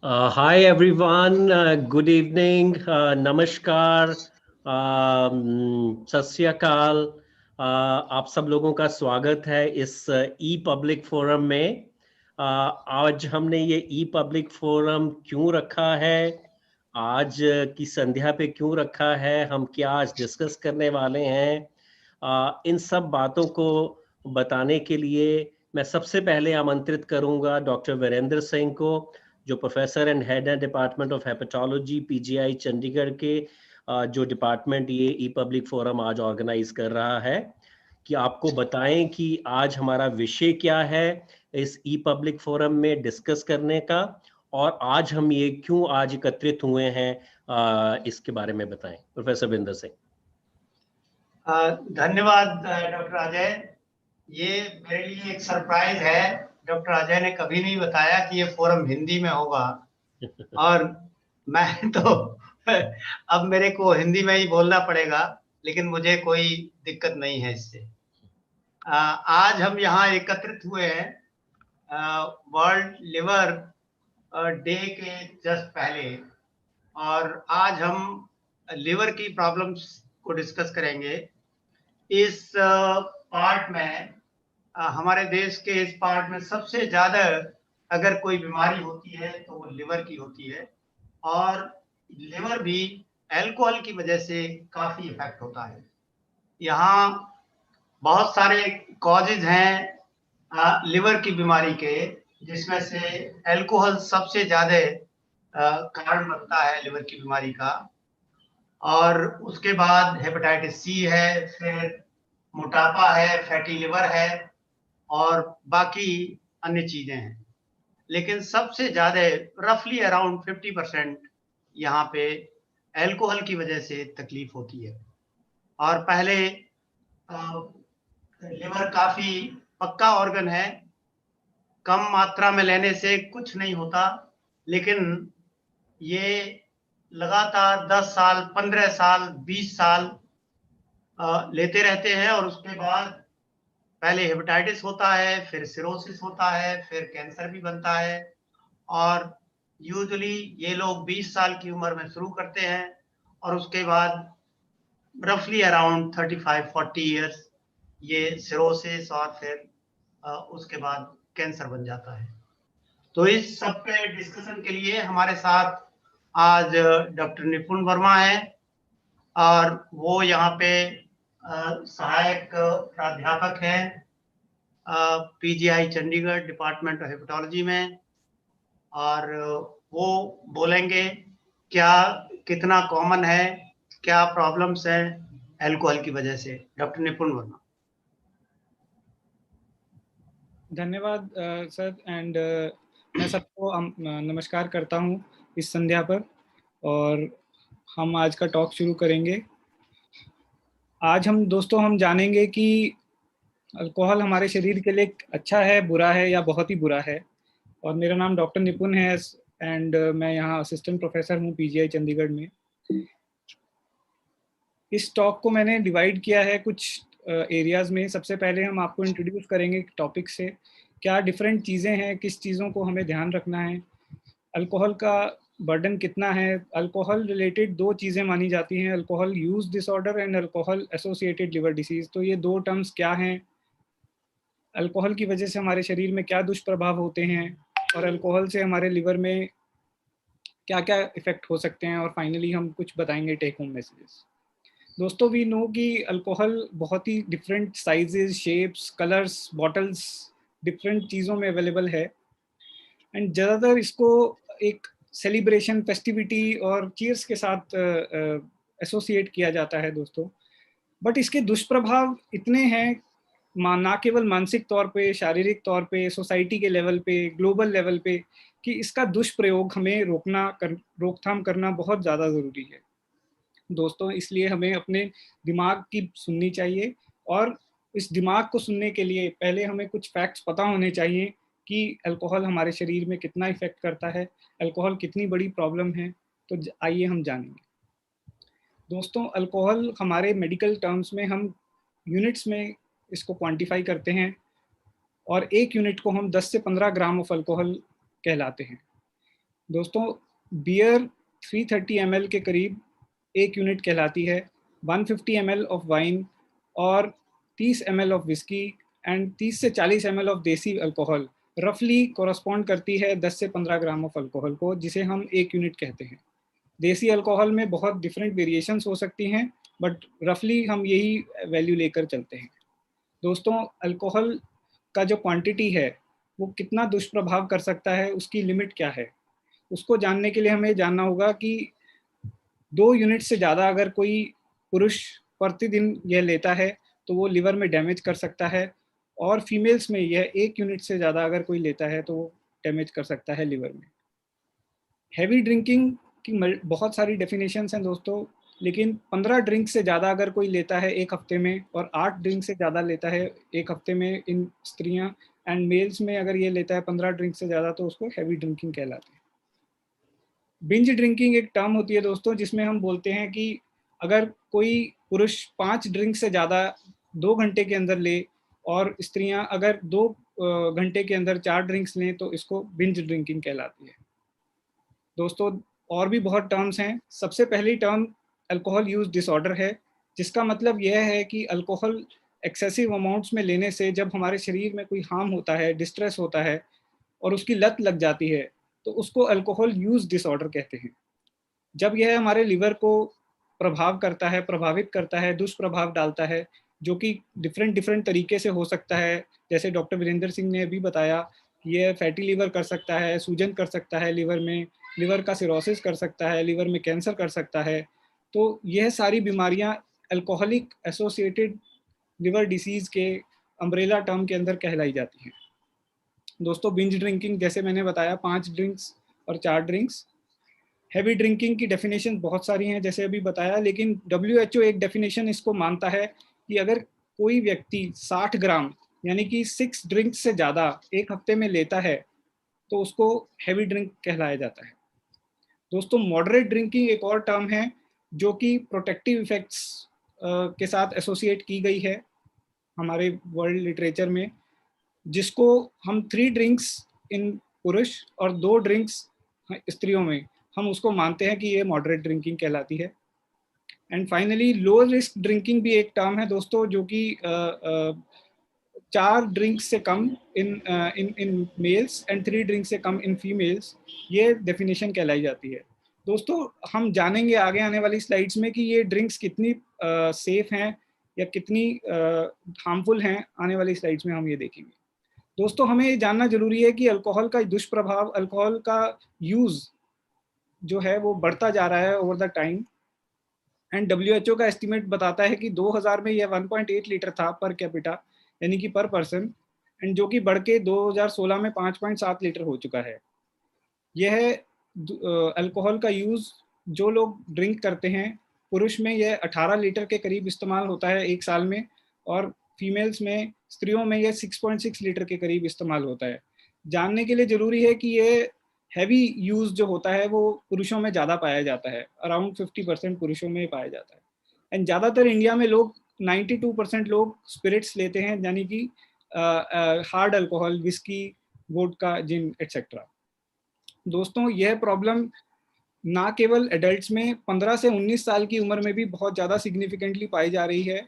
Hi everyone, good evening, नमस्कार, सत श्री अकाल। आप सब लोगों का स्वागत है इस ई पब्लिक फोरम में। आज हमने ये ई पब्लिक फोरम क्यों रखा है, आज की संध्या पे क्यों रखा है, हम क्या आज डिस्कस करने वाले हैं, इन सब बातों को बताने के लिए मैं सबसे पहले आमंत्रित करूंगा डॉक्टर वीरेंद्र सिंह को, जो प्रोफेसर एंड हेड है department of hepatology PGI Chandigarh के, जो डिपार्टमेंट ये ई पब्लिक फोरम आज ऑर्गेनाइज कर रहा है, कि आपको बताएं कि आज हमारा विषय क्या है इस ई पब्लिक फोरम में डिस्कस करने का, और आज हम ये क्यों आज एकत्रित हुए हैं, इसके बारे में बताएं प्रोफेसर वीरेंद्र सिंह। धन्यवाद डॉक्टर अजय। ये मेरे लिए एक सरप्राइज है। डॉक्टर अजय ने कभी नहीं बताया कि ये फोरम हिंदी में होगा और मैं तो अब मेरे को हिंदी में ही बोलना पड़ेगा, लेकिन मुझे कोई दिक्कत नहीं है इससे। आज हम यहाँ एकत्रित हुए हैं वर्ल्ड लिवर डे के जस्ट पहले, और आज हम लिवर की प्रॉब्लम्स को डिस्कस करेंगे। इस पार्ट में हमारे देश के इस पार्ट में सबसे ज्यादा अगर कोई बीमारी होती है तो वो लिवर की होती है, और लिवर भी अल्कोहल की वजह से काफी इफेक्ट होता है। यहाँ बहुत सारे कॉजेज हैं लिवर की बीमारी के, जिसमें से अल्कोहल सबसे ज्यादा कारण बनता है लिवर की बीमारी का, और उसके बाद हेपेटाइटिस सी है, फिर मोटापा है, फैटी लिवर है, और बाकी अन्य चीजें हैं। लेकिन सबसे ज्यादा रफली अराउंड 50% यहाँ पे अल्कोहल की वजह से तकलीफ होती है। और पहले लिवर काफी पक्का ऑर्गन है, कम मात्रा में लेने से कुछ नहीं होता, लेकिन ये लगातार 10 साल, 15 साल, 20 साल लेते रहते हैं, और उसके बाद पहले हेपेटाइटिस होता है, फिर सिरोसिस होता है, फिर कैंसर भी बनता है। और यूजुअली ये लोग 20 साल की उम्र में शुरू करते हैं, और उसके बाद रफली अराउंड 35-40 इयर्स ये सिरोसिस, और फिर उसके बाद कैंसर बन जाता है। तो इस सब पे डिस्कशन के लिए हमारे साथ आज डॉक्टर निपुण वर्मा है, और वो यहाँ पे सहायक प्राध्यापक हैं PGI Chandigarh department of hepatology में, और वो बोलेंगे क्या कितना कॉमन है, क्या प्रॉब्लम्स है अल्कोहल की वजह से। डॉक्टर निपुण वर्मा। धन्यवाद सर, एंड मैं सबको नमस्कार करता हूँ इस संध्या पर, और हम आज का टॉक शुरू करेंगे। आज हम जानेंगे कि अल्कोहल हमारे शरीर के लिए अच्छा है, बुरा है, या बहुत ही बुरा है। और मेरा नाम डॉक्टर निपुण है, एंड मैं यहाँ असिस्टेंट प्रोफेसर हूँ पीजीआई चंडीगढ़ में। इस टॉक को मैंने डिवाइड किया है कुछ एरियाज में। सबसे पहले हम आपको इंट्रोड्यूस करेंगे टॉपिक से, क्या डिफरेंट चीज़ें हैं, किस चीज़ों को हमें ध्यान रखना है, अल्कोहल का बर्डन कितना है। अल्कोहल रिलेटेड दो चीज़ें मानी जाती हैं, alcohol use disorder and alcohol associated liver disease. तो ये दो टर्म्स क्या हैं, अल्कोहल की वजह से हमारे शरीर में क्या दुष्प्रभाव होते हैं, और अल्कोहल से हमारे लिवर में क्या क्या इफेक्ट हो सकते हैं, और फाइनली हम कुछ बताएंगे टेक होम मैसेजेस। दोस्तों, वी नो कि अल्कोहल बहुत ही different sizes, shapes, colours, bottles, different चीज़ों में अवेलेबल है, एंड ज़्यादातर इसको एक सेलिब्रेशन, फेस्टिविटी और चीयर्स के साथ एसोसिएट किया जाता है दोस्तों। बट इसके दुष्प्रभाव इतने हैं, ना केवल मानसिक तौर पे, शारीरिक तौर पे, सोसाइटी के लेवल पे, ग्लोबल लेवल पे, कि इसका दुष्प्रयोग हमें रोकथाम करना बहुत ज़्यादा ज़रूरी है दोस्तों। इसलिए हमें अपने दिमाग की सुननी चाहिए, और इस दिमाग को सुनने के लिए पहले हमें कुछ फैक्ट्स पता होने चाहिए कि अल्कोहल हमारे शरीर में कितना इफेक्ट करता है, अल्कोहल कितनी बड़ी प्रॉब्लम है। तो आइए हम जानेंगे दोस्तों। अल्कोहल हमारे मेडिकल टर्म्स में हम यूनिट्स में इसको क्वांटिफाई करते हैं, और एक यूनिट को हम 10 से 15 ग्राम ऑफ अल्कोहल कहलाते हैं। दोस्तों बियर 330 ml के करीब 1 यूनिट कहलाती है, 150 ml ऑफ वाइन और 30 ml ऑफ विस्की एंड 30 से 40 ml ऑफ देसी अल्कोहल रफली कॉरस्पॉन्ड करती है 10 से 15 ग्राम ऑफ अल्कोहल को, जिसे हम 1 यूनिट कहते हैं। देसी अल्कोहल में बहुत डिफरेंट वेरिएशंस हो सकती हैं, बट रफली हम यही वैल्यू लेकर चलते हैं। दोस्तों अल्कोहल का जो क्वांटिटी है वो कितना दुष्प्रभाव कर सकता है, उसकी लिमिट क्या है, उसको जानने के लिए हमें जानना होगा कि 2 यूनिट से ज़्यादा अगर कोई पुरुष प्रतिदिन यह लेता है तो वो लिवर में डैमेज कर सकता है, और फीमेल्स में यह 1 यूनिट से ज़्यादा अगर कोई लेता है तो वो डैमेज कर सकता है लिवर में। हैवी ड्रिंकिंग की बहुत सारी डेफिनेशंस हैं दोस्तों, लेकिन 15 ड्रिंक से ज़्यादा अगर कोई लेता है एक हफ्ते में और 8 ड्रिंक से ज़्यादा लेता है एक हफ्ते में इन स्त्रियां, एंड मेल्स में अगर ये लेता है 15 ड्रिंक से ज़्यादा तो उसको हैवी ड्रिंकिंग कहलाती है। बिंज ड्रिंकिंग एक टर्म होती है दोस्तों, जिसमें हम बोलते हैं कि अगर कोई पुरुष 5 ड्रिंक से ज़्यादा 2 घंटे के अंदर ले और स्त्रियां अगर 2 घंटे के अंदर 4 ड्रिंक्स लें तो इसको बिंज ड्रिंकिंग कहलाती है। दोस्तों और भी बहुत टर्म्स हैं। सबसे पहली टर्म अल्कोहल यूज डिसऑर्डर है, जिसका मतलब यह है कि अल्कोहल एक्सेसिव अमाउंट्स में लेने से जब हमारे शरीर में कोई हार्म होता है, डिस्ट्रेस होता है और उसकी लत लग जाती है तो उसको अल्कोहल यूज डिसऑर्डर कहते हैं। जब यह हमारे लिवर को प्रभावित करता है, दुष्प्रभाव डालता है, जो कि डिफरेंट डिफरेंट तरीके से हो सकता है, जैसे डॉक्टर वीरेंद्र सिंह ने अभी बताया कि यह फैटी लिवर कर सकता है, सूजन कर सकता है लिवर में, लिवर का सिरोसिस कर सकता है, लिवर में कैंसर कर सकता है। तो यह सारी बीमारियां अल्कोहलिक एसोसिएटेड लिवर डिसीज के अम्ब्रेला टर्म के अंदर कहलाई जाती हैं। दोस्तों बिंज ड्रिंकिंग जैसे मैंने बताया 5 ड्रिंक्स और 4 ड्रिंक्स। हैवी ड्रिंकिंग की डेफिनेशन बहुत सारी हैं जैसे अभी बताया, लेकिन WHO एक डेफिनेशन इसको मानता है कि अगर कोई व्यक्ति 60 ग्राम यानी कि 6 ड्रिंक्स से ज़्यादा एक हफ्ते में लेता है तो उसको हैवी ड्रिंक कहलाया जाता है। दोस्तों मॉडरेट ड्रिंकिंग एक और टर्म है जो कि प्रोटेक्टिव इफेक्ट्स के साथ एसोसिएट की गई है हमारे वर्ल्ड लिटरेचर में, जिसको हम 3 ड्रिंक्स इन पुरुष और 2 ड्रिंक्स स्त्रियों में हम उसको मानते हैं कि ये मॉडरेट ड्रिंकिंग कहलाती है। And finally low risk drinking भी एक टर्म है दोस्तों, जो कि 4 ड्रिंक्स से कम इन इन मेल्स एंड 3 ड्रिंक्स से कम इन फीमेल्स, ये डेफिनेशन कहलाई जाती है। दोस्तों हम जानेंगे आगे आने वाली स्लाइड्स में कि ये ड्रिंक्स कितनी सेफ हैं या कितनी हार्मफुल हैं, आने वाली स्लाइड्स में हम ये देखेंगे। दोस्तों हमें ये जानना जरूरी है कि अल्कोहल का दुष्प्रभाव, अल्कोहल का यूज जो है वो बढ़ता जा रहा है over the time, and WHO का एस्टिमेट बताता है कि 2000 में यह 1.8 लीटर था पर कैपिटा यानी कि पर पर्सन, एंड जो कि बढ़ के 2016 में 5.7 लीटर हो चुका है। यह अल्कोहल का यूज जो लोग ड्रिंक करते हैं, पुरुष में यह 18 लीटर के करीब इस्तेमाल होता है एक साल में, और फीमेल्स में, स्त्रियों में यह 6.6 लीटर के करीब इस्तेमाल होता है। जानने के लिए जरूरी है कि ये हैवी यूज जो होता है वो पुरुषों में ज़्यादा पाया जाता है, अराउंड 50% पुरुषों में पाया जाता है। एंड ज़्यादातर इंडिया में लोग 92% लोग स्पिरिट्स लेते हैं, यानी कि हार्ड अल्कोहल, विस्की, वोडका, जिन एटसेट्रा। दोस्तों यह प्रॉब्लम ना केवल एडल्ट्स में 15 से 19 साल की उम्र में भी बहुत ज़्यादा सिग्निफिकेंटली पाई जा रही है।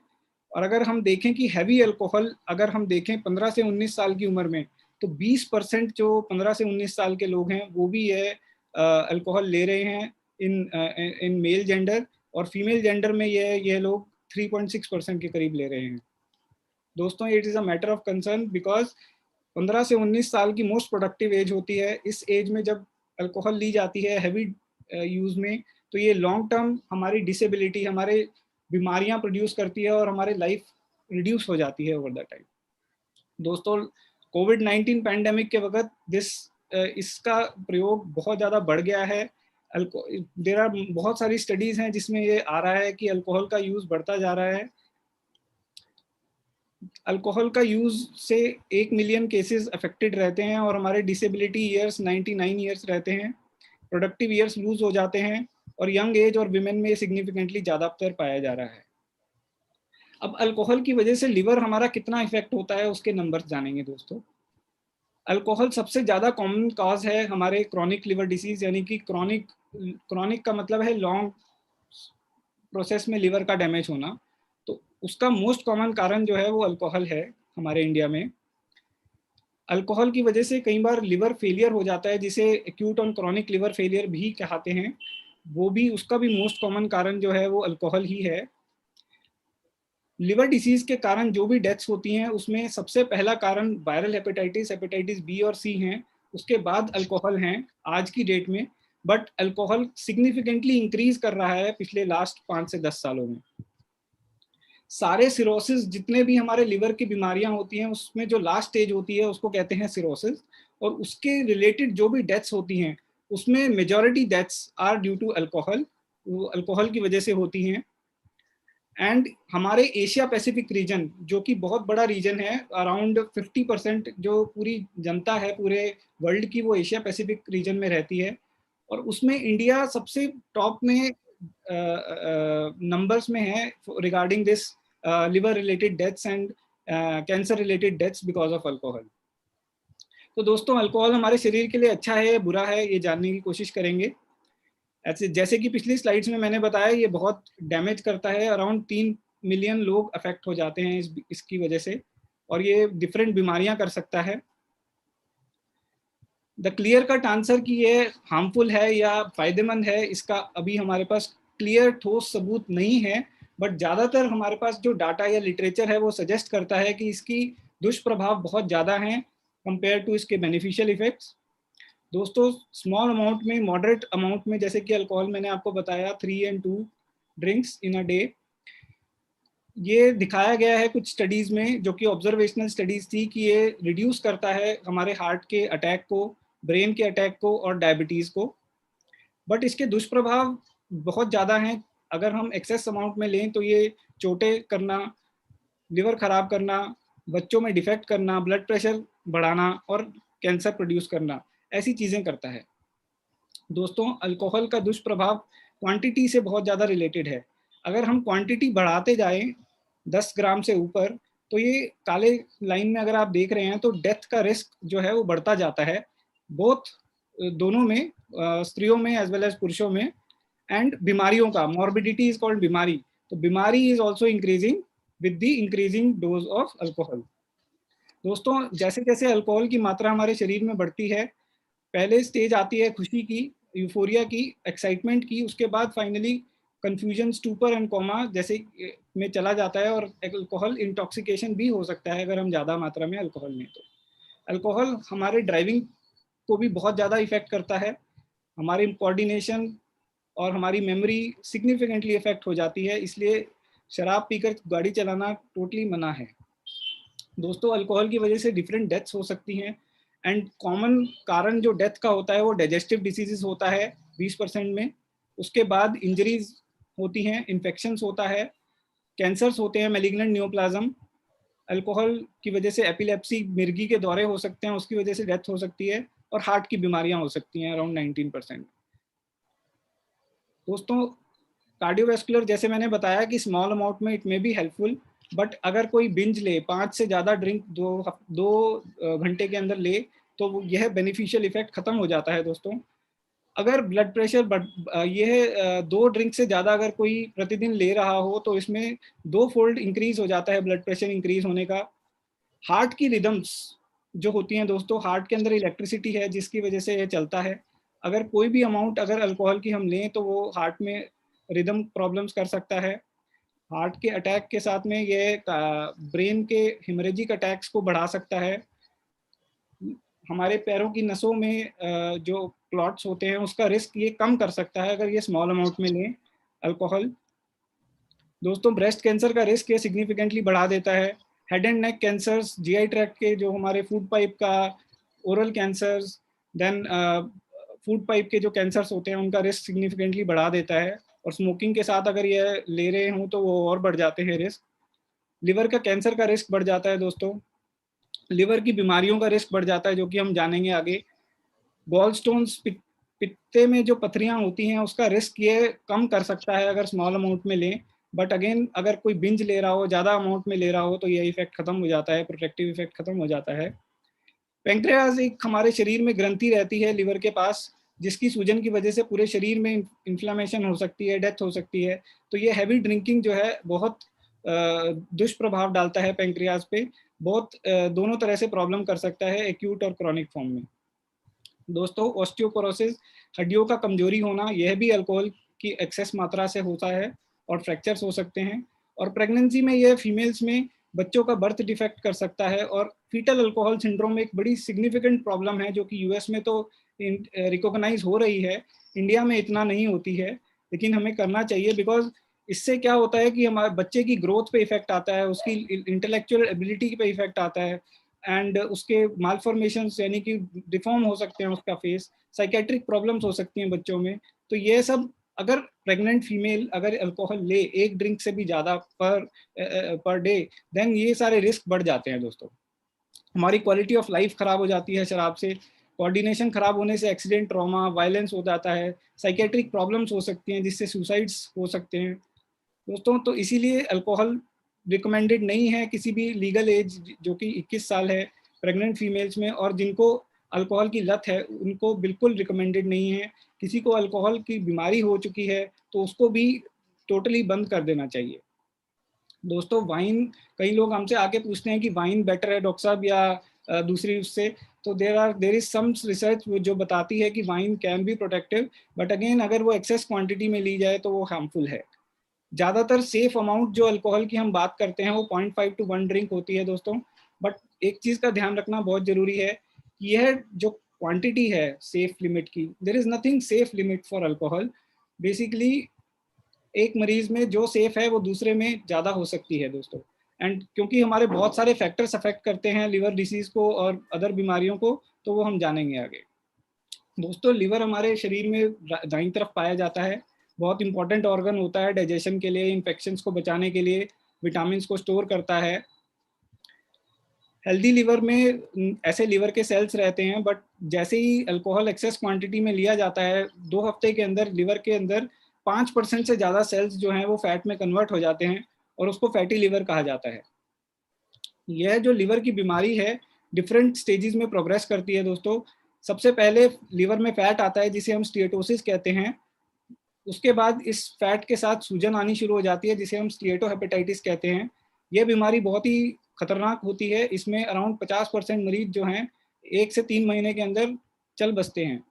और अगर हम देखें कि हैवी अल्कोहल अगर हम देखें 15 से 19 साल की उम्र में, तो 20% जो 15 से 19 साल के लोग हैं वो भी ये अल्कोहल ले रहे हैं इन मेल जेंडर, और फीमेल जेंडर में ये लोग 3.6% के करीब ले रहे हैं। दोस्तों it is a matter of concern because 15 से 19 साल की मोस्ट प्रोडक्टिव एज होती है। इस एज में जब अल्कोहल ली जाती है हैवी यूज में, तो ये लॉन्ग टर्म हमारी डिसेबिलिटी, हमारे बीमारियां प्रोड्यूस करती है और हमारे लाइफ रिड्यूस हो जाती है ओवर द टाइम। दोस्तों कोविड-19 पैंडेमिक के वक्त इसका प्रयोग बहुत ज़्यादा बढ़ गया है। देयर आर बहुत सारी स्टडीज हैं जिसमें ये आ रहा है कि अल्कोहल का यूज बढ़ता जा रहा है। अल्कोहल का यूज से 1 मिलियन केसेस अफेक्टेड रहते हैं और हमारे डिसेबिलिटी ईयर्स 99 ईयर्स रहते हैं, प्रोडक्टिव ईयर्स लूज हो जाते हैं, और यंग एज और विमेन में सिग्निफिकेंटली ज़्यादातर पाया जा रहा है। अब अल्कोहल की वजह से लिवर हमारा कितना इफेक्ट होता है उसके नंबर्स जानेंगे दोस्तों। अल्कोहल सबसे ज़्यादा कॉमन कॉज है हमारे क्रॉनिक लिवर डिसीज, यानी कि क्रॉनिक का मतलब है लॉन्ग प्रोसेस में लिवर का डैमेज होना। तो उसका मोस्ट कॉमन कारण जो है वो अल्कोहल है हमारे इंडिया में। अल्कोहल की वजह से कई बार लिवर फेलियर हो जाता है, जिसे एक्यूट और क्रॉनिक लिवर फेलियर भी कहते हैं। वो भी, उसका भी मोस्ट कॉमन कारण जो है वो अल्कोहल ही है। लिवर डिसीज के कारण जो भी डेथ्स होती हैं उसमें सबसे पहला कारण वायरल हेपेटाइटिस, हेपेटाइटिस बी और सी हैं, उसके बाद अल्कोहल हैं आज की डेट में। बट अल्कोहल सिग्निफिकेंटली इंक्रीज कर रहा है पिछले लास्ट 5 से 10 सालों में। सारे सिरोसिस, जितने भी हमारे लिवर की बीमारियां होती हैं, उसमें जो लास्ट स्टेज होती है उसको कहते हैं सिरोसिस, और उसके रिलेटेड जो भी डेथ्स होती हैं उसमें majority deaths are due to alcohol, वो अल्कोहल की वजह से होती हैं। एंड हमारे एशिया पैसिफिक रीजन, जो कि बहुत बड़ा रीजन है, अराउंड 50% जो पूरी जनता है पूरे वर्ल्ड की, वो एशिया पैसिफिक रीजन में रहती है, और उसमें इंडिया सबसे टॉप में नंबर्स में है regarding this liver related deaths and cancer related deaths because of alcohol. तो दोस्तों, अल्कोहल हमारे शरीर के लिए अच्छा है बुरा है, ये जानने की कोशिश करेंगे। ऐसे जैसे कि पिछली स्लाइड्स में मैंने बताया, ये बहुत डैमेज करता है, अराउंड 3 मिलियन लोग अफेक्ट हो जाते हैं इसकी वजह से, और ये डिफरेंट बीमारियां कर सकता है। द क्लियर कट आंसर कि ये हार्मफुल है या फायदेमंद है, इसका अभी हमारे पास क्लियर ठोस सबूत नहीं है, बट ज़्यादातर हमारे पास जो डाटा या लिटरेचर है वो सजेस्ट करता है कि इसकी दुष्प्रभाव बहुत ज़्यादा हैं कंपेयर टू इसके बेनिफिशियल इफेक्ट्स। दोस्तों, स्मॉल अमाउंट में, मॉडरेट अमाउंट में, जैसे कि अल्कोहल मैंने आपको बताया 3 and 2 drinks in a day, ये दिखाया गया है कुछ स्टडीज में, जो कि ऑब्जर्वेशनल स्टडीज थी, कि ये रिड्यूस करता है हमारे हार्ट के अटैक को, ब्रेन के अटैक को और डायबिटीज को। बट इसके दुष्प्रभाव बहुत ज़्यादा हैं। अगर हम एक्सेस अमाउंट में लें तो ये चोटें करना, लिवर खराब करना, बच्चों में डिफेक्ट करना, ब्लड प्रेशर बढ़ाना और कैंसर प्रोड्यूस करना, ऐसी चीज़ें करता है। दोस्तों, अल्कोहल का दुष्प्रभाव क्वांटिटी से बहुत ज़्यादा रिलेटेड है। अगर हम क्वांटिटी बढ़ाते जाएं 10 ग्राम से ऊपर, तो ये काले लाइन में अगर आप देख रहे हैं तो डेथ का रिस्क जो है वो बढ़ता जाता है, बोथ दोनों में, स्त्रियों में एज वेल एज पुरुषों में। एंड बीमारियों का, मॉर्बिडिटी इज कॉल्ड बीमारी, तो बीमारी is also increasing with the increasing dose of alcohol. दोस्तों, जैसे जैसे अल्कोहल की मात्रा हमारे शरीर में बढ़ती है, पहले स्टेज आती है खुशी की, यूफोरिया की, एक्साइटमेंट की, उसके बाद finally confusion, stupor and coma जैसे में चला जाता है, और अल्कोहल इंटॉक्सिकेशन भी हो सकता है अगर हम ज़्यादा मात्रा में अल्कोहल लें तो। अल्कोहल हमारे ड्राइविंग को भी बहुत ज़्यादा इफेक्ट करता है, हमारी कोऑर्डिनेशन और हमारी मेमोरी सिग्निफिकेंटली इफेक्ट हो जाती है, इसलिए शराब पीकर गाड़ी चलाना टोटली मना है। दोस्तों, अल्कोहल की वजह से डिफरेंट डेथ्स हो सकती हैं, एंड कॉमन कारण जो डेथ का होता है वो डाइजेस्टिव डिसीजेस होता है 20% में, उसके बाद इंजरीज होती हैं, इन्फेक्शंस होता है, कैंसर्स होते हैं, मैलिग्नेंट न्यूप्लाज्म, अल्कोहल की वजह से एपिलेप्सी, मिर्गी के दौरे हो सकते हैं, उसकी वजह से डेथ हो सकती है, और हार्ट की बीमारियां हो सकती हैं अराउंड 19%। दोस्तों, कार्डियोवैस्कुलर, जैसे मैंने बताया कि स्मॉल अमाउंट में it may be helpful, but अगर कोई बिंज ले, 5 से ज़्यादा ड्रिंक दो घंटे के अंदर ले, तो यह बेनिफिशियल इफेक्ट खत्म हो जाता है। दोस्तों, अगर ब्लड प्रेशर यह 2 ड्रिंक से ज़्यादा अगर कोई प्रतिदिन ले रहा हो, तो इसमें 2 फोल्ड इंक्रीज हो जाता है ब्लड प्रेशर इंक्रीज होने का। हार्ट की रिदम्स जो होती हैं दोस्तों, हार्ट के अंदर इलेक्ट्रिसिटी है जिसकी वजह से ये चलता है। अगर कोई भी अमाउंट अगर अल्कोहल की हम लें तो वो हार्ट में रिदम प्रॉब्लम्स कर सकता है। हार्ट के अटैक के साथ में ये ब्रेन के हिमरेजिक अटैक्स को बढ़ा सकता है। हमारे पैरों की नसों में जो क्लॉट्स होते हैं उसका रिस्क ये कम कर सकता है अगर ये स्मॉल अमाउंट में लें अल्कोहल। दोस्तों, ब्रेस्ट कैंसर का रिस्क ये सिग्निफिकेंटली बढ़ा देता है। Head and neck cancers, GI tract के जो हमारे फूड पाइप का, oral cancers, then food pipe के जो कैंसर्स होते हैं उनका रिस्क सिग्निफिकेंटली बढ़ा देता है, और स्मोकिंग के साथ अगर ये ले रहे हों तो वो और बढ़ जाते हैं रिस्क। लिवर का कैंसर का रिस्क बढ़ जाता है दोस्तों, लिवर की बीमारियों का रिस्क बढ़ जाता है जो कि हम जानेंगे आगे। गॉल स्टोन्स, पित्ते में जो पथरियां होती हैं उसका रिस्क ये कम कर सकता है अगर स्मॉल अमाउंट में लें, बट अगेन अगर कोई बिंज ले रहा हो, ज़्यादा अमाउंट में ले रहा हो, तो ये इफेक्ट खत्म हो जाता है, प्रोटेक्टिव इफेक्ट खत्म हो जाता है। पैंक्रियाज एक हमारे शरीर में ग्रंथि रहती है लिवर के पास, जिसकी सूजन की वजह से पूरे शरीर में इन्फ्लेमेशन हो सकती है, डेथ हो सकती है। तो ये हैवी ड्रिंकिंग जो है बहुत दुष्प्रभाव डालता है पैंक्रियाज पे, बहुत दोनों तरह से प्रॉब्लम कर सकता है, एक्यूट और क्रॉनिक फॉर्म में। दोस्तों, ऑस्टियोपोरोसिस, हड्डियों का कमजोरी होना, यह भी अल्कोहल की एक्सेस मात्रा से होता है और फ्रैक्चर्स हो सकते हैं। और प्रेगनेंसी में यह फीमेल्स में बच्चों का बर्थ डिफेक्ट कर सकता है। और फीटल अल्कोहल सिंड्रोम एक बड़ी सिग्निफिकेंट प्रॉब्लम है, जो कि यूएस में तो रिकॉग्नाइज हो रही है, इंडिया में इतना नहीं होती है, लेकिन हमें करना चाहिए। बिकॉज इससे क्या होता है कि हमारे बच्चे की ग्रोथ पे इफेक्ट आता है, उसकी इंटेलेक्चुअल एबिलिटी पे इफेक्ट आता है, एंड उसके मालफॉर्मेशन यानी कि डिफॉर्म हो सकते हैं उसका फेस, साइकेट्रिक प्रॉब्लम्स हो सकती हैं बच्चों में। तो ये सब अगर प्रेग्नेंट फीमेल अगर अल्कोहल ले एक ड्रिंक से भी ज़्यादा पर डे, देन ये सारे रिस्क बढ़ जाते हैं दोस्तों। हमारी क्वालिटी ऑफ लाइफ खराब हो जाती है शराब से, कोऑर्डिनेशन खराब होने से एक्सीडेंट, ट्रॉमा, वायलेंस हो जाता है, साइकेट्रिक प्रॉब्लम्स हो सकती हैं जिससे सुसाइड्स हो सकते हैं दोस्तों। तो इसीलिए अल्कोहल रिकमेंडेड नहीं है किसी भी लीगल एज, जो कि 21 साल है प्रेग्नेंट फीमेल्स में, और जिनको अल्कोहल की लत है उनको बिल्कुल रिकमेंडेड नहीं है। किसी को अल्कोहल की बीमारी हो चुकी है तो उसको भी टोटली बंद कर देना चाहिए दोस्तों। वाइन, कई लोग हमसे आके पूछते हैं कि वाइन बेटर है डॉक्टर साहब या दूसरी उससे, तो देर इज सम रिसर्च जो बताती है कि wine can be protective, but again अगर वो एक्सेस क्वांटिटी में ली जाए तो वो हार्मफुल है। ज़्यादातर सेफ अमाउंट जो अल्कोहल की हम बात करते हैं वो 0.5 to 1 ड्रिंक होती है दोस्तों। बट एक चीज़ का ध्यान रखना बहुत ज़रूरी है कि यह जो क्वांटिटी है सेफ लिमिट की, there is nothing safe limit for alcohol. Basically एक मरीज में जो सेफ है वो दूसरे में ज़्यादा हो सकती है दोस्तों। एंड क्योंकि हमारे बहुत सारे फैक्टर्स अफेक्ट करते हैं लिवर डिसीज़ को और अदर बीमारियों को, तो वो हम जानेंगे आगे दोस्तों। लिवर हमारे शरीर में दाईं तरफ पाया जाता है, बहुत इंपॉर्टेंट ऑर्गन होता है डाइजेशन के लिए, इन्फेक्शंस को बचाने के लिए, विटामिन को स्टोर करता है। हेल्दी लिवर में ऐसे लिवर के सेल्स रहते हैं, बट जैसे ही अल्कोहल एक्सेस क्वांटिटी में लिया जाता है 2 हफ्ते के अंदर लिवर के अंदर 5% से ज़्यादा सेल्स जो हैं वो फैट में कन्वर्ट हो जाते हैं और उसको फैटी लिवर कहा जाता है। यह जो लिवर की बीमारी है डिफरेंट स्टेजेस में प्रोग्रेस करती है दोस्तों। सबसे पहले लिवर में फैट आता है जिसे हम स्टीएटोसिस कहते हैं। उसके बाद इस फैट के साथ सूजन आनी शुरू हो जाती है जिसे हम स्टीएटोहेपेटाइटिस कहते हैं। यह बीमारी बहुत ही खतरनाक होती है, इसमें अराउंड 50% मरीज जो हैं 1 से 3 महीने के अंदर चल बसते हैं।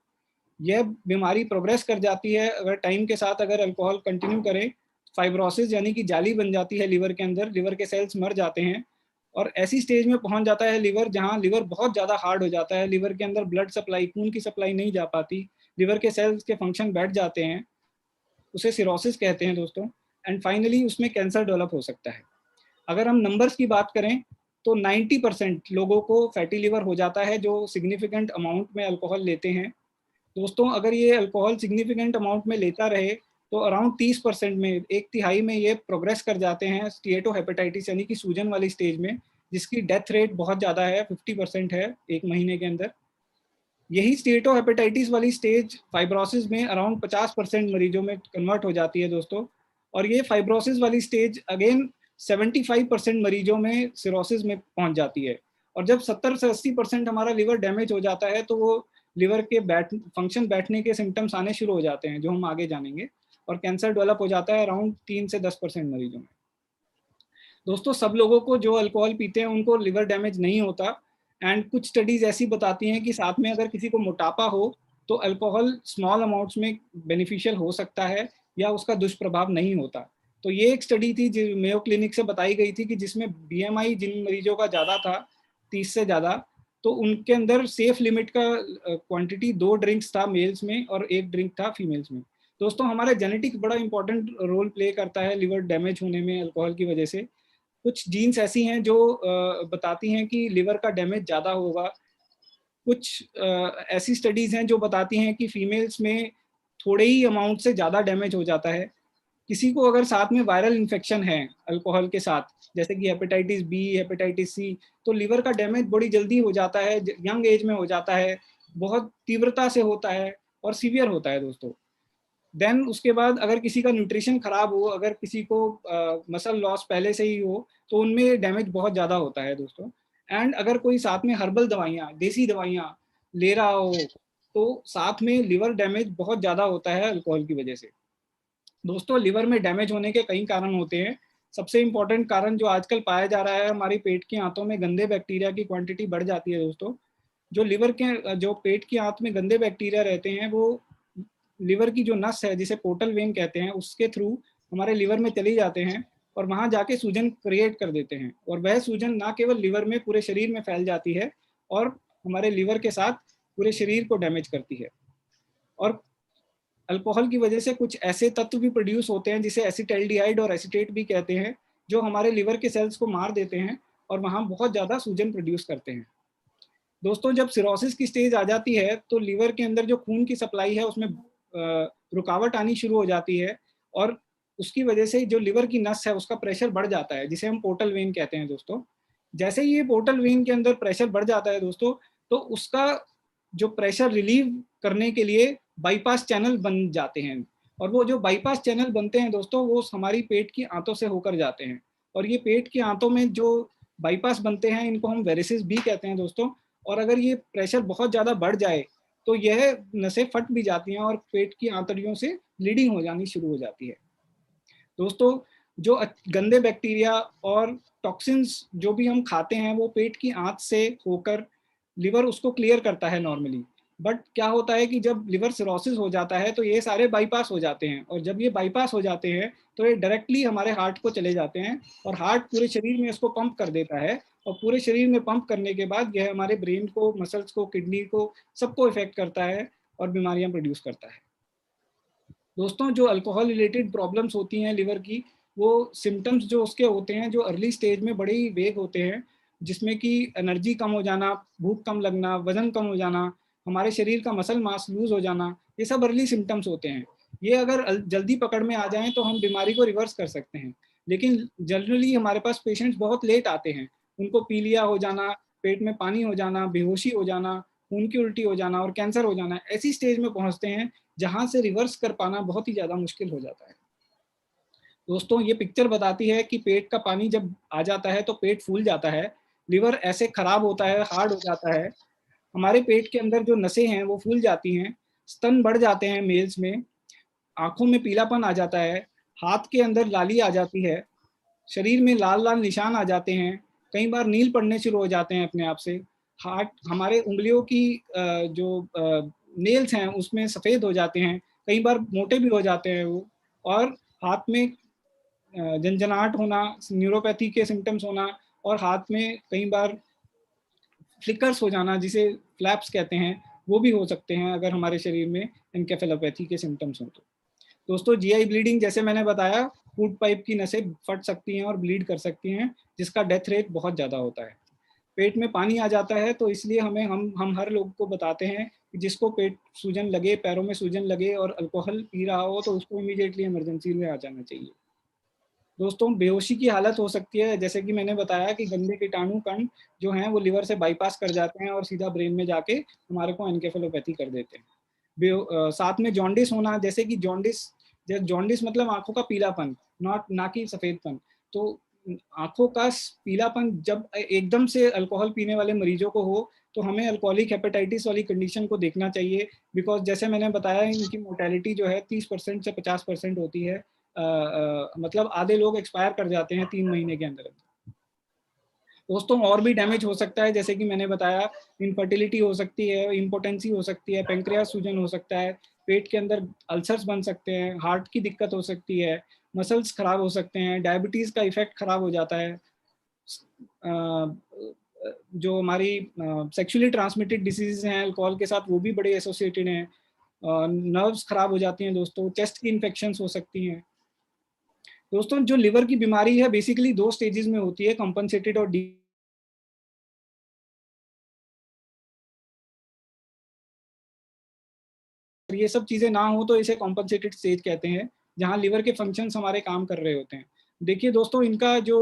यह बीमारी प्रोग्रेस कर जाती है अगर टाइम के साथ अगर अल्कोहल कंटिन्यू करें। फाइब्रोसिस यानी कि जाली बन जाती है लिवर के अंदर, लिवर के सेल्स मर जाते हैं और ऐसी स्टेज में पहुंच जाता है लिवर जहां लिवर बहुत ज़्यादा हार्ड हो जाता है, लिवर के अंदर ब्लड सप्लाई, खून की सप्लाई नहीं जा पाती, लिवर के सेल्स के फंक्शन बैठ जाते हैं, उसे सिरोसिस कहते हैं दोस्तों। एंड फाइनली उसमें कैंसर डेवलप हो सकता है। अगर हम नंबर्स की बात करें तो 90% लोगों को फैटी लिवर हो जाता है जो सिग्निफिकेंट अमाउंट में अल्कोहल लेते हैं दोस्तों। अगर ये अल्कोहल सिग्निफिकेंट अमाउंट में लेता रहे तो अराउंड 30% में, एक तिहाई में ये प्रोग्रेस कर जाते हैं स्टीएटोहेपेटाइटिस यानी कि सूजन वाली स्टेज में, जिसकी डेथ रेट बहुत ज़्यादा है, 50% है एक महीने के अंदर। यही स्टीएटोहेपेटाइटिस वाली स्टेज फाइब्रोसिस में अराउंड 50% मरीजों में कन्वर्ट हो जाती है दोस्तों। और ये फाइब्रोसिस वाली स्टेज अगेन 75% मरीजों में सिरोसिस में पहुंच जाती है। और जब 70 से 80% हमारा लिवर डैमेज हो जाता है तो वो लिवर के बैठने के सिम्टम्स आने शुरू हो जाते हैं जो हम आगे जानेंगे, और कैंसर डेवलप हो जाता है अराउंड 3 से 10% मरीजों में। दोस्तों, सब लोगों को जो अल्कोहल पीते हैं उनको लिवर डैमेज नहीं होता। एंड कुछ स्टडीज ऐसी बताती हैं कि साथ में अगर किसी को मोटापा हो तो अल्कोहल स्मॉल अमाउंट्स में बेनिफिशियल हो सकता है या उसका दुष्प्रभाव नहीं होता। तो ये एक स्टडी थी जो मेयो क्लिनिक से बताई गई थी कि जिसमें बीएमआई जिन मरीजों का ज़्यादा था 30 से ज़्यादा, तो उनके अंदर सेफ लिमिट का क्वांटिटी 2 ड्रिंक्स था मेल्स में और 1 ड्रिंक था फीमेल्स में। दोस्तों, हमारा जेनेटिक्स बड़ा इंपॉर्टेंट रोल प्ले करता है लिवर डैमेज होने में अल्कोहल की वजह से। कुछ जीन्स ऐसी हैं जो बताती हैं कि लिवर का डैमेज ज़्यादा होगा। कुछ ऐसी स्टडीज़ हैं जो बताती हैं कि फीमेल्स में थोड़े ही अमाउंट से ज़्यादा डैमेज हो जाता है। किसी को अगर साथ में वायरल इन्फेक्शन है अल्कोहल के साथ, जैसे कि हेपेटाइटिस बी, हेपेटाइटिस सी, तो लिवर का डैमेज बड़ी जल्दी हो जाता है, यंग एज में हो जाता है, बहुत तीव्रता से होता है और सीवियर होता है दोस्तों। देन उसके बाद अगर किसी का न्यूट्रिशन खराब हो, अगर किसी को मसल लॉस पहले से ही हो, तो उनमें डैमेज बहुत ज़्यादा होता है दोस्तों। एंड अगर कोई साथ में हर्बल दवाइयाँ, देसी दवाइयाँ ले रहा हो तो साथ में लिवर डैमेज बहुत ज़्यादा होता है अल्कोहल की वजह से। दोस्तों, लिवर में डैमेज होने के कई कारण होते हैं। सबसे इम्पोर्टेंट कारण जो आजकल पाया जा रहा है, हमारी पेट की आंतों में गंदे बैक्टीरिया की क्वांटिटी बढ़ जाती है दोस्तों। जो पेट की आंत में गंदे बैक्टीरिया रहते हैं वो लिवर की जो नस है जिसे पोर्टल वेन कहते हैं उसके थ्रू हमारे लिवर में चले जाते हैं और वहां जाके सूजन क्रिएट कर देते हैं, और वह सूजन ना केवल लिवर में पूरे शरीर में फैल जाती है और हमारे लिवर के साथ पूरे शरीर को डैमेज करती है। और अल्कोहल की वजह से कुछ ऐसे तत्व भी प्रोड्यूस होते हैं जिसे एसिटाल्डिहाइड और एसीटेट भी कहते हैं, जो हमारे लिवर के सेल्स को मार देते हैं और वहाँ बहुत ज़्यादा सूजन प्रोड्यूस करते हैं। दोस्तों, जब सिरोसिस की स्टेज आ जाती है तो लिवर के अंदर जो खून की सप्लाई है उसमें रुकावट आनी शुरू हो जाती है और उसकी वजह से जो लिवर की नस है उसका प्रेशर बढ़ जाता है, जिसे हम पोर्टल वेन कहते हैं दोस्तों। जैसे ही ये पोर्टल वेन के अंदर प्रेशर बढ़ जाता है दोस्तों, तो उसका जो प्रेशर रिलीव करने के लिए बाईपास चैनल बन जाते हैं, और वो जो बाईपास चैनल बनते हैं दोस्तों वो हमारी पेट की आंतों से होकर जाते हैं, और ये पेट की आंतों में जो बाईपास बनते हैं इनको हम वेरिसेस भी कहते हैं दोस्तों। और अगर ये प्रेशर बहुत ज़्यादा बढ़ जाए तो यह नसें फट भी जाती हैं और पेट की आंतड़ियों से ब्लीडिंग हो जानी शुरू हो जाती है। दोस्तों, जो गंदे बैक्टीरिया और टॉक्सिन्स जो भी हम खाते हैं वो पेट की आंत से होकर लिवर उसको क्लियर करता है नॉर्मली, बट क्या होता है कि जब लिवर सिरोसिस हो जाता है तो ये सारे बाईपास हो जाते हैं, और जब ये बाईपास हो जाते हैं तो ये डायरेक्टली हमारे हार्ट को चले जाते हैं और हार्ट पूरे शरीर में इसको पंप कर देता है, और पूरे शरीर में पंप करने के बाद यह हमारे ब्रेन को, मसल्स को, किडनी को, सबको इफेक्ट करता है और बीमारियां प्रोड्यूस करता है। दोस्तों, जो अल्कोहल रिलेटेड प्रॉब्लम्स होती हैं लिवर की, वो सिम्टम्स जो उसके होते हैं जो अर्ली स्टेज में बड़े ही वेग होते हैं, जिसमें कि एनर्जी कम हो जाना, भूख कम लगना, वजन कम हो जाना, हमारे शरीर का मसल मास लूज हो जाना, ये सब अर्ली सिम्टम्स होते हैं। ये अगर जल्दी पकड़ में आ जाएं तो हम बीमारी को रिवर्स कर सकते हैं, लेकिन जनरली हमारे पास पेशेंट्स बहुत लेट आते हैं। उनको पीलिया हो जाना, पेट में पानी हो जाना, बेहोशी हो जाना, खून की उल्टी हो जाना और कैंसर हो जाना, ऐसी स्टेज में पहुंचते हैं जहां से रिवर्स कर पाना बहुत ही ज़्यादा मुश्किल हो जाता है। दोस्तों, ये पिक्चर बताती है कि पेट का पानी जब आ जाता है तो पेट फूल जाता है, लिवर ऐसे खराब होता है, हार्ड हो जाता है, हमारे पेट के अंदर जो नसें हैं वो फूल जाती हैं, स्तन बढ़ जाते हैं मेल्स में, आंखों में पीलापन आ जाता है, हाथ के अंदर लाली आ जाती है, शरीर में लाल लाल निशान आ जाते हैं, कई बार नील पड़ने शुरू हो जाते हैं अपने आप से, हाथ, हमारे उंगलियों की जो नेल्स हैं उसमें सफ़ेद हो जाते हैं, कई बार मोटे भी हो जाते हैं वो, और हाथ में झंझनाहट होना, न्यूरोपैथी के सिम्टम्स होना, और हाथ में कई बार फ्लिकर्स हो जाना जिसे फ्लैप्स कहते हैं, वो भी हो सकते हैं अगर हमारे शरीर में एन्केफेलोपैथी के सिम्टम्स हों तो। दोस्तों, जीआई ब्लीडिंग, जैसे मैंने बताया, फूड पाइप की नसें फट सकती हैं और ब्लीड कर सकती हैं, जिसका डेथ रेट बहुत ज़्यादा होता है। पेट में पानी आ जाता है तो इसलिए हम हर लोग को बताते हैं कि जिसको पेट सूजन लगे, पैरों में सूजन लगे और अल्कोहल पी रहा हो तो उसको इमीडिएटली इमरजेंसी में आ जाना चाहिए। दोस्तों, बेहोशी की हालत हो सकती है, जैसे कि मैंने बताया कि गंदे कीटाणु कण जो हैं वो लिवर से बाईपास कर जाते हैं और सीधा ब्रेन में जाके हमारे को एन्केफेलोपैथी कर देते हैं। साथ में जॉन्डिस होना, जैसे कि जॉन्डिस मतलब आंखों का पीलापन, ना कि सफेदपन। तो आंखों का पीलापन जब एकदम से अल्कोहल पीने वाले मरीजों को हो तो हमें अल्कोहलिक हेपेटाइटिस वाली कंडीशन को देखना चाहिए, बिकॉज जैसे मैंने बताया इनकी मोर्टेलिटी जो है 30% से 50% होती है। मतलब आधे लोग एक्सपायर कर जाते हैं 3 महीने के अंदर। दोस्तों, और भी डैमेज हो सकता है, जैसे कि मैंने बताया, इनफर्टिलिटी हो सकती है, इम्पोटेंसी हो सकती है, पेंक्रियास सूजन हो सकता है, पेट के अंदर अल्सर्स बन सकते हैं, हार्ट की दिक्कत हो सकती है, मसल्स खराब हो सकते हैं, डायबिटीज़ का इफेक्ट खराब हो जाता है, जो हमारी सेक्सुअली ट्रांसमिटेड डिसीजेज हैं अल्कोहल के साथ वो भी बड़े एसोसिएटेड हैं, नर्व्स खराब हो जाती हैं दोस्तों, चेस्ट की इन्फेक्शंस हो सकती हैं। दोस्तों, जो लिवर की बीमारी है बेसिकली 2 स्टेजेस में होती है, कंपनसेटेड और डी। ये सब चीजें ना हो तो इसे कॉम्पनसेटेड स्टेज कहते हैं, जहां लिवर के फंक्शंस हमारे काम कर रहे होते हैं। देखिए दोस्तों, इनका जो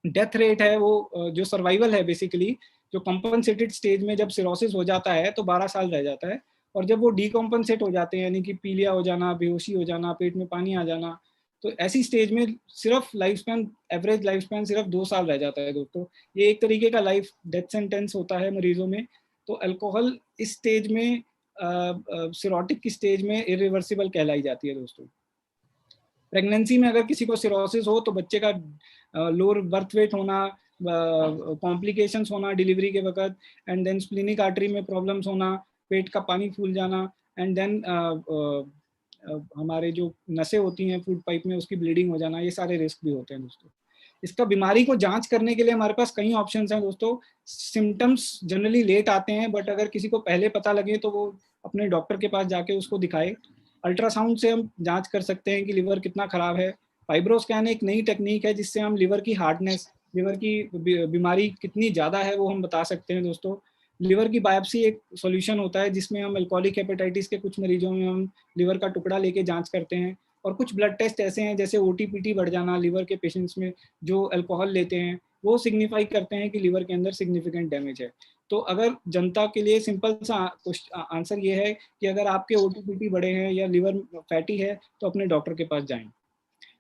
डेथ रेट है वो जो सर्वाइवल है बेसिकली, जो कॉम्पनसेटेड स्टेज में जब सिरोसिस हो जाता है तो 12 साल रह जाता है, और जब वो डीकॉम्पनसेट हो जाते हैं यानी कि पीलिया हो जाना, बेहोशी हो जाना, पेट में पानी आ जाना, तो ऐसी स्टेज में सिर्फ life span, average life span सिर्फ 2 साल रह जाता है दोस्तों। ये एक तरीके का लाइफ डेथ सेंटेंस होता है मरीजों में। तो अल्कोहल इस स्टेज में, सिरोटिक की स्टेज में इरिवर्सिबल कहलाई जाती है दोस्तों। प्रेगनेंसी में अगर किसी को सिरोसिस हो तो बच्चे का लोअर बर्थ वेट होना, कॉम्प्लिकेशंस होना डिलीवरी के वक्त, एंड देन स्प्लीनिक आर्टरी में प्रॉब्लम्स होना, पेट का पानी फूल जाना, एंड देन हमारे जो नसें होती हैं फूड पाइप में उसकी ब्लीडिंग हो जाना, ये सारे रिस्क भी होते हैं दोस्तों। इसका बीमारी को जांच करने के लिए हमारे पास कई ऑप्शंस हैं दोस्तों। सिम्टम्स जनरली लेट आते हैं, बट अगर किसी को पहले पता लगे तो वो अपने डॉक्टर के पास जाके उसको दिखाए। अल्ट्रासाउंड से हम जांच कर सकते हैं कि लिवर कितना खराब है। फाइब्रोस्कैन एक नई टेक्निक है जिससे हम लिवर की हार्डनेस, लिवर की बीमारी कितनी ज़्यादा है वो हम बता सकते हैं दोस्तों। लिवर की बायोप्सी एक सॉल्यूशन होता है जिसमें हम अल्कोहलिक हेपेटाइटिस के कुछ मरीजों में हम लिवर का टुकड़ा लेके जांच करते हैं। और कुछ ब्लड टेस्ट ऐसे हैं जैसे ओटीपीटी बढ़ जाना लिवर के पेशेंट्स में जो अल्कोहल लेते हैं, वो सिग्निफाई करते हैं कि लिवर के अंदर सिग्निफिकेंट डैमेज है। तो अगर जनता के लिए सिंपल सा आंसर ये है कि अगर आपके ओटीपीटी बढ़े हैं या लिवर फैटी है तो अपने डॉक्टर के पास जाएं।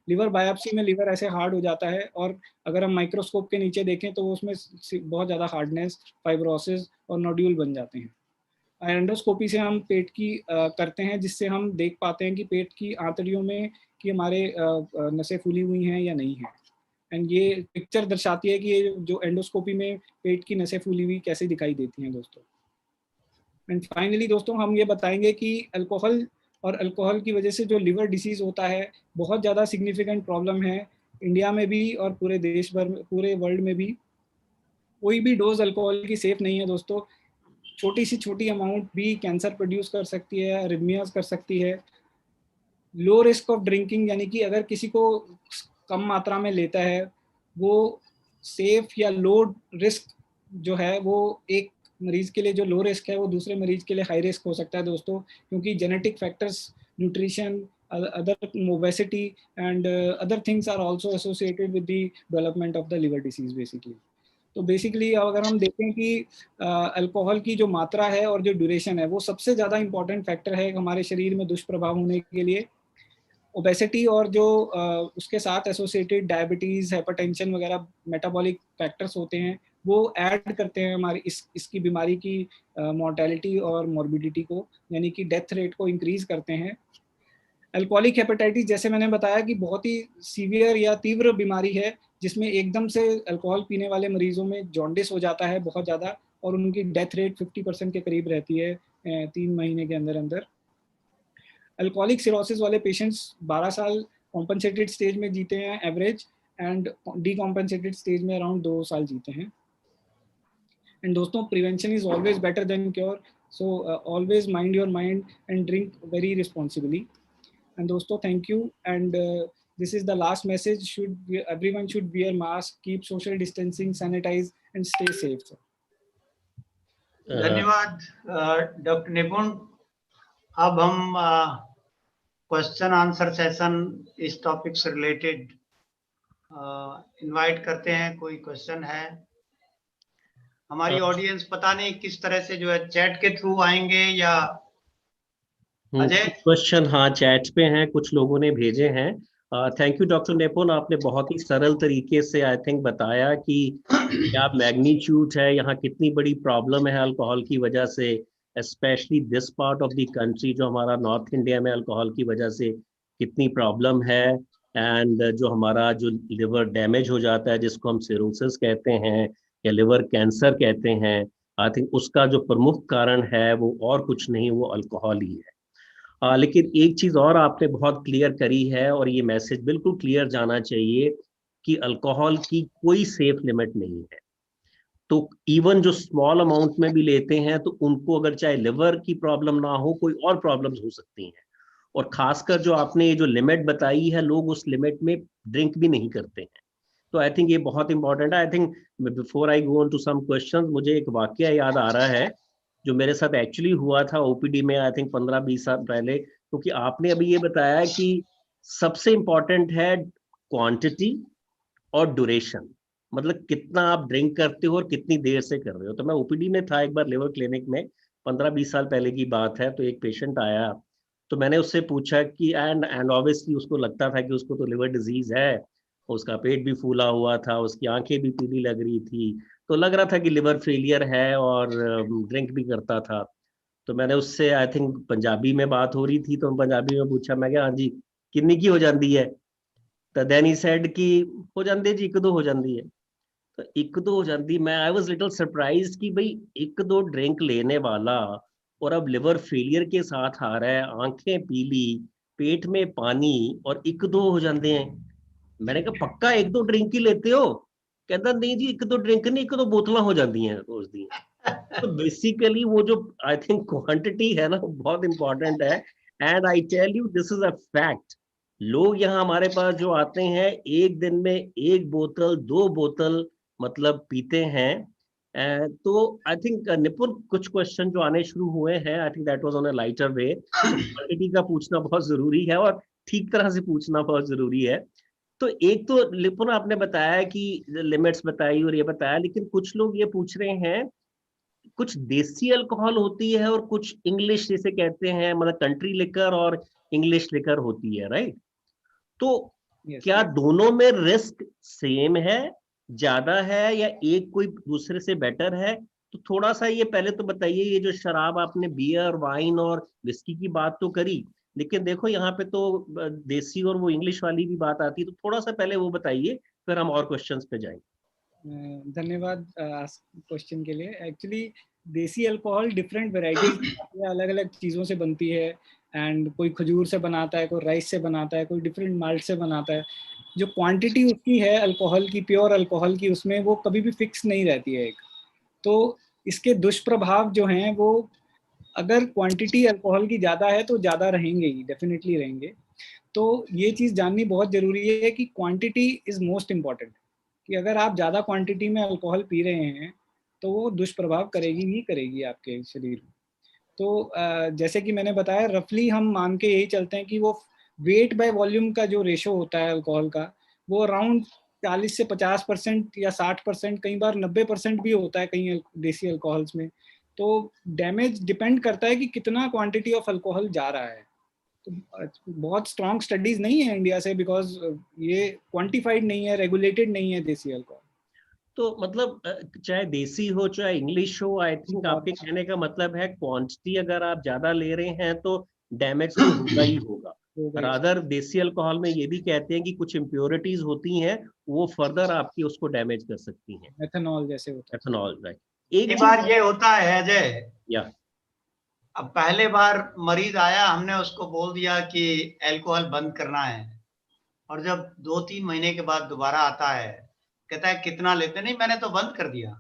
लिवर बायोप्सी में लिवर ऐसे हार्ड हो जाता है, और अगर हम माइक्रोस्कोप के नीचे देखें तो उसमें बहुत ज़्यादा हार्डनेस, फाइब्रोसिस और नोड्यूल बन जाते हैं। एंडोस्कोपी से हम पेट की करते हैं जिससे हम देख पाते हैं कि पेट की आंतड़ियों में कि हमारे नसें फूली हुई हैं या नहीं है। एंड ये पिक्चर दर्शाती है कि ये जो एंडोस्कोपी में पेट की नसें फूली हुई कैसे दिखाई देती हैं दोस्तों। एंड फाइनली दोस्तों हम ये बताएंगे कि अल्कोहल और अल्कोहल की वजह से जो लिवर डिसीज होता है बहुत ज़्यादा सिग्निफिकेंट प्रॉब्लम है इंडिया में भी और पूरे देश भर में, पूरे वर्ल्ड में भी। कोई भी डोज अल्कोहल की सेफ नहीं है दोस्तों। छोटी सी छोटी अमाउंट भी कैंसर प्रोड्यूस कर सकती है, अरिथमियाज कर सकती है। लो रिस्क ऑफ ड्रिंकिंग, यानी कि अगर किसी को कम मात्रा में लेता है वो सेफ या लो रिस्क जो है वो एक मरीज के लिए जो लो रिस्क है वो दूसरे मरीज के लिए हाई रिस्क हो सकता है दोस्तों, क्योंकि genetic factors, nutrition, other obesity and other things are also associated with the development of the liver disease basically। तो बेसिकली अगर हम देखें कि अल्कोहल की जो मात्रा है और जो ड्यूरेशन है वो सबसे ज़्यादा इंपॉर्टेंट फैक्टर है हमारे शरीर में दुष्प्रभाव होने के लिए। ओबेसिटी और जो उसके साथ एसोसिएटेड डायबिटीज़, हाइपरटेंशन वगैरह मेटाबॉलिक फैक्टर्स होते हैं वो ऐड करते हैं हमारी इसकी बीमारी की मॉर्टेलिटी और मॉर्बिडिटी को, यानी कि डेथ रेट को इंक्रीज करते हैं। अल्कोहलिक हेपेटाइटिस जैसे मैंने बताया कि बहुत ही सीवियर या तीव्र बीमारी है जिसमें एकदम से अल्कोहल पीने वाले मरीजों में जॉन्डिस हो जाता है बहुत ज़्यादा, और उनकी डेथ रेट 50% के करीब रहती है 3 महीने के अंदर अंदर। अल्कोहलिक सिरोसिस वाले पेशेंट्स 12 साल कॉम्पनसेटेड स्टेज में जीते हैं एवरेज, एंड डीकॉम्पनसेटेड स्टेज में अराउंड 2 साल जीते हैं। एंड दोस्तों prevention is always better than cure, so always mind your mind and drink very responsibly. And दोस्तों thank you, and this is the last message, everyone should wear mask, keep social distancing, sanitize and stay safe sir। धन्यवाद doctor निपुण। अब हम question answer session इस topic से related invite करते हैं। कोई क्वेश्चन है? हमारी ऑडियंस पता नहीं किस तरह से जो है चैट के थ्रू आएंगे या अजय? क्वेश्चन हाँ चैट पे हैं, कुछ लोगों ने भेजे हैं। थैंक यू डॉक्टर निपुण, आपने बहुत ही सरल तरीके से आई थिंक बताया कि क्या मैग्नीट्यूड है, यहाँ कितनी बड़ी प्रॉब्लम है अल्कोहल की वजह से, specially this part of the country जो हमारा नॉर्थ इंडिया में अल्कोहल की वजह से कितनी प्रॉब्लम है। एंड जो हमारा जो लिवर डैमेज हो जाता है जिसको हम सिरोसिस कहते हैं या लिवर कैंसर कहते हैं, आई थिंक उसका जो प्रमुख कारण है वो और कुछ नहीं, वो अल्कोहल ही है। लेकिन एक चीज और आपने बहुत क्लियर करी है और ये मैसेज बिल्कुल क्लियर जाना चाहिए कि अल्कोहल की कोई सेफ लिमिट नहीं है। तो इवन जो स्मॉल अमाउंट में भी लेते हैं तो उनको अगर चाहे लिवर की प्रॉब्लम ना हो, कोई और प्रॉब्लम्स हो सकती हैं। और खासकर जो आपने ये जो लिमिट बताई है, लोग उस लिमिट में ड्रिंक भी नहीं करते हैं। तो आई थिंक ये बहुत इंपॉर्टेंट है। I think before I go on to some questions, मुझे एक वाकया याद आ रहा है जो मेरे साथ एक्चुअली हुआ था ओपीडी में आई थिंक 15-20 साल पहले। क्योंकि आपने अभी ये बताया कि सबसे इंपॉर्टेंट है क्वांटिटी और ड्यूरेशन, मतलब कितना आप ड्रिंक करते हो और कितनी देर से कर रहे हो। तो मैं ओपीडी में था एक बार लिवर क्लिनिक में, 15-20 साल पहले की बात है। तो एक पेशेंट आया तो मैंने उससे पूछा कि एंड ऑब्वियसली उसको लगता था कि उसको तो लिवर डिजीज है, उसका पेट भी फूला हुआ था, उसकी आंखें भी पीली लग रही थी, तो लग रहा था कि लिवर फेलियर है, और ड्रिंक भी करता था। तो मैंने उससे आई थिंक पंजाबी में बात हो रही थी, तो पंजाबी में पूछा, मैं क्या, हाँ जी किन्नी की हो जाती है? तो देन ही सेड कि हो जाती है जी, एक दो हो जाती है। तो एक दो हो जाती, मैं आई वाज लिटिल सरप्राइज कि भाई एक दो ड्रिंक लेने वाला और अब लिवर फेलियर के साथ आ रहा है, आंखें पीली, पेट में पानी, और एक दो हो जाते हैं। मैंने कहा पक्का एक दो ड्रिंक ही लेते हो? कहता नहीं जी, एक दो ड्रिंक नहीं, एक दो बोतलां हो जाती हैं रोज दी। तो बेसिकली वो जो आई थिंक क्वांटिटी है ना, वो बहुत इंपॉर्टेंट है। And I tell you this is a fact. लोग यहाँ हमारे पास जो आते हैं, एक दिन में एक बोतल दो बोतल मतलब पीते हैं। तो आई थिंक निपुण, कुछ क्वेश्चन जो आने शुरू हुए हैं, I think that was on a lighter way. Quantity का पूछना बहुत जरूरी है, और ठीक तरह से पूछना बहुत जरूरी है। तो एक तो निपुण आपने बताया कि लिमिट्स बताई और ये बताया, लेकिन कुछ लोग ये पूछ रहे हैं, कुछ देसी अल्कोहल होती है और कुछ इंग्लिश जिसे कहते हैं, मतलब कंट्री लिकर और इंग्लिश लिकर होती है, राइट? तो क्या दोनों में रिस्क सेम है, ज्यादा है, या एक कोई दूसरे से बेटर है? तो थोड़ा सा ये पहले तो बताइए, ये जो शराब आपने बियर वाइन और विस्की की बात तो करी, लेकिन देखो यहाँ पे तो देसी और वो इंग्लिश वाली भी बात आती है, तो थोड़ा सा पहले वो बताइए, फिर हम और क्वेश्चंस पे जाएंगे। धन्यवाद क्वेश्चन के लिए। एक्चुअली देसी अल्कोहल डिफरेंट वेराइटीज अलग अलग चीज़ों से बनती है, एंड कोई खजूर से बनाता है, कोई राइस से बनाता है, कोई डिफरेंट माल्ट से बनाता है। जो क्वांटिटी उसकी है अल्कोहल की, प्योर अल्कोहल की, उसमें वो कभी भी फिक्स नहीं रहती है एक। तो इसके दुष्प्रभाव जो हैं वो, अगर क्वांटिटी अल्कोहल की ज़्यादा है तो ज़्यादा रहेंगे ही, डेफिनेटली रहेंगे। तो ये चीज़ जाननी बहुत ज़रूरी है कि क्वांटिटी इज़ मोस्ट इम्पॉर्टेंट, कि अगर आप ज़्यादा क्वांटिटी में अल्कोहल पी रहे हैं तो वो दुष्प्रभाव करेगी ही करेगी आपके शरीर में। तो जैसे कि मैंने बताया, रफली हम मान के यही चलते हैं कि वो वेट बाय वॉल्यूम का जो रेशो होता है अल्कोहल का, वो अराउंड 40 से 50% या 60%, कई बार 90% भी होता है कई देसी अल्कोहल्स में। तो डैमेज डिपेंड करता है कि कितना क्वांटिटी ऑफ अल्कोहल जा रहा है। तो बहुत स्ट्रॉन्ग स्टडीज नहीं है इंडिया से, बिकॉज ये क्वांटिफाइड नहीं है, रेगुलेटेड नहीं है देसी अल्कोहल। तो मतलब चाहे देसी हो चाहे इंग्लिश हो, आई थिंक आपके कहने का मतलब है क्वांटिटी अगर आप ज्यादा ले रहे हैं तो डैमेज तो होगा ही होगा। रादर देसी अल्कोहल में ये भी कहते हैं कि कुछ इम्प्योरिटीज होती हैं, वो फर्दर आपकी उसको डैमेज कर सकती हैं। एथेनॉल जैसे होता है। Ethanol, right. एक बार ये होता है अजय, या अब पहले बार मरीज आया, हमने उसको बोल दिया कि अल्कोहल बंद करना है, और जब 2-3 महीने के बाद दोबारा आता है, कहता है कितना लेते? नहीं, मैंने तो बंद कर दिया।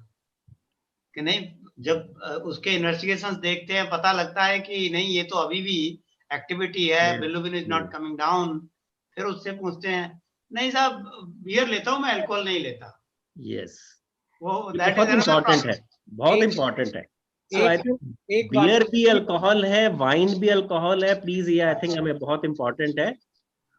कि नहीं, जब उसके इन्वेस्टिगेशंस देखते हैं, पता लगता है कि नहीं, ये तो अभी भी एक्टिविटी है, bilirubin is not coming down. फिर उससे पूछते हैं, नहीं साहब बियर लेता हूं मैं, अल्कोहल नहीं लेता। यस, वो दैट बहुत इज अनदर इंपॉर्टेंट है, प्रोसेस। बहुत इंपॉर्टेंट है। सो आई थिंक एक बियर बात भी अल्कोहल है, वाइन भी अल्कोहल है, प्लीज, ये आई थिंक हमें बहुत इंपॉर्टेंट है।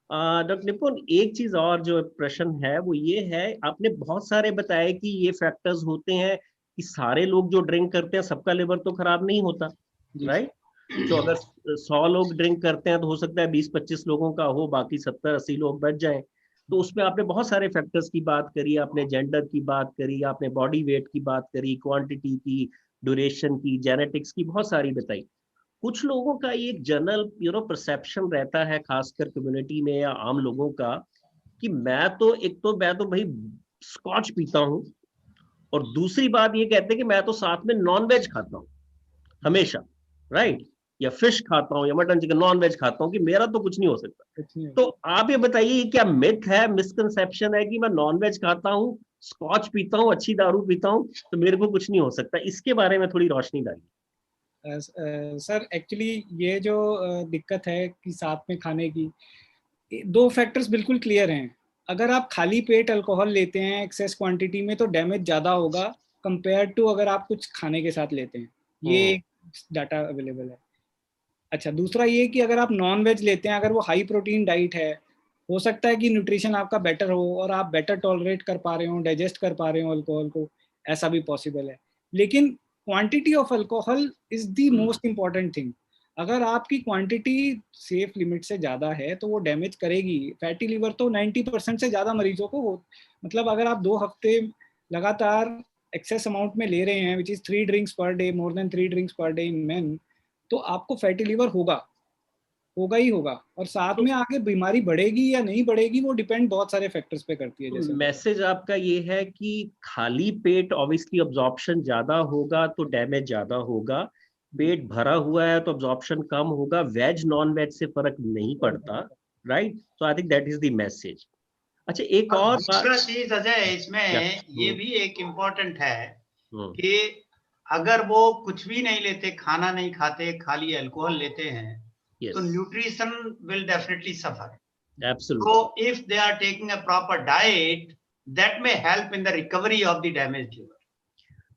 डॉक्टर निपुण, एक चीज और जो प्रश्न है वो ये है, आपने बहुत सारे बताए कि ये फैक्टर्स होते हैं कि सारे लोग जो ड्रिंक करते हैं सबका लिवर तो खराब नहीं होता, राइट? तो अगर 100 लोग ड्रिंक करते हैं तो हो सकता है 20-25 लोगों का हो, बाकी 70-80 लोग बच जाएं। तो उसमें आपने बहुत सारे फैक्टर्स की बात करी, आपने जेंडर की बात करी, आपने बॉडी वेट की बात करी, क्वांटिटी की, ड्यूरेशन की, जेनेटिक्स की, बहुत सारी बताई। कुछ लोगों का एक जनरल परसेप्शन रहता है, खासकर कम्युनिटी में या आम लोगों का, कि मैं तो भाई स्कॉच पीता हूँ, और दूसरी बात ये कहते हैं कि मैं तो साथ में नॉन वेज खाता हूँ हमेशा, राइट? या फिश खाता हूँ या मटन चिकन, नॉन वेज खाता हूँ, कि मेरा तो कुछ नहीं हो सकता। तो आप ये बताइए, ये क्या मिथ है, मिसकंसेप्शन है कि मैं नॉन वेज खाता हूँ, स्कॉच पीता हूँ, अच्छी दारू पीता हूँ, तो मेरे को कुछ नहीं हो सकता? इसके बारे में थोड़ी रोशनी डालिए। सर एक्चुअली ये जो दिक्कत है कि साथ में खाने की, दो फैक्टर्स बिल्कुल क्लियर हैं। अगर आप खाली पेट अल्कोहल लेते हैं एक्सेस क्वांटिटी में तो डैमेज ज़्यादा होगा कंपेयर टू अगर आप कुछ खाने के साथ लेते हैं, ये डाटा अवेलेबल है। अच्छा, दूसरा ये कि अगर आप नॉन वेज लेते हैं, अगर वो हाई प्रोटीन डाइट है, हो सकता है कि न्यूट्रिशन आपका बेटर हो और आप बेटर टॉलरेट कर पा रहे हो, डाइजेस्ट कर पा रहे हो अल्कोहल को, ऐसा भी पॉसिबल है। लेकिन quantity of alcohol is the most important thing. अगर आपकी क्वांटिटी सेफ लिमिट से ज़्यादा है तो वो डैमेज करेगी। फैटी लिवर तो 90% से ज़्यादा मरीजों को मतलब अगर आप 2 हफ्ते लगातार एक्सेस अमाउंट में ले रहे हैं, which is 3 drinks per day, more than 3 drinks per day in main, तो आपको फैटी लिवर होगा ही होगा। और साथ में आगे बीमारी बढ़ेगी या नहीं बढ़ेगी वो डिपेंड बहुत सारे फैक्टर्स पे करती है। जैसे मैसेज आपका ये है कि खाली पेट ऑब्वियसली अब्जॉर्प्शन ज्यादा होगा तो डैमेज ज्यादा होगा, पेट भरा हुआ है तो अब्जॉर्प्शन कम होगा, वेज नॉन वेज से फर्क नहीं पड़ता, right? So I think that is the message. अच्छा, एक और दूसरा चीज अजय इसमें ये भी एक इम्पोर्टेंट है कि अगर वो कुछ भी नहीं लेते, खाना नहीं खाते, खाली अल्कोहल लेते हैं, तो nutrition will definitely suffer. Absolutely. So if they are taking a proper diet, that may help in the recovery of the damaged liver.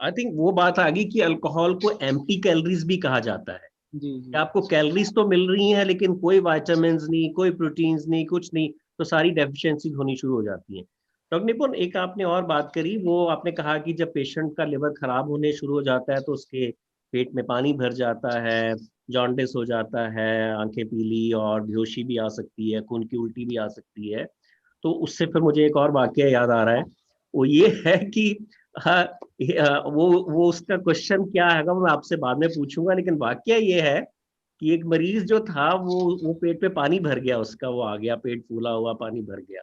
I think वो बात आ गई कि अल्कोहल को एम्प्टी कैलोरीज भी कहा जाता है। जी। आपको कैलोरीज तो मिल रही हैं लेकिन कोई विटामिन्स नहीं, कोई प्रोटीन्स नहीं, कुछ नहीं, तो सारी डेफिशिएंसीज होनी शुरू हो जाती हैं। डॉक्टर निपुण, एक आपने और बात करी, वो आपने कहा कि जब पेशेंट का लिवर खराब होने शुरू हो जाता है तो उसके पेट में पानी भर जाता है, जॉन्डिस हो जाता है, आंखें पीली और बेहोशी भी आ सकती है, खून की उल्टी भी आ सकती है। तो उससे फिर मुझे एक और वाकया याद आ रहा है, वो ये है कि हाँ, वो उसका क्वेश्चन क्या है मैं आपसे बाद में पूछूंगा, लेकिन वाकया ये है कि एक मरीज जो था वो पेट पे पानी भर गया उसका, वो आ गया पेट फूला हुआ, पानी भर गया,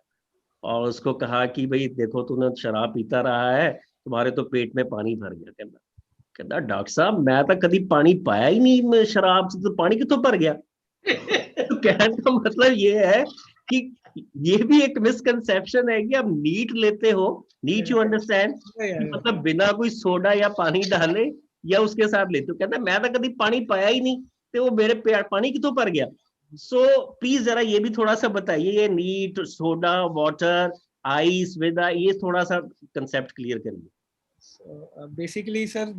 और उसको कहा कि भाई देखो तूने शराब पीता रहा है, तुम्हारे तो पेट में पानी भर गया। कहना कहता डॉक्टर साहब मैं तो कभी पानी पाया ही नहीं, मैं शराब से तो पानी कितों भर गया। तो कहने का मतलब ये है कि ये भी एक मिसकंसेप्शन है कि आप नीट लेते हो, नीट यू अंडरस्टैंड, मतलब बिना कोई सोडा या पानी डाले या उसके साथ लेते हो। कहता मैं तो कभी पानी पाया ही नहीं, तो वो मेरे पानी कितों पर गया। सो प्लीज जरा ये भी थोड़ा सा बताइए, ये नीट, सोडा, वाटर, आइस, विदा, ये थोड़ा सा कंसेप्ट क्लियर करिए। बेसिकली सर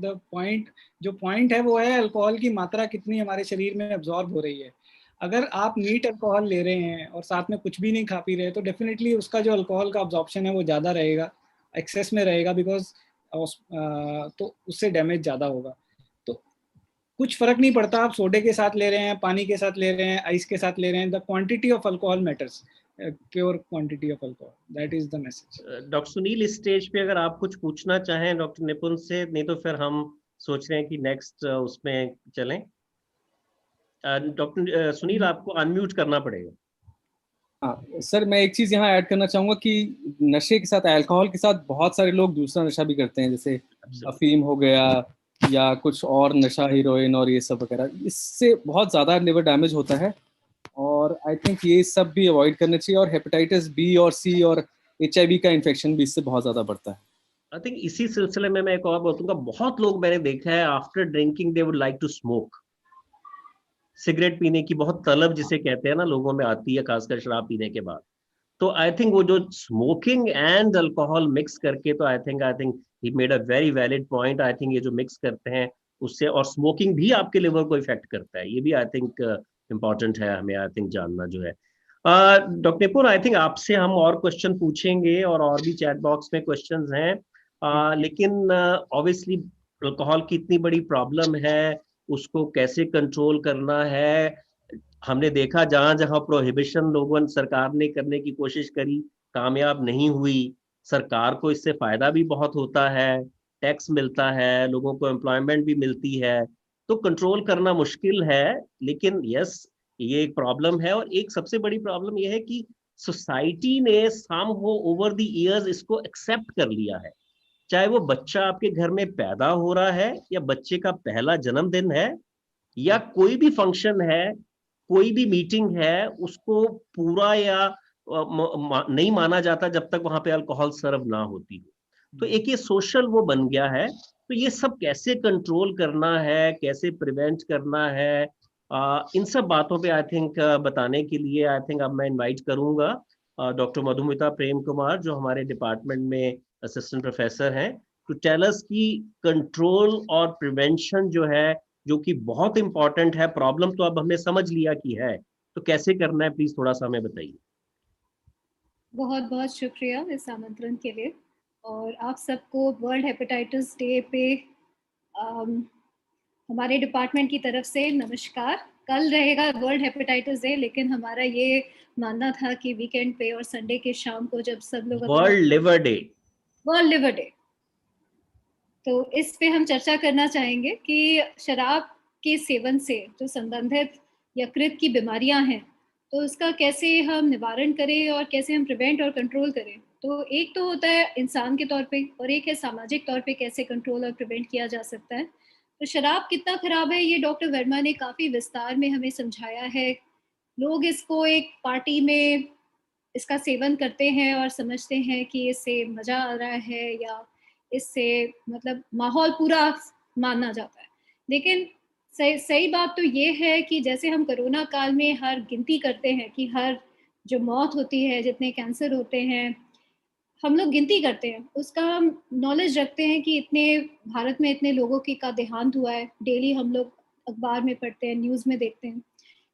जो पॉइंट है वो है अल्कोहल की मात्रा कितनी हमारे शरीर में अब्जॉर्ब हो रही है। अगर आप नीट अल्कोहल ले रहे हैं और साथ में कुछ भी नहीं खा पी रहे तो डेफिनेटली उसका जो अल्कोहल का अब्जॉर्प्शन है वो ज़्यादा रहेगा, एक्सेस में रहेगा, बिकॉज तो उससे डैमेज ज़्यादा होगा। तो कुछ फर्क नहीं पड़ता आप सोडे के साथ ले रहे हैं, पानी के साथ ले रहे हैं, आइस के साथ ले रहे हैं, the quantity of alcohol matters, pure quantity of alcohol, that is the message. Doctor Sunil, इस स्टेज पे अगर आप कुछ पूछना चाहें डॉक्टर निपुण से, नहीं तो फिर हम सोच रहे हैं कि नेक्स्ट उसमें चलें। डॉक्टर सुनील, आपको अनम्यूट करना पड़ेगा। हाँ सर, मैं एक चीज़ यहाँ ऐड करना चाहूँगा कि नशे के साथ, अल्कोहल के साथ बहुत सारे लोग दूसरा नशा भी करते हैं, जैसे अफीम हो गया या कुछ और नशा, हीरोइन और ये सब वगैरह। इससे बहुत ज़्यादा लिवर डैमेज होता है और आई थिंक ये सब भी अवॉइड करना चाहिए। और हेपेटाइटिस बी और सी और HIV का इन्फेक्शन भी इससे बहुत ज़्यादा बढ़ता है। आई थिंक इसी सिलसिले में मैं एक और बताऊंगा, बहुत लोग मैंने देखा है after drinking they would like to smoke. Cigarette पीने की बहुत तलब जिसे कहते हैं ना लोगों में आती है, खासकर शराब पीने के बाद। तो आई थिंक वो जो स्मोकिंग एंड अल्कोहल मिक्स करके, तो I think he made a very valid point. I think ये जो मिक्स करते हैं उससे, और स्मोकिंग भी आपके लिवर को इफेक्ट करता है, ये भी आई थिंक इम्पॉर्टेंट है हमें आई थिंक जानना जो है। डॉक्टर निपुण, आई थिंक आपसे हम और क्वेश्चन पूछेंगे और भी चैट बॉक्स में क्वेश्चंस हैं, लेकिन ऑब्वियसली अल्कोहल की इतनी बड़ी प्रॉब्लम है, उसको कैसे कंट्रोल करना है। हमने देखा जहां जहां प्रोहिबिशन लोगों सरकार ने करने की कोशिश करी, कामयाब नहीं हुई। सरकार को इससे फायदा भी बहुत होता है, टैक्स मिलता है, लोगों को एम्प्लॉयमेंट भी मिलती है, तो कंट्रोल करना मुश्किल है। लेकिन यस, ये एक प्रॉब्लम है, और एक सबसे बड़ी प्रॉब्लम ये है कि सोसाइटी ने सम हो ओवर द इयर्स इसको एक्सेप्ट कर लिया है। चाहे वो बच्चा आपके घर में पैदा हो रहा है, या बच्चे का पहला जन्मदिन है, या कोई भी फंक्शन है, कोई भी मीटिंग है, उसको पूरा या नहीं माना जाता जब तक वहां पे अल्कोहल सर्व ना होती हो। तो एक ये सोशल वो बन गया है। तो ये सब कैसे कंट्रोल करना है, कैसे प्रिवेंट करना है, इन सब बातों पे आई थिंक बताने के लिए आई थिंक अब मैं इनवाइट करूंगा डॉक्टर मधुमिता प्रेम कुमार, जो हमारे डिपार्टमेंट में असिस्टेंट प्रोफेसर हैं, टू टेल अस की कंट्रोल और प्रिवेंशन जो है, जो कि बहुत इंपॉर्टेंट है। प्रॉब्लम तो अब हमने समझ लिया कि है, तो कैसे करना है, प्लीज थोड़ा सा हमें बताइए। बहुत बहुत शुक्रिया इस आमंत्रण के लिए, और आप सबको वर्ल्ड हेपेटाइटिस डे पे हमारे डिपार्टमेंट की तरफ से नमस्कार। कल रहेगा वर्ल्ड हेपेटाइटिस डे, लेकिन हमारा ये मानना था कि वीकेंड पे और संडे के शाम को जब सब लोग world liver day, world liver day, तो इस पे हम चर्चा करना चाहेंगे कि शराब के सेवन से जो संबंधित यकृत की बीमारियां हैं, तो उसका कैसे हम निवारण करें और कैसे हम प्रिवेंट और कंट्रोल करें। तो एक तो होता है इंसान के तौर पे और एक है सामाजिक तौर पे कैसे कंट्रोल और प्रिवेंट किया जा सकता है। तो शराब कितना खराब है ये डॉक्टर वर्मा ने काफ़ी विस्तार में हमें समझाया है। लोग इसको एक पार्टी में इसका सेवन करते हैं और समझते हैं कि इससे मज़ा आ रहा है या इससे मतलब माहौल पूरा माना जाता है। लेकिन सही सही बात तो ये है कि जैसे हम कोरोना काल में हर गिनती करते हैं कि हर जो मौत होती है, जितने कैंसर होते हैं, हम लोग गिनती करते हैं, उसका हम नॉलेज रखते हैं कि इतने भारत में इतने लोगों की का देहांत हुआ है, डेली हम लोग अखबार में पढ़ते हैं, न्यूज़ में देखते हैं।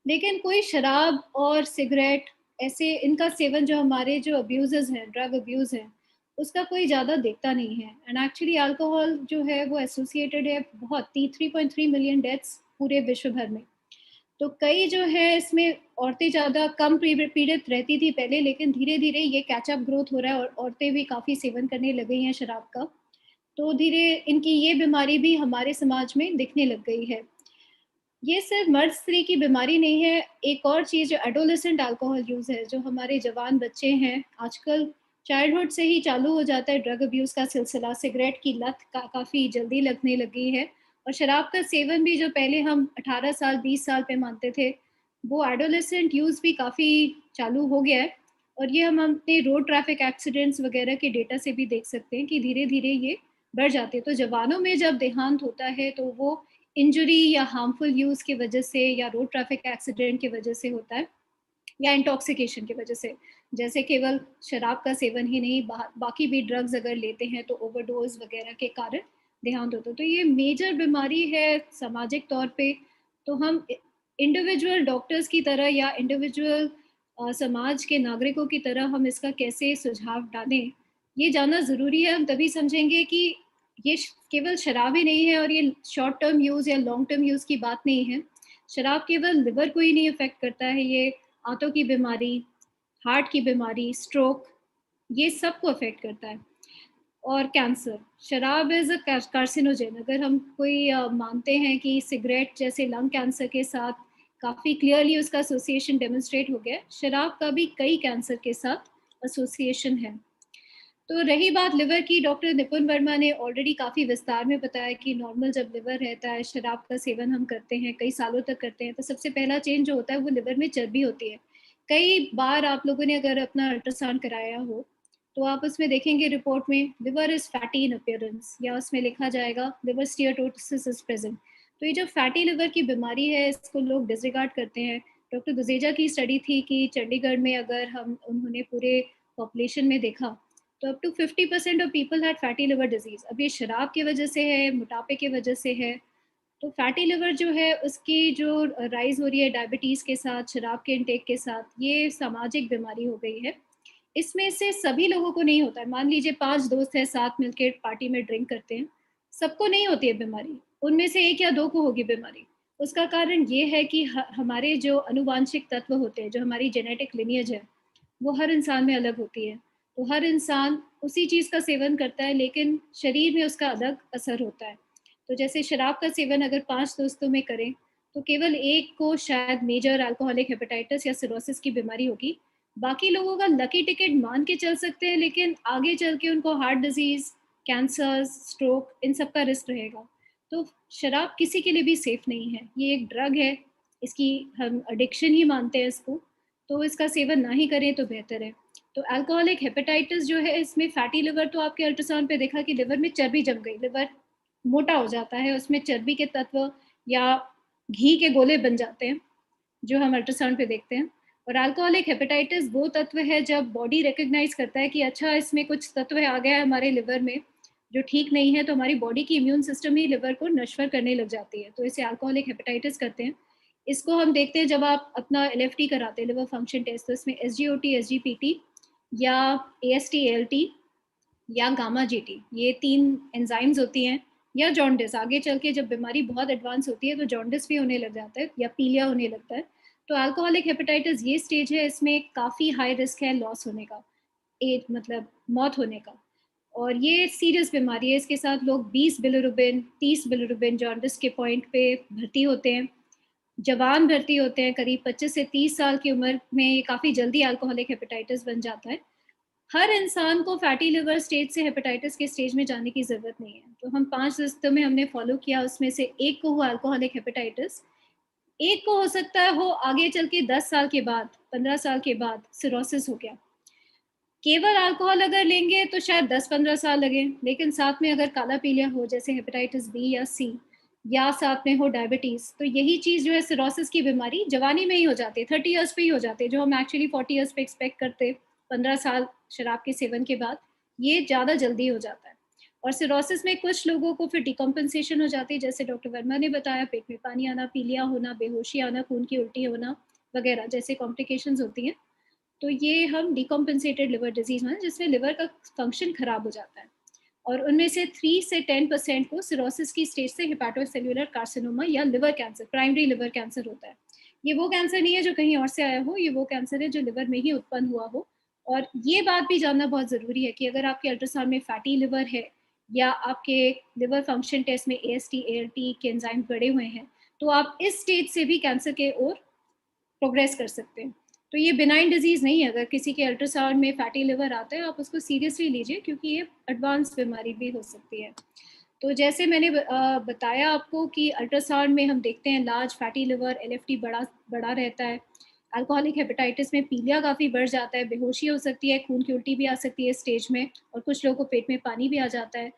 लेकिन कोई शराब और सिगरेट ऐसे इनका सेवन जो हमारे जो अब्यूज़र्स हैं, ड्रग अब्यूज़ है, उसका कोई ज़्यादा देखता नहीं है। एंड एक्चुअली अल्कोहल जो है वो एसोसिएटेड है बहुत 3.3 मिलियन डेथ्स पूरे विश्व भर में। तो कई जो है इसमें औरतें ज़्यादा कम पीड़ित रहती थी पहले, लेकिन धीरे-धीरे ये कैचअप ग्रोथ हो रहा है और औरतें भी काफ़ी सेवन करने लग गई हैं शराब का। तो धीरे इनकी ये बीमारी भी हमारे समाज में दिखने लग गई है। ये सिर्फ मर्द स्त्री की बीमारी नहीं है, एक और चीज़ जो एडोलेसेंट अल्कोहल यूज़ है, जो हमारे जवान बच्चे हैं, आजकल चाइल्डहुड से ही चालू हो जाता है ड्रग अब्यूज़ का सिलसिला, सिगरेट की लत काफ़ी जल्दी लगने लगी है और शराब का सेवन भी जो पहले हम 18 साल, 20 साल पे मानते थे, वो एडोलेसेंट यूज़ भी काफ़ी चालू हो गया है और ये हम अपने रोड ट्रैफिक एक्सीडेंट्स वगैरह के डेटा से भी देख सकते हैं कि धीरे-धीरे ये बढ़ जाते हैं। तो जवानों में जब देहांत होता है, तो वो इंजरी या हार्मफुल यूज़ की वजह से या रोड ट्रैफिक एक्सीडेंट की वजह से होता है या इंटॉक्सिकेशन की वजह से। जैसे केवल शराब का सेवन ही नहीं, बाकी भी ड्रग्स अगर लेते हैं तो ओवरडोज वगैरह के कारण देहांत होता है। तो ये मेजर बीमारी है सामाजिक तौर पे। तो हम इंडिविजुअल डॉक्टर्स की तरह या इंडिविजुअल समाज के नागरिकों की तरह हम इसका कैसे सुझाव डालें, ये जानना ज़रूरी है। हम तभी समझेंगे कि ये केवल शराब ही नहीं है और ये शॉर्ट टर्म यूज़ या लॉन्ग टर्म यूज़ की बात नहीं है। शराब केवल लिवर को ही नहीं अफेक्ट करता है, ये आंतों की बीमारी, हार्ट की बीमारी, स्ट्रोक, ये सबको अफेक्ट करता है। और कैंसर, शराब इज़ अ कार्सिनोजेन। अगर हम कोई मानते हैं कि सिगरेट जैसे लंग कैंसर के साथ काफ़ी क्लियरली उसका एसोसिएशन डेमोन्स्ट्रेट हो गया है, शराब का भी कई कैंसर के साथ एसोसिएशन है। तो रही बात लिवर की, डॉक्टर निपुण वर्मा ने ऑलरेडी काफ़ी विस्तार में बताया कि नॉर्मल जब लिवर रहता है, शराब का सेवन हम करते हैं, कई सालों तक करते हैं, तो सबसे पहला चेंज जो होता है वो लिवर में चर्बी होती है। कई बार आप लोगों ने अगर अपना अल्ट्रासाउंड कराया हो, तो आप उसमें देखेंगे रिपोर्ट में liver is fatty in appearance या उसमें लिखा जाएगा लिवर स्टीरोटोसिस इज़ प्रेजेंट। तो ये जो फैटी लिवर की बीमारी है, इसको लोग डिसरिगार्ड करते हैं। डॉक्टर दुजेजा की स्टडी थी कि चंडीगढ़ में अगर उन्होंने पूरे पॉपुलेशन में देखा, तो up to 50% of people had fatty liver disease. अब ये शराब की वजह से है, मोटापे की वजह से है। तो फैटी लिवर जो है उसकी जो राइज हो रही है डायबिटीज़ के साथ, शराब के इंटेक के साथ, ये सामाजिक बीमारी हो गई है। इसमें से सभी लोगों को नहीं होता है। मान लीजिए 5 दोस्त हैं, साथ मिलकर पार्टी में ड्रिंक करते हैं, सबको नहीं होती है बीमारी, उनमें से 1 या 2 को होगी बीमारी। उसका कारण ये है कि हमारे जो अनुवांशिक तत्व होते हैं, जो हमारी जेनेटिक लिनियज है, वो हर इंसान में अलग होती है। तो हर इंसान उसी चीज़ का सेवन करता है, लेकिन शरीर में उसका अलग असर होता है। तो जैसे शराब का सेवन अगर 5 दोस्तों में करें, तो केवल एक को शायद मेजर अल्कोहलिक हेपेटाइटिस या सिरोसिस की बीमारी होगी। बाकी लोगों का लकी टिकट मान के चल सकते हैं, लेकिन आगे चल के उनको हार्ट डिजीज़, कैंसर, स्ट्रोक, इन सब का रिस्क रहेगा। तो शराब किसी के लिए भी सेफ नहीं है। ये एक ड्रग है, इसकी हम एडिक्शन ही मानते हैं इसको, तो इसका सेवन ना ही करें तो बेहतर है। तो अल्कोहलिक हेपेटाइटिस जो है, इसमें फैटी लिवर तो आपके अल्ट्रासाउंड पे देखा कि लिवर में चर्बी जम गई, लिवर मोटा हो जाता है, उसमें चर्बी के तत्व या घी के गोले बन जाते हैं, जो हम अल्ट्रासाउंड पे देखते हैं। और अल्कोहलिक हेपेटाइटिस वो तत्व है जब बॉडी रिकग्नाइज करता है कि अच्छा इसमें कुछ तत्व आ गया है हमारे लिवर में जो ठीक नहीं है, तो हमारी बॉडी की इम्यून सिस्टम ही लिवर को नश्वर करने लग जाती है, तो इसे अल्कोहलिक हेपेटाइटिस करते हैं। इसको हम देखते हैं जब आप अपना LFT कराते हैं, लिवर फंक्शन टेस्ट, तो इसमें SGOT, SGPT या AST, ALT या गामा GT, ये 3 एंजाइम्स होती हैं या जॉन्डिस, आगे चल के जब बीमारी बहुत एडवांस होती है तो जॉन्डिस भी होने लग जाता है या पीलिया होने लगता है। तो अल्कोहलिक हेपेटाइटिस ये स्टेज है, इसमें काफ़ी हाई रिस्क है लॉस होने का, एज मतलब मौत होने का। और ये सीरियस बीमारी है, इसके साथ लोग 20 बिलिरुबिन 30 बिलिरुबिन जॉन्डिस के पॉइंट पे भर्ती होते हैं, जवान भर्ती होते हैं, करीब 25 से 30 साल की उम्र में ये काफ़ी जल्दी अल्कोहलिक हेपेटाइटिस बन जाता है। हर इंसान को फैटी लिवर स्टेज से हेपेटाइटिस के स्टेज में जाने की ज़रूरत नहीं है। तो हम 5 रिश्तों में हमने फॉलो किया, उसमें से एक को हुआ अल्कोहलिक हेपेटाइटिस, एक को हो सकता है हो आगे चल के 10 साल के बाद, 15 साल के बाद सिरोसिस हो गया। केवल अल्कोहल अगर लेंगे तो शायद 10-15 साल लगे, लेकिन साथ में अगर काला पीलिया हो जैसे हेपेटाइटिस बी या सी, या साथ में हो डायबिटीज़, तो यही चीज़ जो है सिरोसिस की बीमारी जवानी में ही हो जाती है, 30 इयर्स पे ही हो जाती है, जो हम एक्चुअली 40 इयर्स पे एक्सपेक्ट करते, 15 साल शराब के सेवन के बाद, ये ज़्यादा जल्दी हो जाता है। और सिरोसिस में कुछ लोगों को फिर डिकम्पनसेशन हो जाती है, जैसे डॉक्टर वर्मा ने बताया, पेट में पानी आना, पीलिया होना, बेहोशी आना, खून की उल्टी होना वगैरह जैसे कॉम्प्लिकेशंस होती हैं। तो ये हम डिकम्पनसेटेड लिवर डिजीज़ में, जिसमें लिवर का फंक्शन खराब हो जाता है। और उनमें से 3 से 10% को सिरोसिस की स्टेज से हेपाटोसेल्युलर कार्सिनोमा या liver cancer, primary liver cancer होता है। ये वो कैंसर नहीं है जो कहीं और से आया हो, ये वो कैंसर है जो लिवर में ही उत्पन्न हुआ हो। और ये बात भी जानना बहुत ज़रूरी है कि अगर आपके अल्ट्रासाउंड में फैटी लिवर है या आपके लिवर फंक्शन टेस्ट में AST, ALT के एंजाइम बढ़े हुए हैं, तो आप इस स्टेज से भी कैंसर के ओर प्रोग्रेस कर सकते हैं। तो ये बिनाइन डिजीज़ नहीं है, अगर किसी के अल्ट्रासाउंड में फैटी लिवर आता है आप उसको सीरियसली लीजिए, क्योंकि ये एडवांस बीमारी भी हो सकती है। तो जैसे मैंने बताया आपको कि अल्ट्रासाउंड में हम देखते हैं लार्ज फैटी लिवर, LFT बड़ा रहता है। अल्कोहलिक हेपेटाइटिस में पीलिया काफ़ी बढ़ जाता है, बेहोशी हो सकती है, खून की उल्टी भी आ सकती है स्टेज में, और कुछ लोगों को पेट में पानी भी आ जाता है।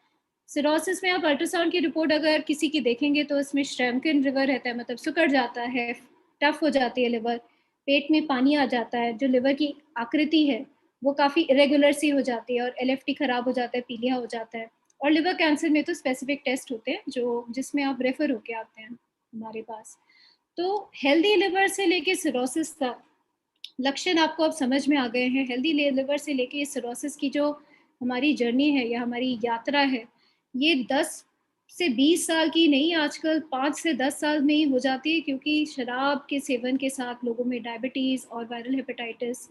सिरोसिस में आप अल्ट्रासाउंड की रिपोर्ट अगर किसी की देखेंगे तो उसमें श्रैंकन लिवर रहता है, मतलब सिकुड़ जाता है, टफ हो जाती है लिवर, पेट में पानी आ जाता है, जो लिवर की आकृति है वो काफ़ी इरेगुलर सी हो जाती है, और LFT खराब हो जाता है, पीलिया हो जाता है। और लिवर कैंसर में तो स्पेसिफिक टेस्ट होते हैं जो जिसमें आप रेफर होके आते हैं हमारे पास। तो हेल्दी लिवर से लेके सिरोसिस तक लक्षण आपको अब समझ में आ गए हैं। हेल्दी लिवर से लेके सिरोसिस की जो हमारी जर्नी है या हमारी यात्रा है, ये 10 से 20 साल की नहीं, आजकल 5 से 10 साल में ही हो जाती है, क्योंकि शराब के सेवन के साथ लोगों में डायबिटीज़ और वायरल हेपेटाइटिस,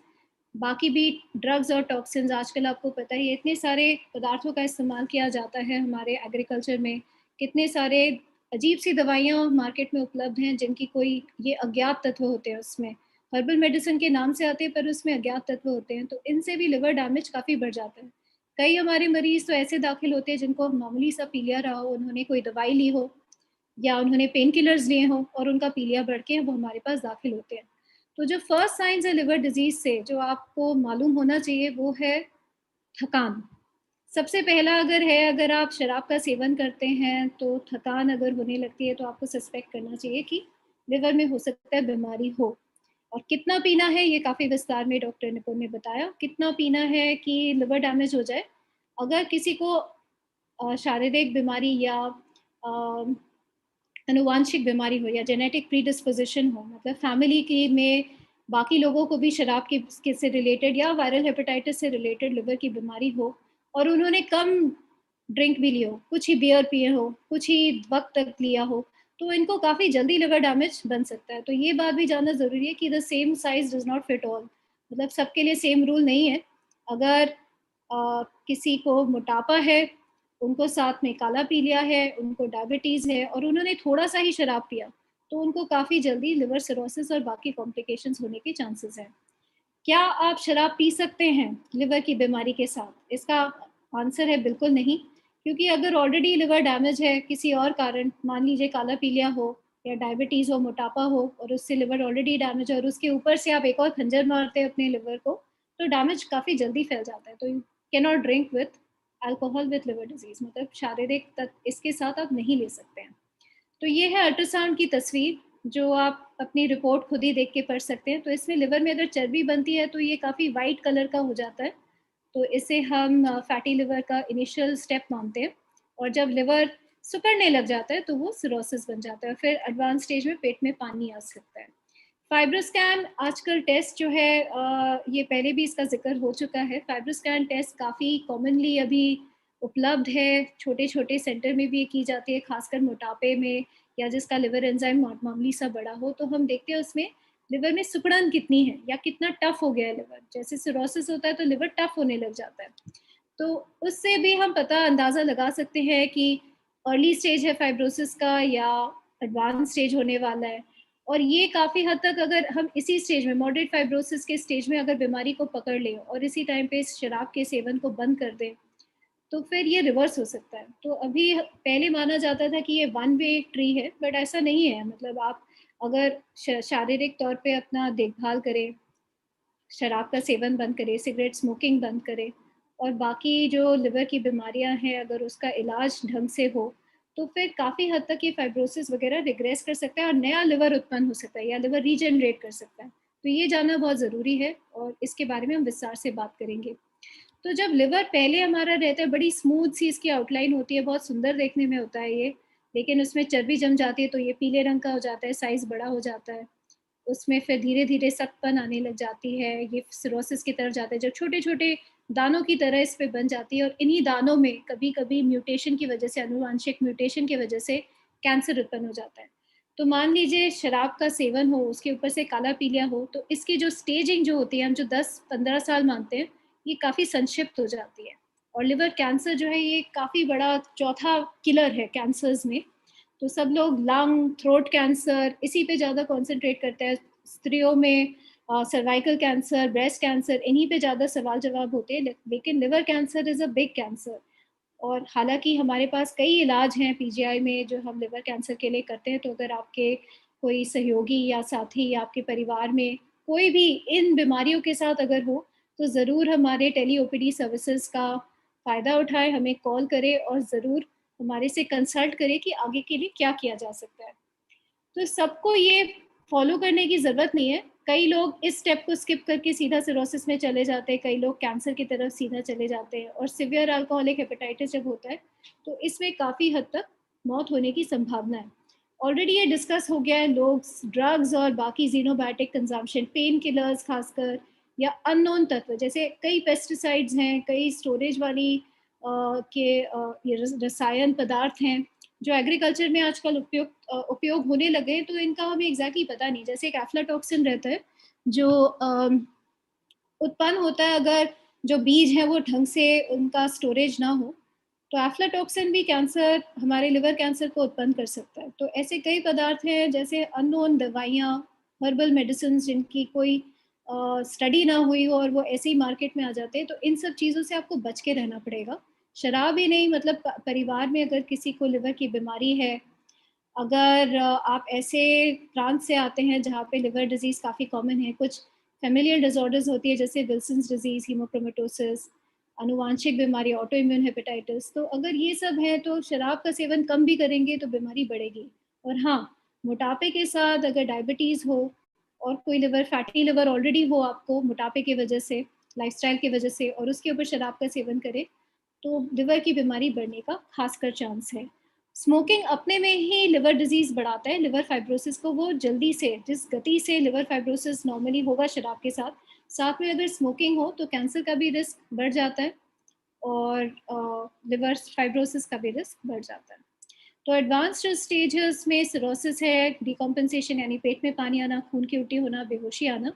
बाकी भी ड्रग्स और टॉक्सिन्स, आजकल आपको पता ही है इतने सारे पदार्थों का इस्तेमाल किया जाता है हमारे एग्रीकल्चर में, कितने सारे अजीब सी दवाइयाँ मार्केट में उपलब्ध हैं जिनकी कोई ये अज्ञात तत्व होते हैं उसमें, हर्बल मेडिसिन के नाम से आते हैं पर उसमें अज्ञात तत्व होते हैं, तो इनसे भी लिवर डैमेज काफ़ी बढ़ जाता है। कई हमारे मरीज तो ऐसे दाखिल होते हैं जिनको मामूली सा पीलिया रहा हो, उन्होंने कोई दवाई ली हो या उन्होंने पेन किलर्स लिए हों और उनका पीलिया बढ़ के वो हमारे पास दाखिल होते हैं। तो जो फर्स्ट साइंस है लिवर डिजीज से जो आपको मालूम होना चाहिए वो है थकान। सबसे पहला अगर आप शराब का सेवन करते हैं तो थकान अगर होने लगती है तो आपको सस्पेक्ट करना चाहिए कि लिवर में हो सकता है बीमारी हो। और कितना पीना है ये काफ़ी विस्तार में डॉक्टर निपुण ने बताया, कितना पीना है कि लिवर डैमेज हो जाए। अगर किसी को शारीरिक बीमारी या आनुवांशिक बीमारी हो या जेनेटिक प्रीडिस्पोजिशन हो, मतलब फैमिली की में बाकी लोगों को भी शराब की से रिलेटेड या वायरल हेपेटाइटिस से रिलेटेड लिवर की बीमारी हो और उन्होंने कम ड्रिंक भी लिया हो, कुछ ही बियर पिए हो, कुछ ही वक्त तक लिया हो, तो इनको काफ़ी जल्दी लिवर डैमेज बन सकता है। तो ये बात भी जानना ज़रूरी है कि the same size does not fit all, मतलब सबके लिए सेम रूल नहीं है। अगर किसी को मोटापा है, उनको साथ में काला पीलिया है, उनको डायबिटीज़ है और उन्होंने थोड़ा सा ही शराब पिया, तो उनको काफ़ी जल्दी लिवर सिरोसिस और बाकी कॉम्प्लिकेशंस होने के चांसेस हैं। क्या आप शराब पी सकते हैं लिवर की बीमारी के साथ? इसका आंसर है बिल्कुल नहीं, क्योंकि अगर ऑलरेडी लिवर डैमेज है किसी और कारण, मान लीजिए काला पीलिया हो या डायबिटीज़ हो, मोटापा हो और उससे लिवर ऑलरेडी डैमेज है और उसके ऊपर से आप एक और खंजर मारते हैं अपने लिवर को, तो डैमेज काफ़ी जल्दी फैल जाता है। तो you can not drink with alcohol with liver disease, मतलब शारीरिक तक इसके साथ आप नहीं ले सकते हैं। तो ये है अल्ट्रासाउंड की तस्वीर जो आप अपनी रिपोर्ट खुद ही देख के पढ़ सकते हैं। तो इसमें लिवर में अगर चर्बी बनती है तो ये काफ़ी वाइट कलर का हो जाता है, तो इसे हम फैटी लिवर का इनिशियल स्टेप मानते हैं। और जब लिवर सिकुड़ने लग जाता है तो वो सिरोसिस बन जाता है, फिर एडवांस स्टेज में पेट में पानी आ सकता है। फाइब्रोस्कैन आजकल टेस्ट जो है ये पहले भी इसका जिक्र हो चुका है। फाइब्रोस्कैन टेस्ट काफ़ी कॉमनली अभी उपलब्ध है, छोटे छोटे सेंटर में भी ये की जाती है, खासकर मोटापे में या जिसका लिवर एंजाइम मामूली सा बड़ा हो, तो हम देखते हैं उसमें लिवर में सिकुड़न कितनी है या कितना टफ हो गया है लिवर। जैसे सिरोसिस होता है तो लिवर टफ होने लग जाता है, तो उससे भी हम अंदाज़ा लगा सकते हैं कि अर्ली स्टेज है फाइब्रोसिस का या एडवांस स्टेज होने वाला है। और ये काफ़ी हद तक अगर हम इसी स्टेज में, मॉडरेट फाइब्रोसिस के स्टेज में अगर बीमारी को पकड़ लें और इसी टाइम पे शराब के सेवन को बंद कर दें, तो फिर ये रिवर्स हो सकता है। तो अभी पहले माना जाता था कि ये वन वे ट्री है, बट ऐसा नहीं है। मतलब आप अगर शारीरिक तौर पे अपना देखभाल करें, शराब का सेवन बंद करें, सिगरेट स्मोकिंग बंद करें, और बाकी जो लिवर की बीमारियां हैं अगर उसका इलाज ढंग से हो, तो फिर काफ़ी हद तक ये फाइब्रोसिस वगैरह रिग्रेस कर सकता है और नया लिवर उत्पन्न हो सकता है या लिवर रीजनरेट कर सकता है। तो ये जानना बहुत ज़रूरी है और इसके बारे में हम विस्तार से बात करेंगे। तो जब लिवर पहले हमारा रहता है, बड़ी स्मूथ सी इसकी आउटलाइन होती है, बहुत सुंदर देखने में होता है ये, लेकिन उसमें चर्बी जम जाती है तो ये पीले रंग का हो जाता है, साइज़ बड़ा हो जाता है, उसमें फिर धीरे धीरे सख्तपन आने लग जाती है, ये सिरोसिस की तरफ जाता है, जो छोटे छोटे दानों की तरह इस पे बन जाती है। और इन्हीं दानों में कभी कभी म्यूटेशन की वजह से, अनुवांशिक म्यूटेशन की वजह से कैंसर उत्पन्न हो जाता है। तो मान लीजिए शराब का सेवन हो, उसके ऊपर से काला पीलिया हो, तो इसकी जो स्टेजिंग जो होती है, हम जो 10-15 साल मानते हैं, ये काफ़ी संक्षिप्त हो जाती है। और लिवर कैंसर जो है ये काफ़ी बड़ा चौथा किलर है कैंसर्स में। तो सब लोग लंग, थ्रोट कैंसर इसी पे ज़्यादा कॉन्सेंट्रेट करते हैं। स्त्रियों में सर्वाइकल कैंसर, ब्रेस्ट कैंसर, इन्हीं पे ज़्यादा सवाल जवाब होते हैं, लेकिन liver cancer is a big cancer. और हालांकि हमारे पास कई इलाज हैं पीजीआई में जो हम लिवर कैंसर के लिए करते हैं। तो अगर आपके कोई सहयोगी या साथी या आपके परिवार में कोई भी इन बीमारियों के साथ अगर हो, तो ज़रूर हमारे टेली ओपीडी सर्विसेज का फ़ायदा उठाएं, हमें कॉल करें और ज़रूर हमारे से कंसल्ट करें कि आगे के लिए क्या किया जा सकता है। तो सबको ये फॉलो करने की ज़रूरत नहीं है। कई लोग इस स्टेप को स्किप करके सीधा सिरोसिस में चले जाते हैं, कई लोग कैंसर की तरफ सीधा चले जाते हैं, और सिवियर अल्कोहलिक हेपेटाइटिस जब होता है तो इसमें काफ़ी हद तक मौत होने की संभावना है। ऑलरेडी ये डिस्कस हो गया है, लोग ड्रग्स और बाकी जीनोबायोटिक कंजम्पशन, पेन किलर्स खासकर, या अननोन तत्व जैसे कई पेस्टिसाइड्स हैं, कई स्टोरेज वाली ये रसायन पदार्थ हैं जो एग्रीकल्चर में आजकल उपयोग होने लगे हैं, तो इनका हमें एग्जैक्टली पता नहीं। जैसे एक एफ्लाटॉक्सिन रहता है जो उत्पन्न होता है अगर जो बीज है वो ढंग से उनका स्टोरेज ना हो, तो एफ्लाटॉक्सिन भी कैंसर, हमारे लिवर कैंसर को उत्पन्न कर सकता है। तो ऐसे कई पदार्थ हैं, जैसे अननोन दवाइयाँ, हर्बल मेडिसिन जिनकी कोई स्टडी ना हुई हो और वो ऐसे ही मार्केट में आ जाते हैं, तो इन सब चीज़ों से आपको बच के रहना पड़ेगा। शराब ही नहीं, मतलब परिवार में अगर किसी को लिवर की बीमारी है, अगर आप ऐसे प्रांत से आते हैं जहाँ पे लिवर डिजीज़ काफ़ी कॉमन है, कुछ फेमिलियल डिसऑर्डर्स होती है जैसे विल्सन्स डिजीज़, हीमोक्रोमेटोसिस, अनुवांशिक बीमारी, ऑटो इम्यून हेपेटाइटिस, तो अगर ये सब है तो शराब का सेवन कम भी करेंगे तो बीमारी बढ़ेगी। और हाँ, मोटापे के साथ अगर डायबिटीज़ हो और कोई लिवर, फैटी लिवर ऑलरेडी हो आपको मोटापे की वजह से, लाइफस्टाइल की वजह से, और उसके ऊपर शराब का सेवन करें, तो लिवर की बीमारी बढ़ने का खासकर चांस है। स्मोकिंग अपने में ही लिवर डिजीज़ बढ़ाता है, लिवर फाइब्रोसिस को वो जल्दी से, जिस गति से लिवर फाइब्रोसिस नॉर्मली होगा शराब के साथ, साथ में अगर स्मोकिंग हो तो कैंसर का भी रिस्क बढ़ जाता है और लिवर फाइब्रोसिस का भी रिस्क बढ़ जाता है। तो एडवांस्ड स्टेजेस में सिरोसिस है, डिकम्पनसेशन यानी पेट में पानी आना, खून की उल्टी होना, बेहोशी आना,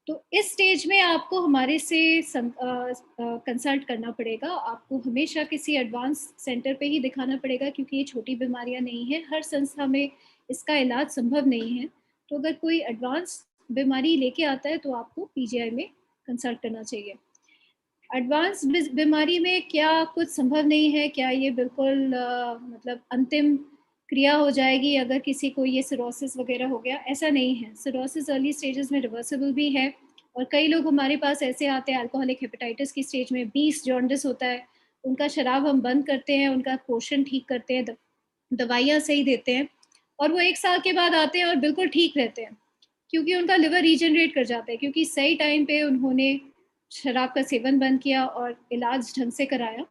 तो इस स्टेज में आपको हमारे से कंसल्ट करना पड़ेगा। आपको हमेशा किसी एडवांस सेंटर पे ही दिखाना पड़ेगा, क्योंकि ये छोटी बीमारियां नहीं है, हर संस्था में इसका इलाज संभव नहीं है। तो अगर कोई एडवांस बीमारी लेके आता है तो आपको पीजीआई में कंसल्ट करना चाहिए। एडवांस बीमारी में क्या कुछ संभव नहीं है? क्या ये बिल्कुल मतलब अंतिम क्रिया हो जाएगी अगर किसी को ये सिरोसिस वगैरह हो गया? ऐसा नहीं है। सिरोसिस अर्ली स्टेजेस में रिवर्सिबल भी है, और कई लोग हमारे पास ऐसे आते हैं अल्कोहलिक हेपेटाइटिस की स्टेज में, 20 जॉन्डिस होता है, उनका शराब हम बंद करते हैं, उनका पोषण ठीक करते हैं, दवाइयाँ सही देते हैं, और वो 1 साल के बाद आते हैं और बिल्कुल ठीक रहते हैं, क्योंकि उनका लिवर रीजनरेट कर जाता है, क्योंकि सही टाइम पे उन्होंने शराब का सेवन बंद किया और इलाज ढंग से कराया।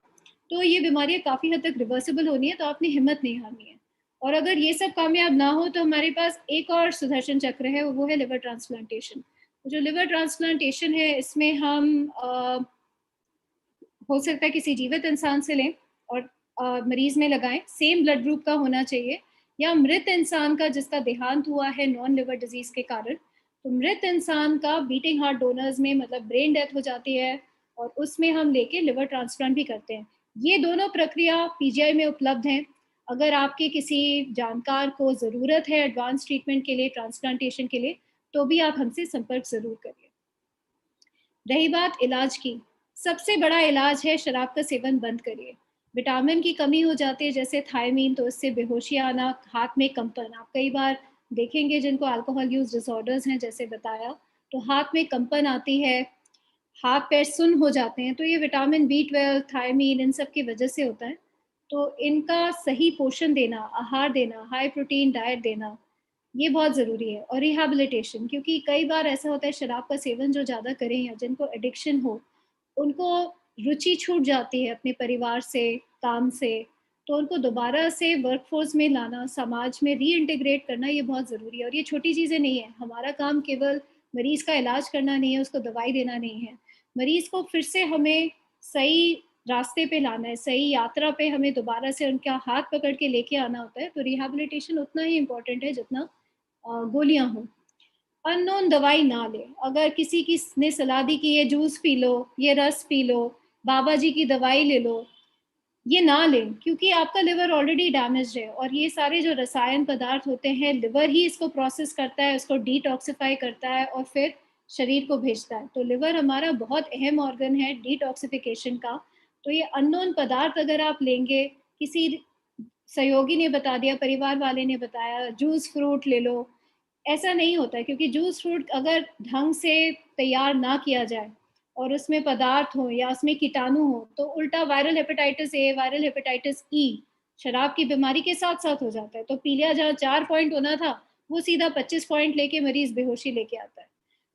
तो ये बीमारियाँ काफ़ी हद तक रिवर्सिबल होनी है, तो आपने हिम्मत नहीं हारनी है। और अगर ये सब कामयाब ना हो तो हमारे पास एक और सुदर्शन चक्र है, वो है लिवर ट्रांसप्लांटेशन। जो लिवर ट्रांसप्लांटेशन है, इसमें हम हो सकता है किसी जीवित इंसान से लें, मरीज में लगाएं, सेम ब्लड ग्रुप का होना चाहिए, या मृत इंसान का जिसका देहांत हुआ है नॉन लिवर डिजीज के कारण, तो मृत इंसान का बीटिंग हार्ट डोनर्स में मतलब ब्रेन डेथ हो जाती है और उसमें हम लेके लिवर ट्रांसप्लांट भी करते हैं। ये दोनों प्रक्रिया पीजीआई में उपलब्ध हैं। अगर आपके किसी जानकार को ज़रूरत है एडवांस ट्रीटमेंट के लिए, ट्रांसप्लांटेशन के लिए, तो भी आप हमसे संपर्क ज़रूर करिए। रही बात इलाज की, सबसे बड़ा इलाज है शराब का सेवन बंद करिए। विटामिन की कमी हो जाती है जैसे थायमीन, तो इससे बेहोशी आना, हाथ में कंपन, आप कई बार देखेंगे जिनको अल्कोहल यूज डिसऑर्डर्स हैं जैसे बताया, तो हाथ में कंपन आती है, हाथ पैर सुन्न हो जाते हैं, तो ये विटामिन B12, थायमीन, इन सब की वजह से होता है। तो इनका सही पोषण देना, आहार देना, हाई प्रोटीन डाइट देना, ये बहुत ज़रूरी है। और रिहैबिलिटेशन, क्योंकि कई बार ऐसा होता है शराब का सेवन जो ज़्यादा करें या जिनको एडिक्शन हो, उनको रुचि छूट जाती है अपने परिवार से, काम से, तो उनको दोबारा से वर्कफोर्स में लाना, समाज में रीइंटीग्रेट करना, ये बहुत ज़रूरी है। और ये छोटी चीज़ें नहीं है। हमारा काम केवल मरीज़ का इलाज करना नहीं है, उसको दवाई देना नहीं है। मरीज़ को फिर से हमें सही रास्ते पे लाना है, सही यात्रा पे हमें दोबारा से उनका हाथ पकड़ के लेके आना होता है। तो रिहैबिलिटेशन उतना ही इम्पोर्टेंट है जितना गोलियां हों। अननोन दवाई ना ले। अगर किसी की ने सलाह दी कि ये जूस पी लो, ये रस पी लो, बाबा जी की दवाई ले लो, ये ना लें, क्योंकि आपका लिवर ऑलरेडी डैमेज है और ये सारे जो रसायन पदार्थ होते हैं, लिवर ही इसको प्रोसेस करता है, उसको डिटॉक्सिफाई करता है और फिर शरीर को भेजता है। तो लिवर हमारा बहुत अहम ऑर्गन है डिटॉक्सिफिकेशन का। तो ये अननोन पदार्थ अगर आप लेंगे, किसी सहयोगी ने बता दिया, परिवार वाले ने बताया, जूस फ्रूट ले लो, ऐसा नहीं होता है। क्योंकि जूस फ्रूट अगर ढंग से तैयार ना किया जाए और उसमें पदार्थ हो या उसमें कीटाणु हो, तो उल्टा viral hepatitis A, viral hepatitis E शराब की बीमारी के साथ साथ हो जाता है। तो पीलिया जहाँ 4 पॉइंट होना था, वो सीधा 25 पॉइंट लेके मरीज बेहोशी लेके आता है।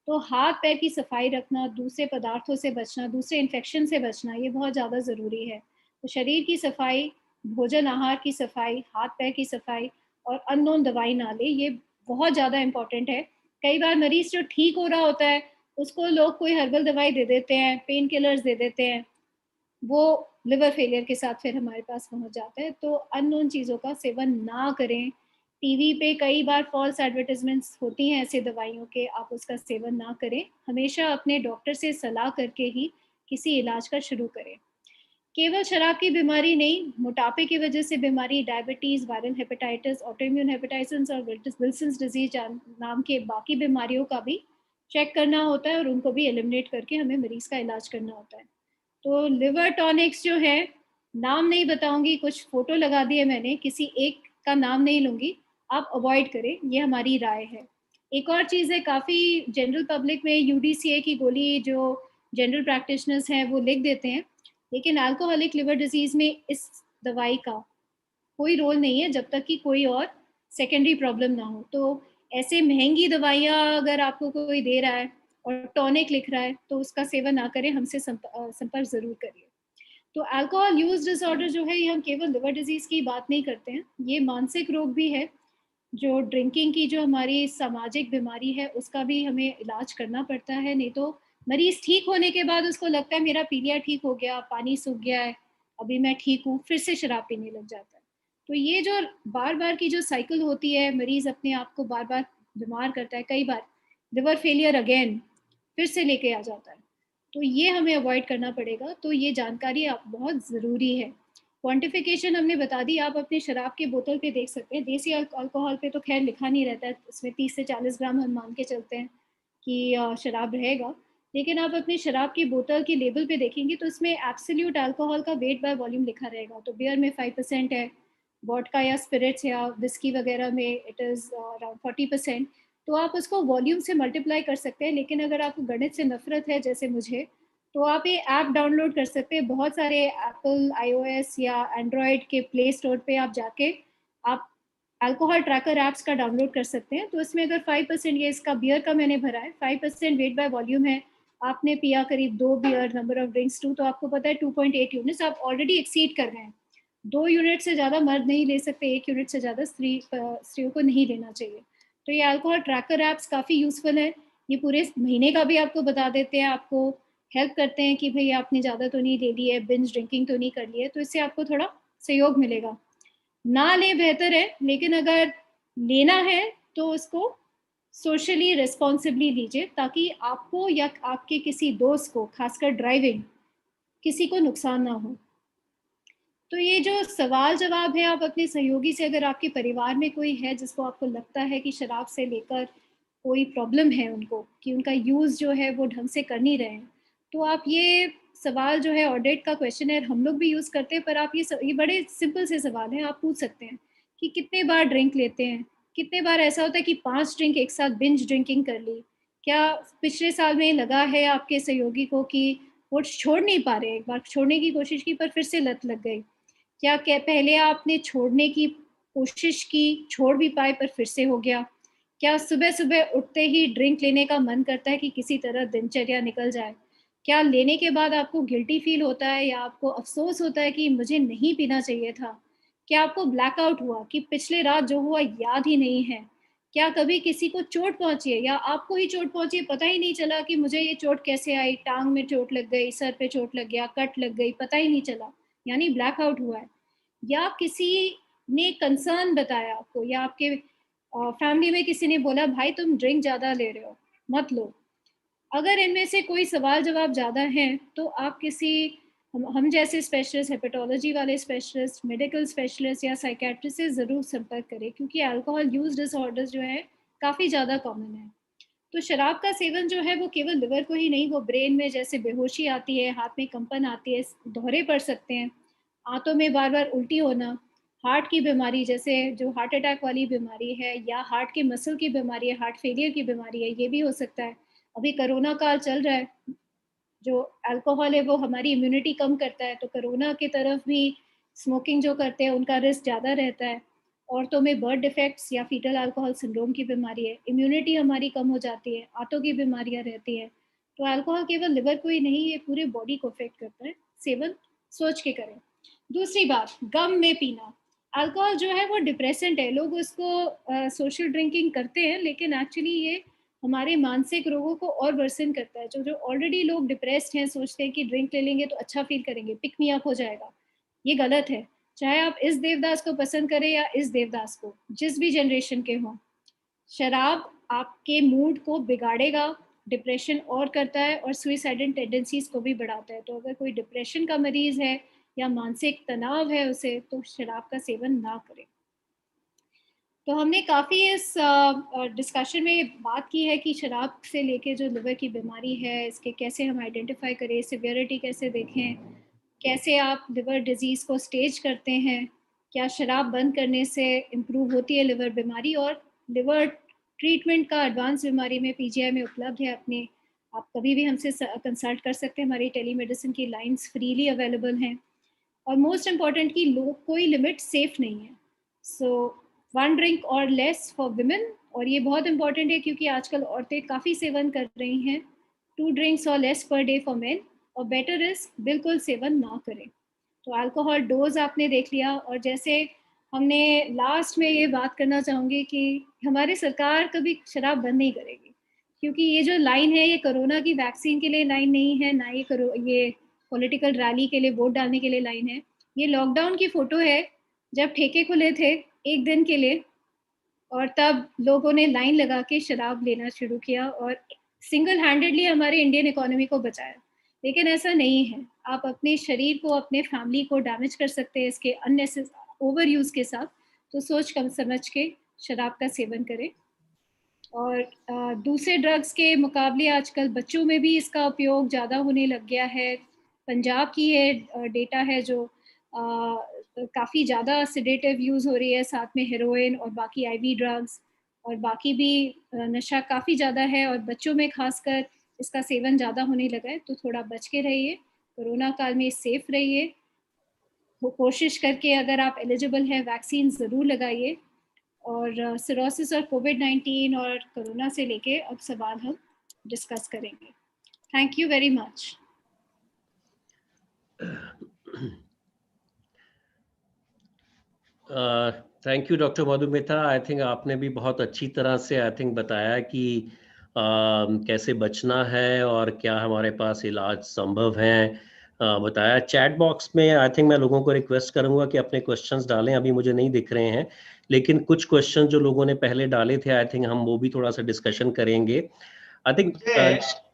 तो हाथ पैर की सफाई रखना, दूसरे पदार्थों से बचना, दूसरे इन्फेक्शन से बचना, ये बहुत ज़्यादा ज़रूरी है। तो शरीर की सफाई, भोजन आहार की सफाई, हाथ पैर की सफाई और अननोन दवाई ना ले, ये बहुत ज़्यादा इम्पोर्टेंट है। कई बार मरीज जो ठीक हो रहा होता है, उसको लोग कोई हर्बल दवाई दे देते हैं, पेन किलर्स दे देते हैं, वो लिवर फेलियर के साथ फिर हमारे पास पहुंच जाता है। तो अननोन चीज़ों का सेवन ना करें। टीवी पे कई बार फॉल्स एडवर्टाइजमेंट्स होती हैं ऐसे दवाइयों के, आप उसका सेवन ना करें। हमेशा अपने डॉक्टर से सलाह करके ही किसी इलाज का शुरू करें। केवल शराब की बीमारी नहीं, मोटापे की वजह से बीमारी, diabetes, viral hepatitis, autoimmune hepatitis और विल्सन्स डिजीज नाम के बाकी बीमारियों का भी चेक करना होता है और उनको भी एलिमिनेट करके हमें मरीज़ का इलाज करना होता है। तो लिवर टॉनिक्स जो है, नाम नहीं बताऊंगी, कुछ फ़ोटो लगा दिए मैंने, किसी एक का नाम नहीं लूँगी, आप अवॉइड करें, ये हमारी राय है। एक और चीज़ है, काफ़ी जनरल पब्लिक में UDCA की गोली जो जनरल प्रैक्टिशनर्स हैं वो लिख देते हैं, लेकिन अल्कोहलिक लिवर डिजीज़ में इस दवाई का कोई रोल नहीं है जब तक कि कोई और सेकेंडरी प्रॉब्लम ना हो। तो ऐसे महंगी दवाइयाँ अगर आपको कोई दे रहा है और टॉनिक लिख रहा है, तो उसका सेवन ना करें, हमसे संपर्क ज़रूर करिए। तो अल्कोहल यूज डिसऑर्डर जो है, ये हम केवल लिवर डिजीज़ की बात नहीं करते हैं, ये मानसिक रोग भी है। जो ड्रिंकिंग की जो हमारी सामाजिक बीमारी है, उसका भी हमें इलाज करना पड़ता है। नहीं तो मरीज ठीक होने के बाद उसको लगता है मेरा पीलिया ठीक हो गया, पानी सूख गया है, अभी मैं ठीक हूँ, फिर से शराब पीने लग जाता है। तो ये जो बार बार की जो साइकिल होती है, मरीज अपने आप को बार बार बीमार करता है, कई बार लिवर फेलियर अगेन फिर से लेके आ जाता है, तो ये हमें अवॉइड करना पड़ेगा। तो ये जानकारी आप बहुत ज़रूरी है। क्वांटिफिकेशन हमने बता दी, आप अपने शराब की बोतल पे देख सकते हैं। देसी अल्कोहल पे तो खैर लिखा नहीं रहता है, इसमें 30 से 40 ग्राम हम मान के चलते हैं कि शराब रहेगा। लेकिन आप अपनी शराब की बोतल की लेबल पे देखेंगे तो इसमें एब्सोल्यूट अल्कोहल का वेट बाय वॉल्यूम लिखा रहेगा। तो बियर में 5% है, वोडका या स्पिरिट्स या विस्की वगैरह में इट इज़ अराउंड 40%। तो आप उसको वॉल्यूम से मल्टीप्लाई कर सकते हैं। लेकिन अगर आपको गणित से नफरत है जैसे मुझे, तो आप ये ऐप डाउनलोड कर सकते हैं। बहुत सारे एप्पल, iOS या एंड्रॉयड के प्ले स्टोर पे आप जाके आप अल्कोहल ट्रैकर ऐप्स का डाउनलोड कर सकते हैं। तो इसमें अगर 5%, ये इसका बियर का मैंने भरा है, 5% वेट बाय वॉल्यूम है, आपने पिया करीब 2 बियर, नंबर ऑफ ड्रिंक्स 2, तो आपको पता है 2.8 यूनिट्स आप ऑलरेडी एक्सीड कर रहे हैं। 2 यूनिट से ज़्यादा मर्द नहीं ले सकते, 1 यूनिट से ज़्यादा स्त्रियों को नहीं लेना चाहिए। तो ये अल्कोहल ट्रैकर ऐप्स काफ़ी यूज़फुल है। ये पूरे महीने का भी आपको बता देते हैं, आपको हेल्प करते हैं कि भाई आपने ज़्यादा तो नहीं ले ली है, बिंज ड्रिंकिंग तो नहीं कर ली है। तो इससे आपको थोड़ा सहयोग मिलेगा। ना ले बेहतर है, लेकिन अगर लेना है तो उसको सोशली रिस्पॉन्सिबली लीजिए, ताकि आपको या आपके किसी दोस्त को, खासकर ड्राइविंग, किसी को नुकसान ना हो। तो ये जो सवाल जवाब है, आप अपने सहयोगी से, अगर आपके परिवार में कोई है जिसको आपको लगता है कि शराब से लेकर कोई प्रॉब्लम है उनको, कि उनका यूज़ जो है वो ढंग से कर नहीं रहे हैं, तो आप ये सवाल जो है ऑडिट का क्वेश्चन है, हम लोग भी यूज़ करते हैं, पर आप ये बड़े सिंपल से सवाल हैं, आप पूछ सकते हैं कि कितने बार ड्रिंक लेते हैं, कितने बार ऐसा होता है कि 5 ड्रिंक एक साथ बिंज ड्रिंकिंग कर ली, क्या पिछले साल में लगा है आपके सहयोगी को कि वो छोड़ नहीं पा रहे, एक बार छोड़ने की कोशिश की पर फिर से लत लग गई, क्या पहले आपने छोड़ने की कोशिश की, छोड़ भी पाए पर फिर से हो गया, क्या सुबह सुबह उठते ही ड्रिंक लेने का मन करता है कि किसी तरह दिनचर्या निकल जाए, क्या लेने के बाद आपको गिल्टी फील होता है या आपको अफसोस होता है कि मुझे नहीं पीना चाहिए था, क्या आपको ब्लैकआउट हुआ कि पिछले रात जो हुआ याद ही नहीं है, क्या कभी किसी को चोट पहुंची है या आपको ही चोट पहुंची है, पता ही नहीं चला कि मुझे ये चोट कैसे आई, टांग में चोट लग गई, सर पे चोट लग गया, कट लग गई, पता ही नहीं चला, यानी ब्लैकआउट हुआ है, या किसी ने कंसर्न बताया आपको, या आपके फैमिली में किसी ने बोला भाई तुम ड्रिंक ज़्यादा ले रहे हो, मत लो। अगर इनमें से कोई सवाल जवाब ज़्यादा हैं तो आप किसी हम जैसे स्पेशलिस्ट, हेपेटोलॉजी वाले स्पेशलिस्ट, मेडिकल स्पेशलिस्ट या साइकेट्रिस्ट से ज़रूर संपर्क करें, क्योंकि अल्कोहल यूज डिसऑर्डर्स जो है काफ़ी ज़्यादा कॉमन है। तो शराब का सेवन जो है वो केवल लिवर को ही नहीं, वो ब्रेन में जैसे बेहोशी आती है, हाथ में कंपन आती है, दोहरे पड़ सकते हैं, आंतों में बार बार उल्टी होना, हार्ट की बीमारी जैसे जो हार्ट अटैक वाली बीमारी है, या हार्ट के मसल की बीमारी है, हार्ट फेलियर की बीमारी है, ये भी हो सकता है। अभी कोरोना काल चल रहा है, जो अल्कोहल है वो हमारी इम्यूनिटी कम करता है, तो कोरोना की तरफ भी स्मोकिंग जो करते हैं उनका रिस्क ज़्यादा रहता है। औरतों में बर्थ डिफेक्ट्स या फीटल अल्कोहल सिंड्रोम की बीमारी है, इम्यूनिटी हमारी कम हो जाती है, आंतों की बीमारियां रहती हैं। तो अल्कोहल केवल लिवर को ही नहीं, ये पूरे बॉडी को अफेक्ट करता है। सेवन सोच के करें। दूसरी बात, गम में पीना। अल्कोहल जो है वो डिप्रेसेंट है, लोग उसको सोशल ड्रिंकिंग करते हैं, लेकिन एक्चुअली ये हमारे मानसिक रोगों को और वर्सन करता है। जो ऑलरेडी लोग डिप्रेस्ड हैं, सोचते हैं कि ड्रिंक ले लेंगे तो अच्छा फील करेंगे, पिक मी अप हो जाएगा, ये गलत है। चाहे आप इस देवदास को पसंद करें या इस देवदास को, जिस भी जनरेशन के हों, शराब आपके मूड को बिगाड़ेगा, डिप्रेशन और करता है, और सुइसाइडल टेंडेंसीज को भी बढ़ाता है। तो अगर कोई डिप्रेशन का मरीज है या मानसिक तनाव है उसे, तो शराब का सेवन ना करें। तो हमने काफ़ी इस डिस्कशन में बात की है कि शराब से लेके जो लिवर की बीमारी है, इसके कैसे हम आइडेंटिफाई करें, सिवियरिटी कैसे देखें, कैसे आप लिवर डिजीज़ को स्टेज करते हैं, क्या शराब बंद करने से इम्प्रूव होती है लिवर बीमारी, और लिवर ट्रीटमेंट का एडवांस बीमारी में पीजीआई में उपलब्ध है। अपने आप कभी भी हमसे कंसल्ट कर सकते हैं, हमारी टेलीमेडिसिन की लाइंस फ्रीली अवेलेबल हैं। और मोस्ट इम्पॉर्टेंट कि लोग कोई लिमिट सेफ नहीं है। सो 1 ड्रिंक और लेस फॉर विमेन, और ये बहुत इंपॉर्टेंट है क्योंकि आजकल औरतें काफ़ी सेवन कर रही हैं। 2 ड्रिंक्स और less per day for main, और बेटर इज बिल्कुल सेवन ना करें। तो अल्कोहल डोज आपने देख लिया, और जैसे हमने लास्ट में ये बात करना चाहूँगी कि हमारी सरकार कभी शराब बंद नहीं करेगी, क्योंकि ये जो लाइन है ये कोरोना की वैक्सीन के लिए लाइन नहीं है, ना ये पॉलिटिकल रैली के लिए, वोट डालने के लिए लाइन है। ये लॉकडाउन की फ़ोटो है, जब ठेके खुले थे 1 दिन के लिए, और तब लोगों ने लाइन लगा के शराब लेना शुरू किया और सिंगल हैंडेडली हमारे इंडियन इकोनॉमी को बचाया। लेकिन ऐसा नहीं है, आप अपने शरीर को, अपने फैमिली को डैमेज कर सकते हैं इसके ओवर यूज़ के साथ। तो सोच कम समझ के शराब का सेवन करें। और दूसरे ड्रग्स के मुकाबले आजकल बच्चों में भी इसका उपयोग ज़्यादा होने लग गया है। पंजाब की ये डेटा है जो काफ़ी ज़्यादा सिडेटिव यूज़ हो रही है, साथ में हेरोइन और बाकी आईवी ड्रग्स और बाकी भी नशा काफ़ी ज़्यादा है, और बच्चों में खासकर इसका सेवन ज़्यादा होने लगा है। तो थोड़ा बच के रहिए, कोरोना काल में सेफ रहिए, कोशिश करके अगर आप एलिजिबल हैं वैक्सीन ज़रूर लगाइए। और सिरोसिस और कोविड-19 और कोरोना से लेके अब सवाल हम डिस्कस करेंगे। Thank you very much. Thank you doctor Madhumita. I think आपने भी बहुत अच्छी तरह से बताया कि कैसे बचना है और क्या हमारे पास इलाज संभव है बताया। चैट बॉक्स में आई थिंक मैं लोगों को रिक्वेस्ट करूंगा कि अपने क्वेश्चंस डालें, अभी मुझे नहीं दिख रहे हैं, लेकिन कुछ क्वेश्चन जो लोगों ने पहले डाले थे आई थिंक हम वो भी थोड़ा सा डिस्कशन करेंगे। आई थिंक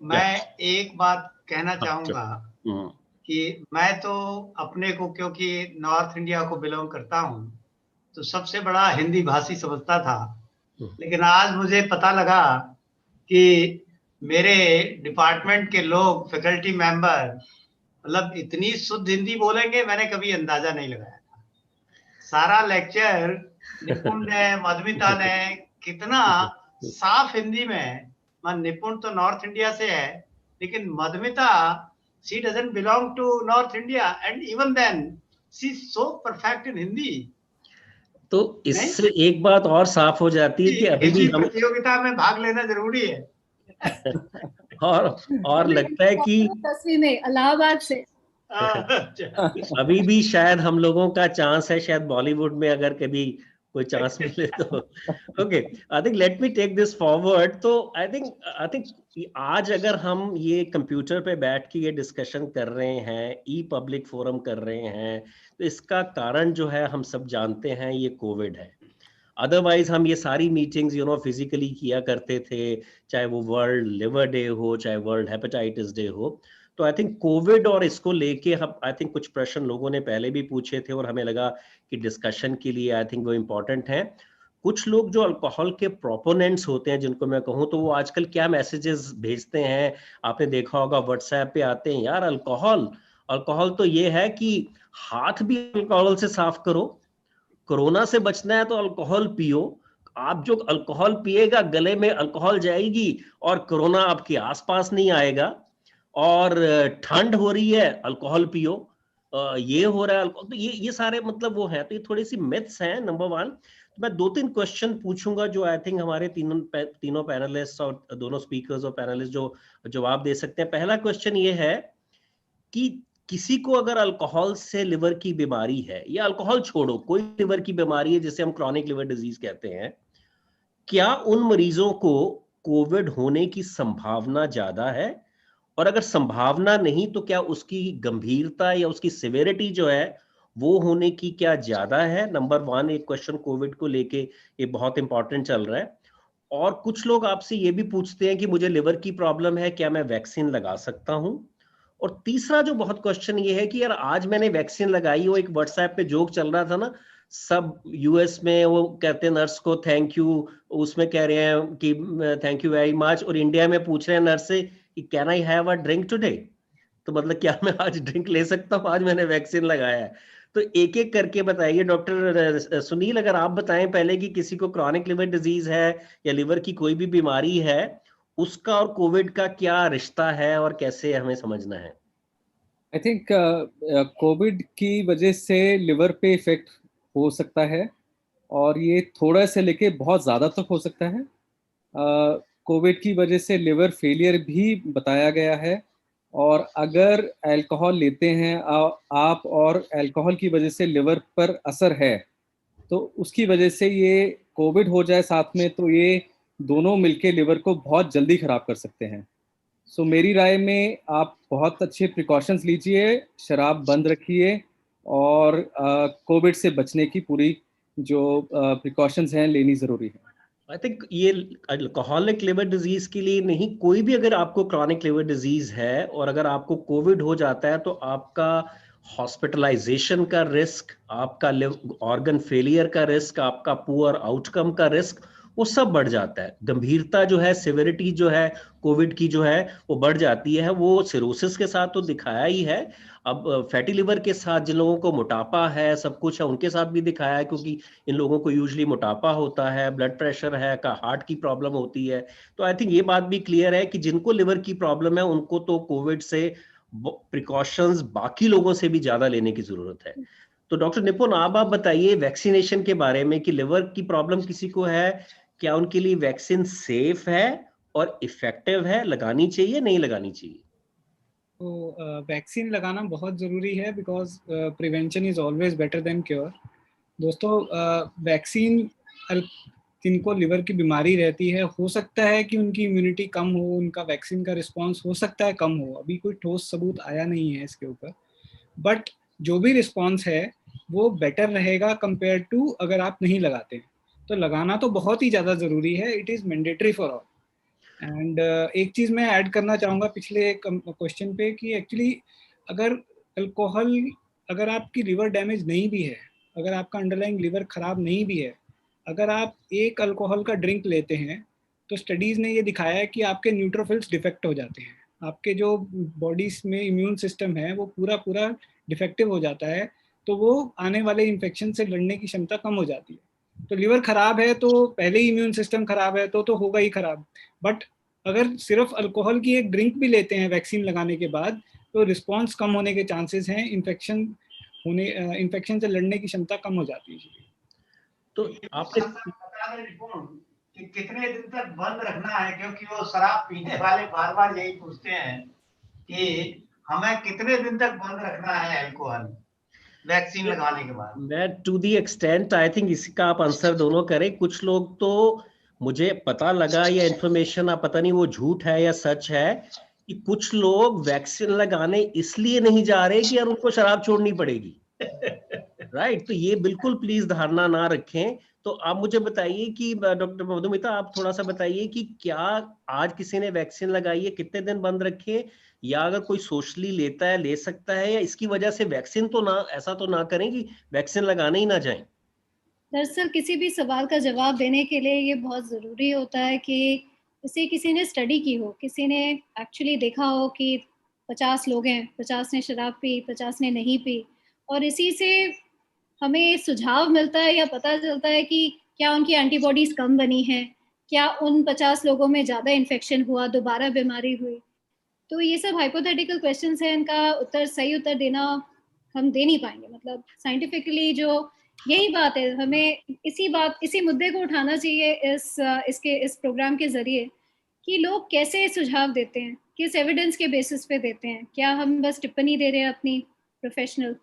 मैं एक बात कहना चाहूंगा कि मैं तो अपने को, क्योंकि नॉर्थ इंडिया को बिलोंग करता हूं, तो सबसे बड़ा हिंदी भाषी समझता था, लेकिन आज मुझे पता लगा कि मेरे डिपार्टमेंट के लोग, फैकल्टी मेंबर, मतलब इतनी शुद्ध हिंदी बोलेंगे मैंने कभी अंदाजा नहीं लगाया था। सारा लेक्चर निपुण ने, मधुमिता ने कितना साफ हिंदी में, निपुण तो नॉर्थ इंडिया से है, लेकिन Madhumita, she doesn't belong to North India, and even then she's so perfect in Hindi. तो इससे एक बात और साफ हो जाती है कि अभी भी हम प्रतियोगिता में भाग लेना जरूरी है। और लगता है कि 10वीं में इलाहाबाद से अभी भी शायद हम लोगों का चांस है, शायद बॉलीवुड में अगर कभी कोई चांस मिले तो। Okay, I think let me take this forward. तो आई थिंक आज अगर हम ये कंप्यूटर पे बैठ के ये डिस्कशन कर रहे हैं, ई पब्लिक फोरम कर रहे हैं, तो इसका कारण जो है हम सब जानते हैं, ये कोविड है। अदरवाइज हम ये सारी मीटिंग्स फिजिकली किया करते थे, चाहे वो वर्ल्ड लिवर डे हो, चाहे वर्ल्ड हेपेटाइटिस डे हो। तो आई थिंक कोविड और इसको लेके हम आई थिंक कुछ प्रश्न लोगों ने पहले भी पूछे थे और हमें लगा कि डिस्कशन के लिए आई थिंक वो इम्पोर्टेंट है। कुछ लोग जो अल्कोहल के प्रोपोनेंट्स होते हैं, जिनको मैं कहूँ, तो वो आजकल क्या मैसेजेस भेजते हैं, आपने देखा होगा व्हाट्सएप पे आते हैं, यार अल्कोहल तो ये है कि हाथ भी अल्कोहल से साफ करो, कोरोना से बचना है तो अल्कोहल पियो, आप जो अल्कोहल पिएगा गले में अल्कोहल जाएगी और कोरोना आपके आसपास नहीं आएगा, और ठंड हो रही है अल्कोहल पियो, ये हो रहा है अल्कोहल, तो ये सारे मतलब वो है। तो ये थोड़ी सी मिथ्स हैं, नंबर वन। तो मैं 2-3 क्वेश्चन पूछूंगा जो आई थिंक हमारे तीनों पैनलिस्ट और दोनों स्पीकर्स और पैनलिस्ट जो जवाब दे सकते हैं। पहला क्वेश्चन ये है कि किसी को अगर अल्कोहल से लिवर की बीमारी है, या अल्कोहल छोड़ो, कोई लिवर की बीमारी है जिसे हम क्रॉनिक लिवर डिजीज कहते हैं, क्या उन मरीजों को कोविड होने की संभावना ज्यादा है? और अगर संभावना नहीं तो क्या उसकी गंभीरता या उसकी सिवियरिटी जो है वो होने की क्या ज्यादा है? नंबर 1 एक क्वेश्चन कोविड को लेके ये बहुत इंपॉर्टेंट चल रहा है। और कुछ लोग आपसे ये भी पूछते हैं कि मुझे लिवर की प्रॉब्लम है, क्या मैं वैक्सीन लगा सकता हूं? और तीसरा जो बहुत क्वेश्चन ये है कि यार आज मैंने वैक्सीन लगाई, वो एक व्हाट्सएप पे जोक चल रहा था ना, सब यूएस में वो कहते हैं नर्स को थैंक यू, उसमें कह रहे हैं कि थैंक यू वेरी मच, और इंडिया में पूछ रहे हैं नर्स से कि can I have a drink today, तो मतलब क्या मैं आज ड्रिंक ले सकता हूँ, आज मैंने वैक्सीन लगाया है। तो एक एक करके बताइए। डॉक्टर सुनील, अगर आप बताएं पहले कि किसी को क्रॉनिक लिवर डिजीज है या लिवर की कोई भी बीमारी है, उसका और कोविड का क्या रिश्ता है और कैसे हमें समझना है? आई थिंक कोविड की वजह से लिवर पे इफेक्ट हो सकता है, और ये थोड़ा से लेके बहुत ज़्यादा तक हो सकता है। कोविड की वजह से लिवर फेलियर भी बताया गया है, और अगर अल्कोहल लेते हैं आप और अल्कोहल की वजह से लिवर पर असर है, तो उसकी वजह से ये कोविड हो जाए साथ में, तो ये दोनों मिलके लिवर को बहुत जल्दी ख़राब कर सकते हैं। सो मेरी राय में आप बहुत अच्छे प्रिकॉशंस लीजिए, शराब बंद रखिए, और कोविड से बचने की पूरी जो प्रिकॉशंस हैं लेनी ज़रूरी है। आई थिंक ये अल्कोहलिक लिवर डिजीज के लिए नहीं, कोई भी अगर आपको क्रॉनिक लिवर डिजीज है और अगर आपको कोविड हो जाता है, तो आपका हॉस्पिटलाइजेशन का रिस्क, आपका ऑर्गन फेलियर का रिस्क, आपका पुअर आउटकम का रिस्क, वो सब बढ़ जाता है। गंभीरता जो है, सिवियरिटी जो है कोविड की जो है वो बढ़ जाती है। वो सिरोसिस के साथ तो दिखाया ही है, अब फैटी लिवर के साथ जिन लोगों को मोटापा है, सब कुछ है, उनके साथ भी दिखाया है, क्योंकि इन लोगों को यूजुअली मोटापा होता है, ब्लड प्रेशर है, का हार्ट की प्रॉब्लम होती है। तो आई थिंक ये बात भी क्लियर है कि जिनको लिवर की प्रॉब्लम है उनको तो कोविड से प्रिकॉशंस बाकी लोगों से भी ज्यादा लेने की जरूरत है। तो डॉक्टर निपुण, आप बताइए वैक्सीनेशन के बारे में कि लिवर की प्रॉब्लम किसी को है, क्या उनके लिए वैक्सीन सेफ है और इफेक्टिव है, लगानी चाहिए नहीं लगानी चाहिए? तो वैक्सीन लगाना बहुत ज़रूरी है, because prevention is always better than cure. दोस्तों, वैक्सीन जिनको लिवर की बीमारी रहती है, हो सकता है कि उनकी इम्यूनिटी कम हो, उनका वैक्सीन का रिस्पांस हो सकता है कम हो, अभी कोई ठोस सबूत आया नहीं है इसके ऊपर, बट जो भी रिस्पांस है वो बेटर रहेगा कंपेयर टू अगर आप नहीं लगाते हैं। तो लगाना तो बहुत ही ज़्यादा ज़रूरी है, it is mandatory for all. And एक चीज़ मैं ऐड करना चाहूँगा पिछले क्वेश्चन पे कि एक्चुअली अगर अल्कोहल, अगर आपकी लिवर डैमेज नहीं भी है, अगर आपका अंडरलाइंग लिवर खराब नहीं भी है, अगर आप एक अल्कोहल का ड्रिंक लेते हैं तो स्टडीज़ ने ये दिखाया है कि आपके न्यूट्रोफिल्स डिफेक्ट हो जाते हैं, आपके जो बॉडीज में इम्यून सिस्टम है वो पूरा डिफेक्टिव हो जाता है, तो वो आने वाले इन्फेक्शन से लड़ने की क्षमता कम हो जाती है। तो लिवर खराब है तो पहले ही इम्यून सिस्टम खराब है तो होगा ही खराब। बट अगर सिर्फ अल्कोहल की एक ड्रिंक भी लेते हैं वैक्सीन लगाने के बाद तो रिस्पॉन्स कम होने के चांसेस हैं, इन्फेक्शन से लड़ने की क्षमता कम हो जाती है। तो आपने बता दें रिपोर्ट कि कितने दिन तक बंद रखना है, क्योंकि वो शराब पीने वाले बार बार यही पूछते हैं कि हमें कितने दिन तक बंद रखना है अल्कोहल वैक्सीन लगाने के बाद। मैं to the extent I think इसका आप आंसर दोनों करें। कुछ लोग तो मुझे पता लगा या इन्फॉर्मेशन आप पता नहीं वो झूठ है या सच है कि कुछ लोग वैक्सीन लगाने इसलिए नहीं जा रहे कि यार उनको शराब छोड़नी पड़ेगी। राइट तो ये बिल्कुल प्लीज धारणा ना रखें। तो आप मुझे बताइए कि डॉक्टर मधुमिता आप थोड़ा सा बताइए कि क्या आज किसी ने वैक्सीन लगाई है कितने दिन बंद रखे, या अगर कोई सोशली लेता है ले सकता है, या इसकी वजह से वैक्सीन तो ना ऐसा तो ना करें कि वैक्सीन लगाने ही ना जाएं। दरअसल किसी भी सवाल का जवाब देने के लिए ये बहुत ज़रूरी होता है कि इसे किसी ने स्टडी की हो, किसी ने एक्चुअली देखा हो कि 50 लोग हैं, 50 ने शराब पी, 50 ने नहीं पी, और इसी से हमें सुझाव मिलता है या पता चलता है कि क्या उनकी एंटीबॉडीज़ कम बनी हैं, क्या उन 50 लोगों में ज़्यादा इन्फेक्शन हुआ, दोबारा बीमारी हुई। तो ये सब हाइपोथेटिकल क्वेश्चंस हैं, इनका सही उत्तर देना हम दे नहीं पाएंगे। मतलब साइंटिफिकली जो यही बात है, हमें इसी मुद्दे को उठाना चाहिए इस प्रोग्राम के जरिए कि लोग कैसे सुझाव देते हैं, किस एविडेंस के बेसिस पे देते हैं, क्या हम बस टिप्पणी दे रहे हैं अपनी प्रोफेशनल।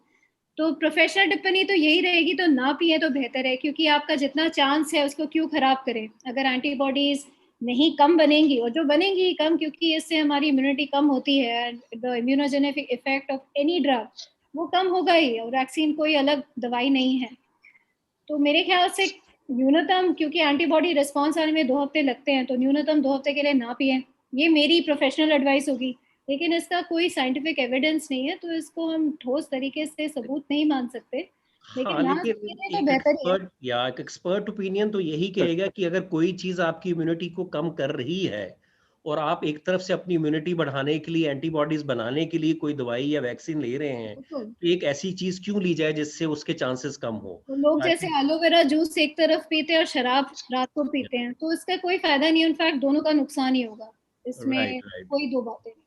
तो प्रोफेशनल टिप्पणी तो यही रहेगी, तो ना पिए तो बेहतर है, क्योंकि आपका जितना चांस है उसको क्यों खराब करें। अगर एंटीबॉडीज नहीं कम बनेंगी, और जो बनेंगी ही कम, क्योंकि इससे हमारी इम्यूनिटी कम होती है, the immunogenic effect of any drug वो कम होगा ही, और वैक्सीन कोई अलग दवाई नहीं है। तो मेरे ख्याल से न्यूनतम, क्योंकि एंटीबॉडी रिस्पॉन्स आने में 2 हफ्ते लगते हैं, तो न्यूनतम 2 हफ्ते के लिए ना पिए, ये मेरी प्रोफेशनल एडवाइस होगी। लेकिन इसका कोई साइंटिफिक एविडेंस नहीं है, तो इसको हम ठोस तरीके से सबूत नहीं मान सकते। लेकिन हाँ, ना लेकिन पिए तो एक बेहतर ही है। एक्सपर्ट या एक एक्सपर्ट ओपिनियन तो यही कहेगा कि अगर कोई चीज आपकी इम्यूनिटी को कम कर रही है और आप एक तरफ से अपनी इम्यूनिटी बढ़ाने के लिए एंटीबॉडीज बनाने के लिए कोई दवाई या वैक्सीन ले रहे हैं, बिल्कुल। तो एक ऐसी चीज क्यों ली जाए जिससे उसके चांसेस कम हो। तो लोग आई जैसे थिंक एलोवेरा जूस एक तरफ पीते हैं और शराब रात को पीते हैं, तो इसका कोई फायदा नहीं है, इनफैक्ट दोनों का नुकसान ही होगा, इसमें राइट राइट कोई दो बातें नहीं।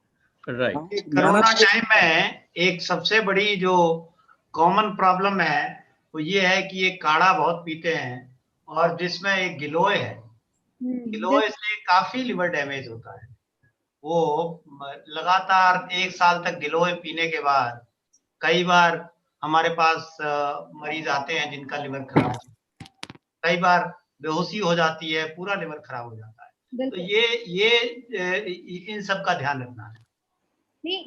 राइट। कोरोना टाइम में एक सबसे बड़ी जो कॉमन प्रॉब्लम है वो ये है कि ये काढ़ा बहुत पीते हैं, और जिसमें एक गिलोय है, गिलोय से काफी लिवर डैमेज होता है। वो लगातार 1 साल तक गिलोय पीने के बाद कई बार हमारे पास मरीज आते हैं जिनका लिवर खराब, कई बार बेहोशी हो जाती है, पूरा लिवर खराब हो जाता है। तो ये इन सब का ध्यान रखना है। नहीं,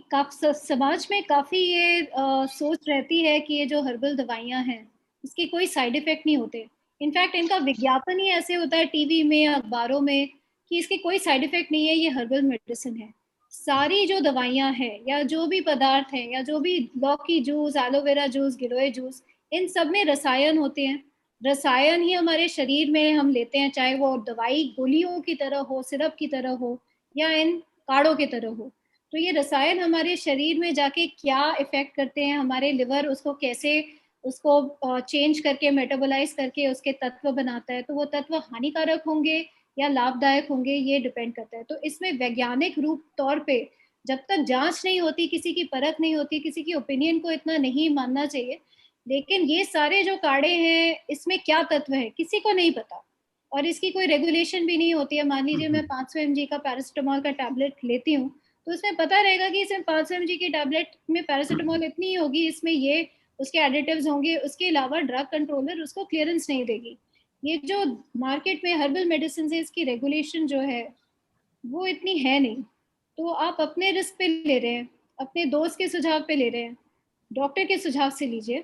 समाज में काफी ये सोच रहती है कि ये जो हर्बल दवाइयां हैं इसके कोई साइड इफेक्ट नहीं होते। इनफैक्ट इनका विज्ञापन ही ऐसे होता है टीवी में, अखबारों में, कि इसके कोई साइड इफेक्ट नहीं है, ये हर्बल मेडिसिन है। सारी जो दवाइयां हैं या जो भी पदार्थ हैं या जो भी लौकी जूस, एलोवेरा जूस, गिलोय जूस, इन सब में रसायन होते हैं। रसायन ही हमारे शरीर में हम लेते हैं, चाहे वो दवाई गोलियों की तरह हो, सिरप की तरह हो, या इन काढ़ों की तरह हो। तो ये रसायन हमारे शरीर में जाके क्या इफेक्ट करते हैं, हमारे लिवर उसको कैसे उसको चेंज करके, मेटाबोलाइज करके उसके तत्व बनाता है, तो वो तत्व हानिकारक होंगे या लाभदायक होंगे, ये डिपेंड करता है। तो इसमें वैज्ञानिक रूप तौर पे जब तक जांच नहीं होती, किसी की परख नहीं होती, किसी की ओपिनियन को इतना नहीं मानना चाहिए। लेकिन ये सारे जो काढ़े हैं इसमें क्या तत्व है किसी को नहीं पता, और इसकी कोई रेगुलेशन भी नहीं होती है। मान लीजिए मैं 500 mg का पैरासिटामोल का टैबलेट लेती हूँ, तो उसमें पता रहेगा कि इसमें 500 mg की टैबलेट में पैरासिटामोल इतनी ही होगी, इसमें ये उसके एडिटिव्स होंगे, उसके अलावा ड्रग कंट्रोलर उसको क्लियरेंस नहीं देगी। ये जो मार्केट में हर्बल मेडिसिन है इसकी रेगुलेशन जो है वो इतनी है नहीं, तो आप अपने रिस्क पे ले रहे हैं, अपने दोस्त के सुझाव पे ले रहे हैं, डॉक्टर के सुझाव से लीजिए,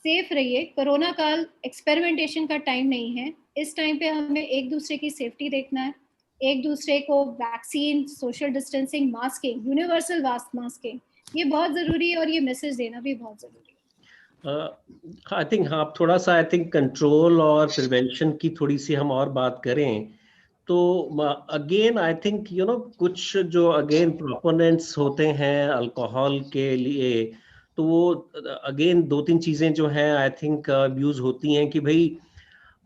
सेफ रहिए। कोरोना काल एक्सपेरिमेंटेशन का टाइम नहीं है, इस टाइम पे हमें एक दूसरे की सेफ्टी देखना है, एक दूसरे को vaccine, social distancing, masking, universal masking, ये बहुत ज़रूरी है और ये मैसेज देना भी बहुत ज़रूरी है। आई थिंक आप थोड़ा सा कंट्रोल और प्रिवेंशन की थोड़ी सी हम और बात करें तो अगेन आई थिंक कुछ जो अगेन प्रोपोनेंट्स होते हैं अल्कोहल के लिए, तो वो अगेन दो तीन चीजें जो हैं आई थिंक यूज होती हैं कि भाई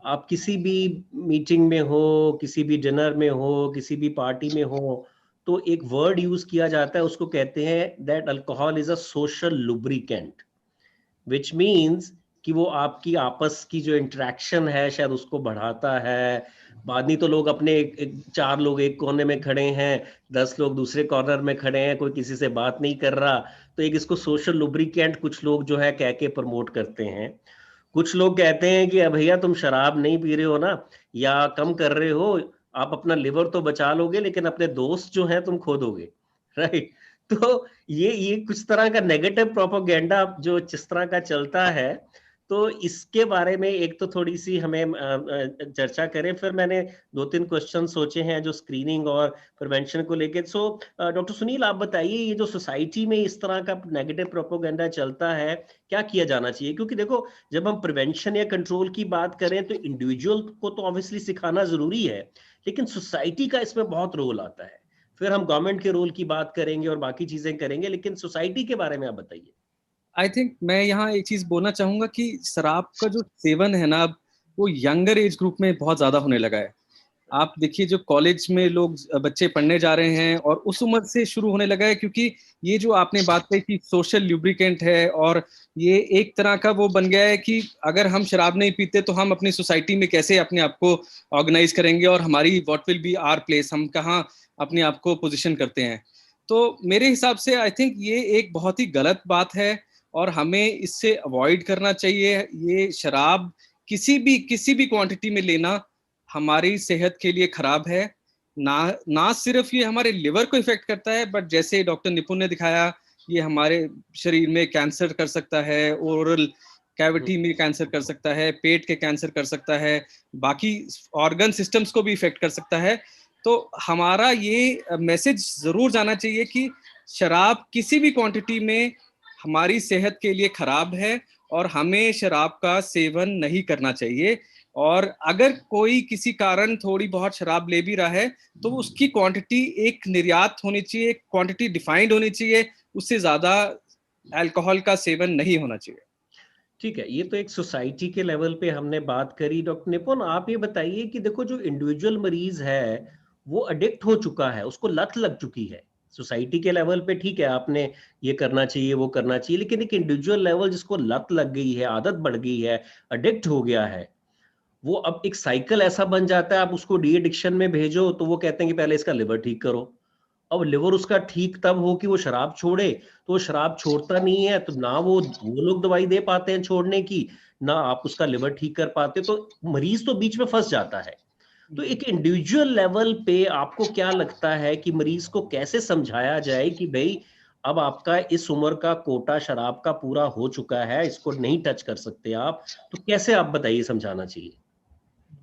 आप किसी भी मीटिंग में हो, किसी भी डिनर में हो, किसी भी पार्टी में हो, तो एक वर्ड यूज किया जाता है, उसको कहते हैं that alcohol is a social lubricant, which means कि वो आपकी आपस की जो इंटरेक्शन है शायद उसको बढ़ाता है। बाद में तो लोग अपने चार लोग एक कोने में खड़े हैं, 10 लोग दूसरे कॉर्नर में खड़े हैं, कोई किसी से बात नहीं कर रहा, तो एक इसको सोशल लुब्रिकेंट कुछ लोग जो है कह के प्रमोट करते हैं। कुछ लोग कहते हैं कि भैया तुम शराब नहीं पी रहे हो ना, या कम कर रहे हो, आप अपना लिवर तो बचा लोगे लेकिन अपने दोस्त जो हैं तुम खो दोगे, राइट। तो ये कुछ तरह का नेगेटिव प्रोपेगेंडा जो जिस तरह का चलता है, तो इसके बारे में एक तो थोड़ी सी हमें चर्चा करें। फिर मैंने दो तीन क्वेश्चन सोचे हैं जो स्क्रीनिंग और प्रिवेंशन को लेके। सो डॉक्टर सुनील, आप बताइए, ये जो सोसाइटी में इस तरह का नेगेटिव प्रोपेगेंडा चलता है, क्या किया जाना चाहिए? क्योंकि देखो, जब हम प्रिवेंशन या कंट्रोल की बात करें तो इंडिविजुअल को तो ऑब्वियसली सिखाना जरूरी है, लेकिन सोसाइटी का इसमें बहुत रोल आता है। फिर हम गवर्नमेंट के रोल की बात करेंगे और बाकी चीजें करेंगे, लेकिन सोसाइटी के बारे में आप बताइए। आई थिंक मैं यहाँ एक चीज बोलना चाहूंगा कि शराब का जो सेवन है ना, वो यंगर एज ग्रुप में बहुत ज्यादा होने लगा है। आप देखिए जो कॉलेज में लोग बच्चे पढ़ने जा रहे हैं और उस उम्र से शुरू होने लगा है, क्योंकि ये जो आपने बात कही कि सोशल ल्यूब्रिकेंट है, और ये एक तरह का वो बन गया है कि अगर हम शराब नहीं पीते तो हम अपनी सोसाइटी में कैसे अपने आप को ऑर्गेनाइज करेंगे, और हमारी what will be our place, हम कहाँ अपने आप को पोजिशन करते हैं। तो मेरे हिसाब से आई थिंक ये एक बहुत ही गलत बात है और हमें इससे अवॉइड करना चाहिए। ये शराब किसी भी क्वांटिटी में लेना हमारी सेहत के लिए खराब है। ना सिर्फ ये हमारे लिवर को इफेक्ट करता है, बट जैसे डॉक्टर निपुण ने दिखाया, ये हमारे शरीर में कैंसर कर सकता है, ओरल कैविटी में कैंसर कर सकता है, पेट के कैंसर कर सकता है, बाकी ऑर्गन सिस्टम्स को भी इफेक्ट कर सकता है। तो हमारा ये मैसेज जरूर जाना चाहिए कि शराब किसी भी क्वांटिटी में हमारी सेहत के लिए खराब है और हमें शराब का सेवन नहीं करना चाहिए। और अगर कोई किसी कारण थोड़ी बहुत शराब ले भी रहा है तो उसकी क्वांटिटी एक निर्यात होनी चाहिए, क्वांटिटी डिफाइंड होनी चाहिए, उससे ज्यादा अल्कोहल का सेवन नहीं होना चाहिए। ठीक है, ये तो एक सोसाइटी के लेवल पे हमने बात करी। डॉक्टर निपुण, आप ये बताइए कि देखो, जो इंडिविजुअल मरीज है वो एडिक्ट हो चुका है, उसको लत लग चुकी है। सोसाइटी के लेवल पे ठीक है, आपने ये करना चाहिए वो करना चाहिए, लेकिन एक इंडिविजुअल लेवल जिसको लत लग गई है, आदत बढ़ गई है, एडिक्ट हो गया है, वो अब एक साइकिल ऐसा बन जाता है। आप उसको डी एडिक्शन में भेजो तो वो कहते हैं कि पहले इसका लिवर ठीक करो। अब लिवर उसका ठीक तब हो कि वो शराब छोड़े, तो वो शराब छोड़ता नहीं है, तो ना वो लोग दवाई दे पाते हैं छोड़ने की, ना आप उसका लिवर ठीक कर पाते, तो मरीज तो बीच में फंस जाता है। तो एक इंडिविजुअल लेवल पे आपको क्या लगता है कि मरीज को कैसे समझाया जाए कि भाई अब आपका इस उम्र का कोटा शराब का पूरा हो चुका है, इसको नहीं टच कर सकते आप, तो कैसे आप बताइए समझाना चाहिए?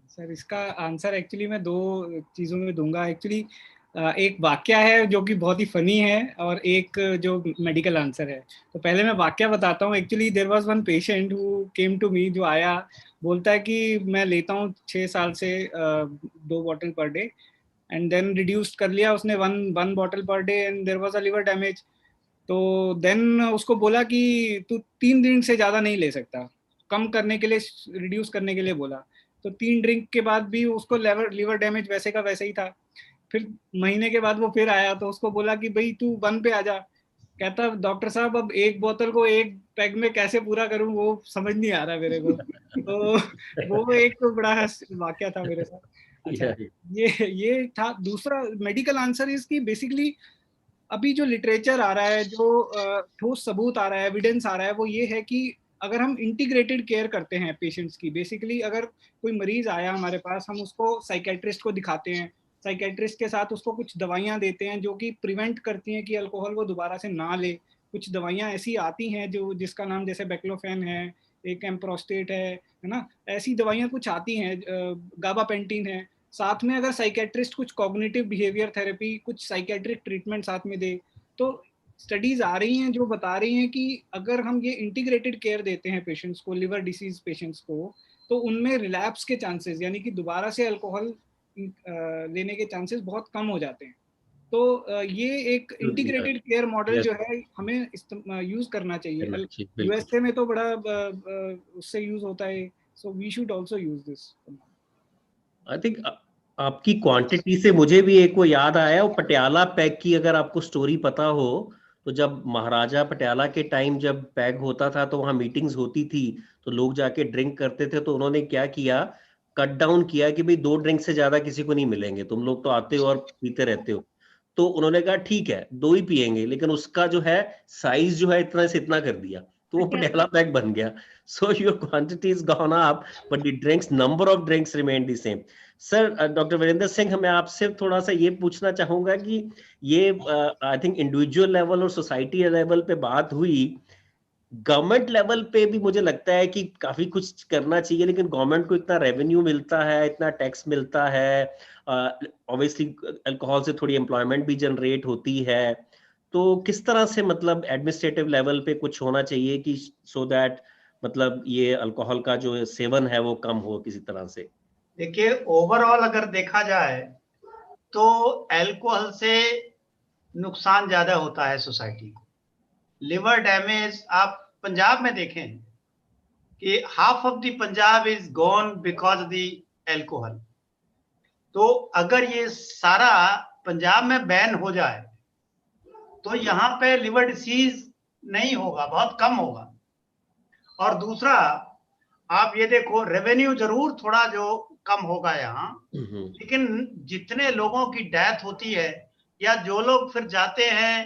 सर, इसका आंसर एक्चुअली मैं दो चीज़ों में दूंगा। एक्चुअली एक वाक्य है जो कि बहुत ही फनी है और एक जो मेडिकल आंसर है। तो पहले मैं वाक्य बताता हूँ। Actually there was one patient who came to me, जो आया, बोलता है कि मैं लेता हूँ 6 साल से 2 bottle per day, and then reduce कर लिया उसने one bottle per day, and there was a liver damage. तो देन उसको बोला कि तू 3 ड्रिंक से ज़्यादा नहीं ले सकता, कम करने के लिए, रिड्यूस करने के लिए बोला। तो 3 ड्रिंक के बाद भी उसको लिवर डैमेज वैसे का वैसे ही था। फिर महीने के बाद वो फिर आया तो उसको बोला कि भाई तू 1 पे आ जा। कहता डॉक्टर साहब अब एक बोतल को एक पैग में कैसे पूरा करूं, वो समझ नहीं आ रहा मेरे को। तो वो एक तो बड़ा वाकया था मेरे साथ। अच्छा, ये था। दूसरा मेडिकल आंसर इसकी बेसिकली अभी जो लिटरेचर आ रहा है, जो ठोस सबूत आ रहा है, एविडेंस आ रहा है, वो ये है कि अगर हम इंटीग्रेटेड केयर करते हैं पेशेंट्स की, बेसिकली अगर कोई मरीज आया हमारे पास, हम उसको साइकेट्रिस्ट को दिखाते हैं, साइकेट्रिस्ट के साथ उसको कुछ दवाइयाँ देते हैं जो कि प्रिवेंट करती हैं कि अल्कोहल वो दोबारा से ना ले। कुछ दवाइयाँ ऐसी आती हैं जो जिसका नाम जैसे बेक्लोफेन है, एक एम्प्रोस्टेट है ना, ऐसी दवाइयाँ कुछ आती हैं, गाबापेंटीन है। साथ में अगर साइकेट्रिस्ट कुछ कॉग्निटिव बिहेवियर थेरेपी, कुछ साइकेट्रिक ट्रीटमेंट साथ में दे, तो स्टडीज आ रही हैं जो बता रही हैं कि अगर हम ये इंटीग्रेटेड केयर देते हैं पेशेंट्स को, लिवर डिसीज पेशेंट्स को, तो उनमें रिलैप्स के चांसेस, यानी कि दोबारा से अल्कोहल लेने के चांसेस बहुत कम हो जाते हैं। तो ये एक इंटीग्रेटेड केयर मॉडल जो है हमें यूज करना चाहिए। यूएसए में तो बड़ा उससे यूज होता है, so we should also use this. I think आपकी क्वांटिटी से मुझे भी एक वो याद आया, वो पटियाला पैग की अगर आपको स्टोरी पता हो, तो जब महाराजा पटियाला के टाइम जब पैग होता था तो वहाँ मीटिंग्स होती थी, तो लोग जाके ड्रिंक करते थे, तो उन्होंने क्या किया, कट डाउन किया कि भाई 2 ड्रिंक से ज्यादा किसी को नहीं मिलेंगे, तुम लोग तो आते हो और पीते रहते हो। तो उन्होंने कहा ठीक है 2 ही पियेंगे, लेकिन उसका जो है साइज जो है इतना से इतना कर दिया, तो वो पटियाला पैग बन गया। So your quantity is gone up but the drinks, number of drinks remain the same. Sir, doctor Virendra Singh, मैं आपसे थोड़ा सा ये पूछना चाहूंगा कि ये आई थिंक इंडिविजुअल लेवल और सोसाइटी लेवल पे बात हुई, गवर्नमेंट लेवल पे भी मुझे लगता है कि काफी कुछ करना चाहिए, लेकिन गवर्नमेंट को इतना रेवेन्यू मिलता है, इतना टैक्स मिलता है, ऑब्वियसली अल्कोहल से थोड़ी एम्प्लॉयमेंट भी जनरेट होती है, तो किस तरह से मतलब एडमिनिस्ट्रेटिव लेवल पे कुछ होना चाहिए कि सो दैट मतलब ये अल्कोहल का जो सेवन है वो कम हो किसी तरह से? देखिए, ओवरऑल अगर देखा जाए तो अल्कोहल से नुकसान ज्यादा होता है सोसाइटी को। लिवर डैमेज आप पंजाब में देखें कि half of the Punjab is gone because of the alcohol. तो अगर ये सारा पंजाब में बैन हो जाए तो यहाँ पे लिवर डिसीज नहीं होगा, बहुत कम होगा। और दूसरा, आप ये देखो, रेवेन्यू जरूर थोड़ा जो कम होगा यहाँ, लेकिन जितने लोगों की डेथ होती है या जो लोग फिर जाते हैं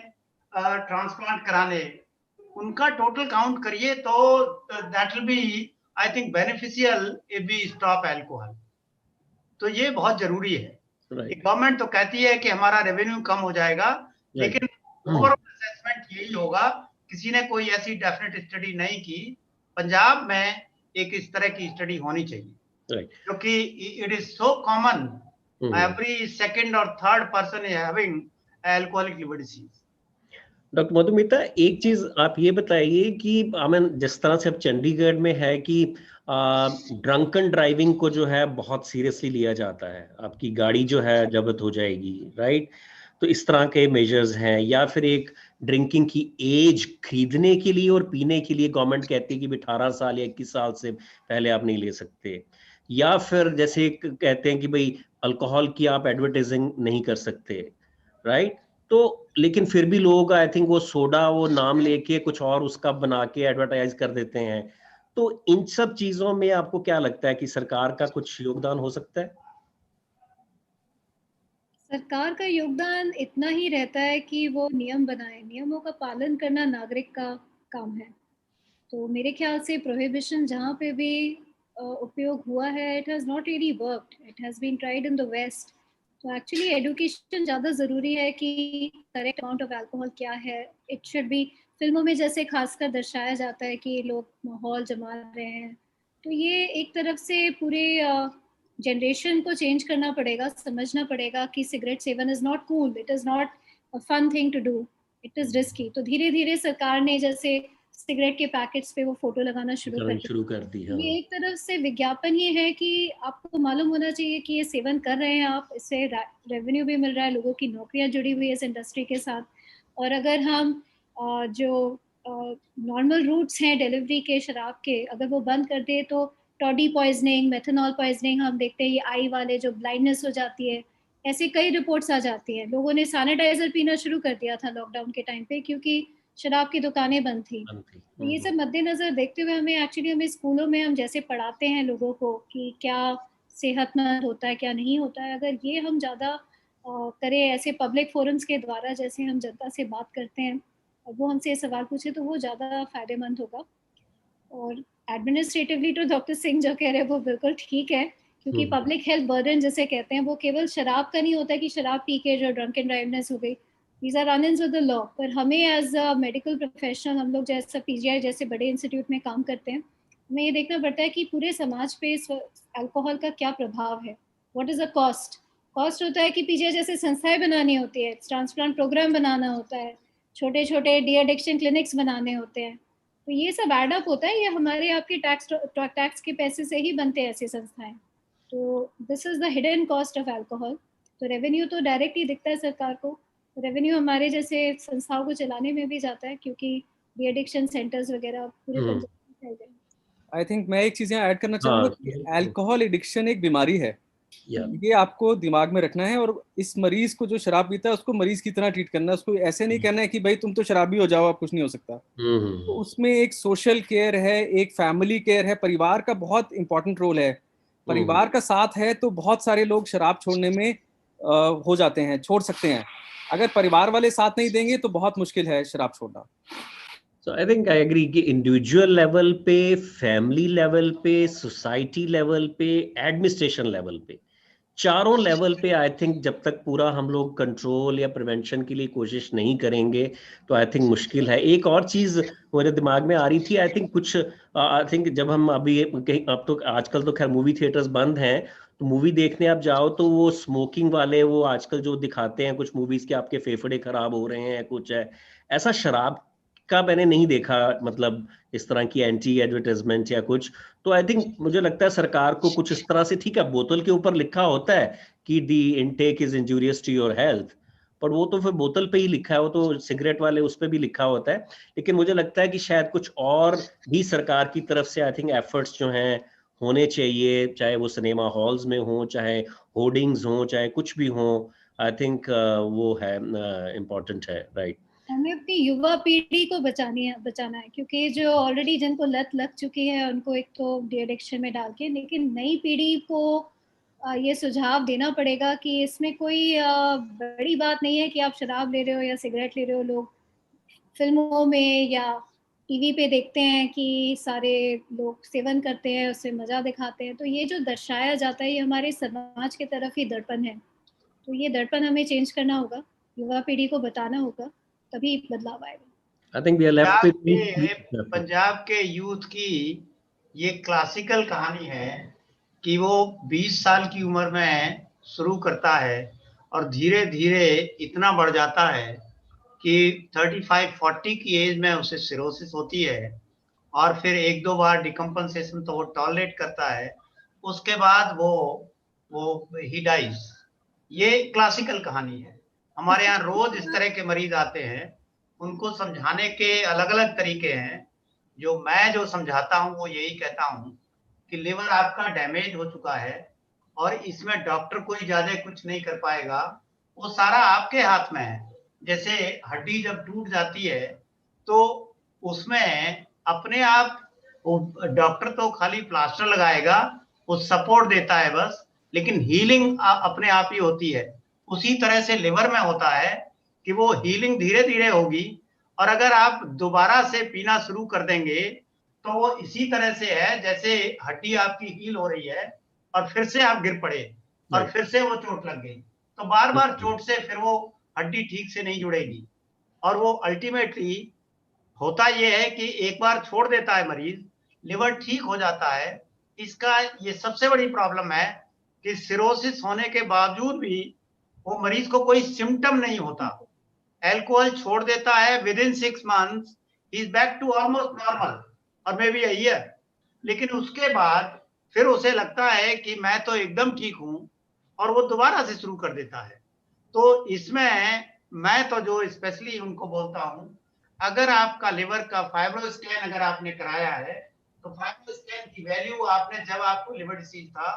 ट्रांसप्लांट कराने, उनका टोटल काउंट करिए तो that will be, I think, beneficial if we stop alcohol. तो ये बहुत जरूरी है। गवर्नमेंट तो कहती है कि हमारा रेवेन्यू कम हो जाएगा, लेकिन ओवरऑल असेसमेंट यही होगा। किसी ने कोई ऐसी डेफिनेट स्टडी नहीं की। पंजाब में एक इस तरह की स्टडी होनी चाहिए, क्योंकि it is so common, every second और third person is having alcoholic liver disease. Doctor Madhumita, एक चीज आप ये बताइए कि आमन, जिस तरह से अब चंडीगढ़ में है कि ड्रंकन ड्राइविंग को जो है बहुत सीरियसली लिया जाता है, आपकी गाड़ी जो है जब्त हो जाएगी, राइट? तो इस तरह के मेजर्स हैं, या फिर एक ड्रिंकिंग की एज खरीदने के लिए और पीने के लिए गवर्नमेंट कहती है कि 18 साल या 21 साल से पहले आप नहीं ले सकते, या फिर जैसे कहते हैं कि भाई अल्कोहल की आप एडवर्टाइजिंग नहीं कर सकते, राइट? तो लेकिन फिर भी लोग आई थिंक वो सोडा, वो नाम लेके कुछ और उसका बना के एडवर्टाइज कर देते हैं। तो इन सब चीजों में आपको क्या लगता है कि सरकार का कुछ योगदान हो सकता है? सरकार का योगदान इतना ही रहता है कि वो नियम बनाए, नियमों का पालन करना नागरिक का काम है। तो मेरे ख्याल से प्रोहिबिशन जहाँ पे भी उपयोग हुआ है, it has not really worked, it has been tried in the West. तो एक्चुअली एजुकेशन ज़्यादा ज़रूरी है कि करेक्ट अमाउंट ऑफ अल्कोहल क्या है। इट शुड बी, फिल्मों में जैसे खासकर दर्शाया जाता है कि लोग माहौल जमा रहे हैं, तो ये एक तरफ से पूरे जनरेशन को चेंज करना पड़ेगा, समझना पड़ेगा कि सिगरेट सेवन is not cool, it is not a fun thing to do, it is risky. तो धीरे धीरे सरकार ने जैसे सिगरेट के पैकेट्स पे वो फोटो लगाना शुरू कर दी। ये एक तरफ से विज्ञापन ये है कि आपको मालूम होना चाहिए कि ये सेवन कर रहे हैं आप, इससे रेवेन्यू भी मिल रहा है, लोगों की नौकरियां जुड़ी हुई है इस इंडस्ट्री के साथ। और अगर हम जो नॉर्मल रूट्स हैं डिलीवरी के शराब के, अगर वो बंद कर दे तो टॉडी पॉइजनिंग, मेथनॉल पॉइजनिंग हम देखते हैं, ये आई वाले जो ब्लाइंडनेस हो जाती है, ऐसे कई रिपोर्ट्स आ जाती हैं। लोगों ने सैनिटाइजर पीना शुरू कर दिया था लॉकडाउन के टाइम पे, क्योंकि शराब की दुकानें बंद थी। तो ये सब मद्देनजर देखते हुए हमें स्कूलों में हम जैसे पढ़ाते हैं लोगों को कि क्या सेहतमंद होता है क्या नहीं होता है, अगर ये हम ज़्यादा करें ऐसे पब्लिक फोरम्स के द्वारा, जैसे हम जनता से बात करते हैं और वो हमसे ये सवाल पूछे, तो वो ज़्यादा फायदेमंद होगा। और एडमिनिस्ट्रेटिवली तो डॉक्टर सिंह जो कह रहे हैं वो बिल्कुल ठीक है, क्योंकि पब्लिक हेल्थ बर्डन जिसे कहते हैं वो केवल शराब का नहीं होता कि शराब पी के जो ड्रंकन ड्राइवनेस हो गई, these are run-ins with the law। पर हमें एज अ मेडिकल प्रोफेशनल, हम लोग जैसा पीजीआई जैसे बड़े इंस्टीट्यूट में काम करते हैं, हमें ये देखना पड़ता है कि पूरे समाज पे इस अल्कोहल का क्या प्रभाव है, what is the cost. Cost होता है कि पीजीआई जैसे संस्थाएं बनानी होती है, ट्रांसप्लांट प्रोग्राम बनाना होता है, छोटे छोटे डी एडिक्शन क्लिनिक्स बनाने होते हैं, तो ये सब एड अप होता है। ये हमारे आपके टैक्स के पैसे से ही बनते हैं ऐसी संस्थाएं। तो this is the hidden cost of alcohol. तो रेवेन्यू तो डायरेक्ट ही दिखता है सरकार को, रेवेन्यू हमारे जैसे संस्थाओं को चलाने में भी जाता है, क्योंकि डी एडिक्शन सेंटर्स वगैरह पूरे पंजाब में फैल गए। आई थिंक मैं एक चीज यहाँ ऐड करना चाहूंगा कि अल्कोहल एडिक्शन एक बीमारी है, ये आपको दिमाग में रखना है। और इस मरीज को जो शराब पीता है उसको मरीज की तरह ट्रीट करना है, उसको ऐसे नहीं कहना है कि भाई तुम तो शराबी हो जाओ, अब कुछ नहीं हो सकता। तो उसमें एक सोशल केयर है, एक फैमिली केयर है, परिवार का बहुत इंपॉर्टेंट रोल है। परिवार का साथ है तो बहुत सारे लोग शराब छोड़ने में हो जाते हैं, छोड़ सकते हैं। अगर परिवार वाले साथ नहीं देंगे तो बहुत मुश्किल है शराब छोड़ना। So I think I agree कि इंडिविजुअल लेवल पे, फैमिली लेवल पे, सोसाइटी लेवल पे, एडमिनिस्ट्रेशन लेवल पे, चारों लेवल पे आई थिंक जब तक पूरा हम लोग कंट्रोल या प्रिवेंशन के लिए कोशिश नहीं करेंगे तो आई थिंक मुश्किल है। एक और चीज मेरे दिमाग में आ रही थी, आई थिंक कुछ आई थिंक जब हम अभी कहीं, अब तो आजकल तो खैर मूवी थिएटर्स बंद हैं, तो मूवी देखने आप जाओ तो वो स्मोकिंग वाले वो आजकल जो दिखाते हैं कुछ मूवीज के, आपके फेफड़े खराब हो रहे हैं, कुछ है ऐसा। शराब का मैंने नहीं देखा, मतलब इस तरह की एंटी एडवर्टाइजमेंट या कुछ। तो आई थिंक मुझे लगता है सरकार को कुछ इस तरह से, ठीक है बोतल के ऊपर लिखा होता है कि the intake is injurious to your health, पर वो तो फिर बोतल पे ही लिखा है, वो तो सिगरेट वाले उस पे भी लिखा होता है। लेकिन मुझे लगता है कि शायद कुछ और भी सरकार की तरफ से आई थिंक एफर्ट्स जो हैं होने चाहिए, चाहे वो सिनेमा हॉल्स में हो, चाहे होर्डिंग्स हो, चाहे कुछ भी हो। आई थिंक वो है इम्पोर्टेंट है, राइट। हमें अपनी युवा पीढ़ी को बचाना है, क्योंकि जो ऑलरेडी जिनको लत लग चुकी है उनको एक तो डी एडिक्शन में डाल के, लेकिन नई पीढ़ी को ये सुझाव देना पड़ेगा कि इसमें कोई बड़ी बात नहीं है कि आप शराब ले रहे हो या सिगरेट ले रहे हो। लोग फिल्मों में या टीवी पे देखते हैं कि सारे लोग सेवन करते हैं, उससे मजा दिखाते हैं, तो ये जो दर्शाया जाता है ये हमारे समाज की तरफ ही दर्पण है। तो ये दर्पण हमें चेंज करना होगा, युवा पीढ़ी को बताना होगा, तभी बदलाव आएगा। I think we are left with Punjab के यूथ की ये क्लासिकल कहानी है कि वो 20 साल की उम्र में शुरू करता है और धीरे धीरे इतना बढ़ जाता है कि 35-40 की एज में उसे सिरोसिस होती है, और फिर एक दो बार डिकम्पनसेशन तो वो टॉलरेट करता है, उसके बाद वो ही डाइज। ये क्लासिकल कहानी है। हमारे यहाँ रोज इस तरह के मरीज आते हैं, उनको समझाने के अलग अलग तरीके हैं। जो समझाता हूँ वो यही कहता हूँ कि लिवर आपका डैमेज हो चुका है और इसमें डॉक्टर कोई ज्यादा कुछ नहीं कर पाएगा, वो सारा आपके हाथ में है। जैसे हड्डी जब टूट जाती है तो उसमें अपने आप डॉक्टर तो खाली प्लास्टर लगाएगा, वो सपोर्ट देता है बस, लेकिन हीलिंग अपने आप ही होती है। उसी तरह से लिवर में होता है कि वो हीलिंग धीरे धीरे होगी, और अगर आप दोबारा से पीना शुरू कर देंगे तो वो इसी तरह से है जैसे हड्डी आपकी हील हो रही है और फिर से आप गिर पड़े और फिर से वो चोट लग गई, तो बार बार चोट से फिर वो हड्डी ठीक से नहीं जुड़ेगी। और वो अल्टीमेटली होता ये है कि एक बार छोड़ देता है मरीज, लिवर ठीक हो जाता है। इसका ये सबसे बड़ी प्रॉब्लम है कि सिरोसिस होने के बावजूद भी वो मरीज को कोई सिम्टम नहीं होता। अल्कोहल छोड़ देता है, within 6 months he is back to almost normal और मे बी अ ईयर, लेकिन उसके बाद फिर उसे लगता है कि मैं तो एकदम ठीक हूं और वो दोबारा से शुरू कर देता है। तो इसमें मैं तो जो स्पेशली उनको बोलता हूं, अगर आपका लिवर का फाइब्रो स्कैन अगर आपने कराया है तो फाइब्रो स्कैन की वैल्यू आपने जब आपको लिवर डिसीज था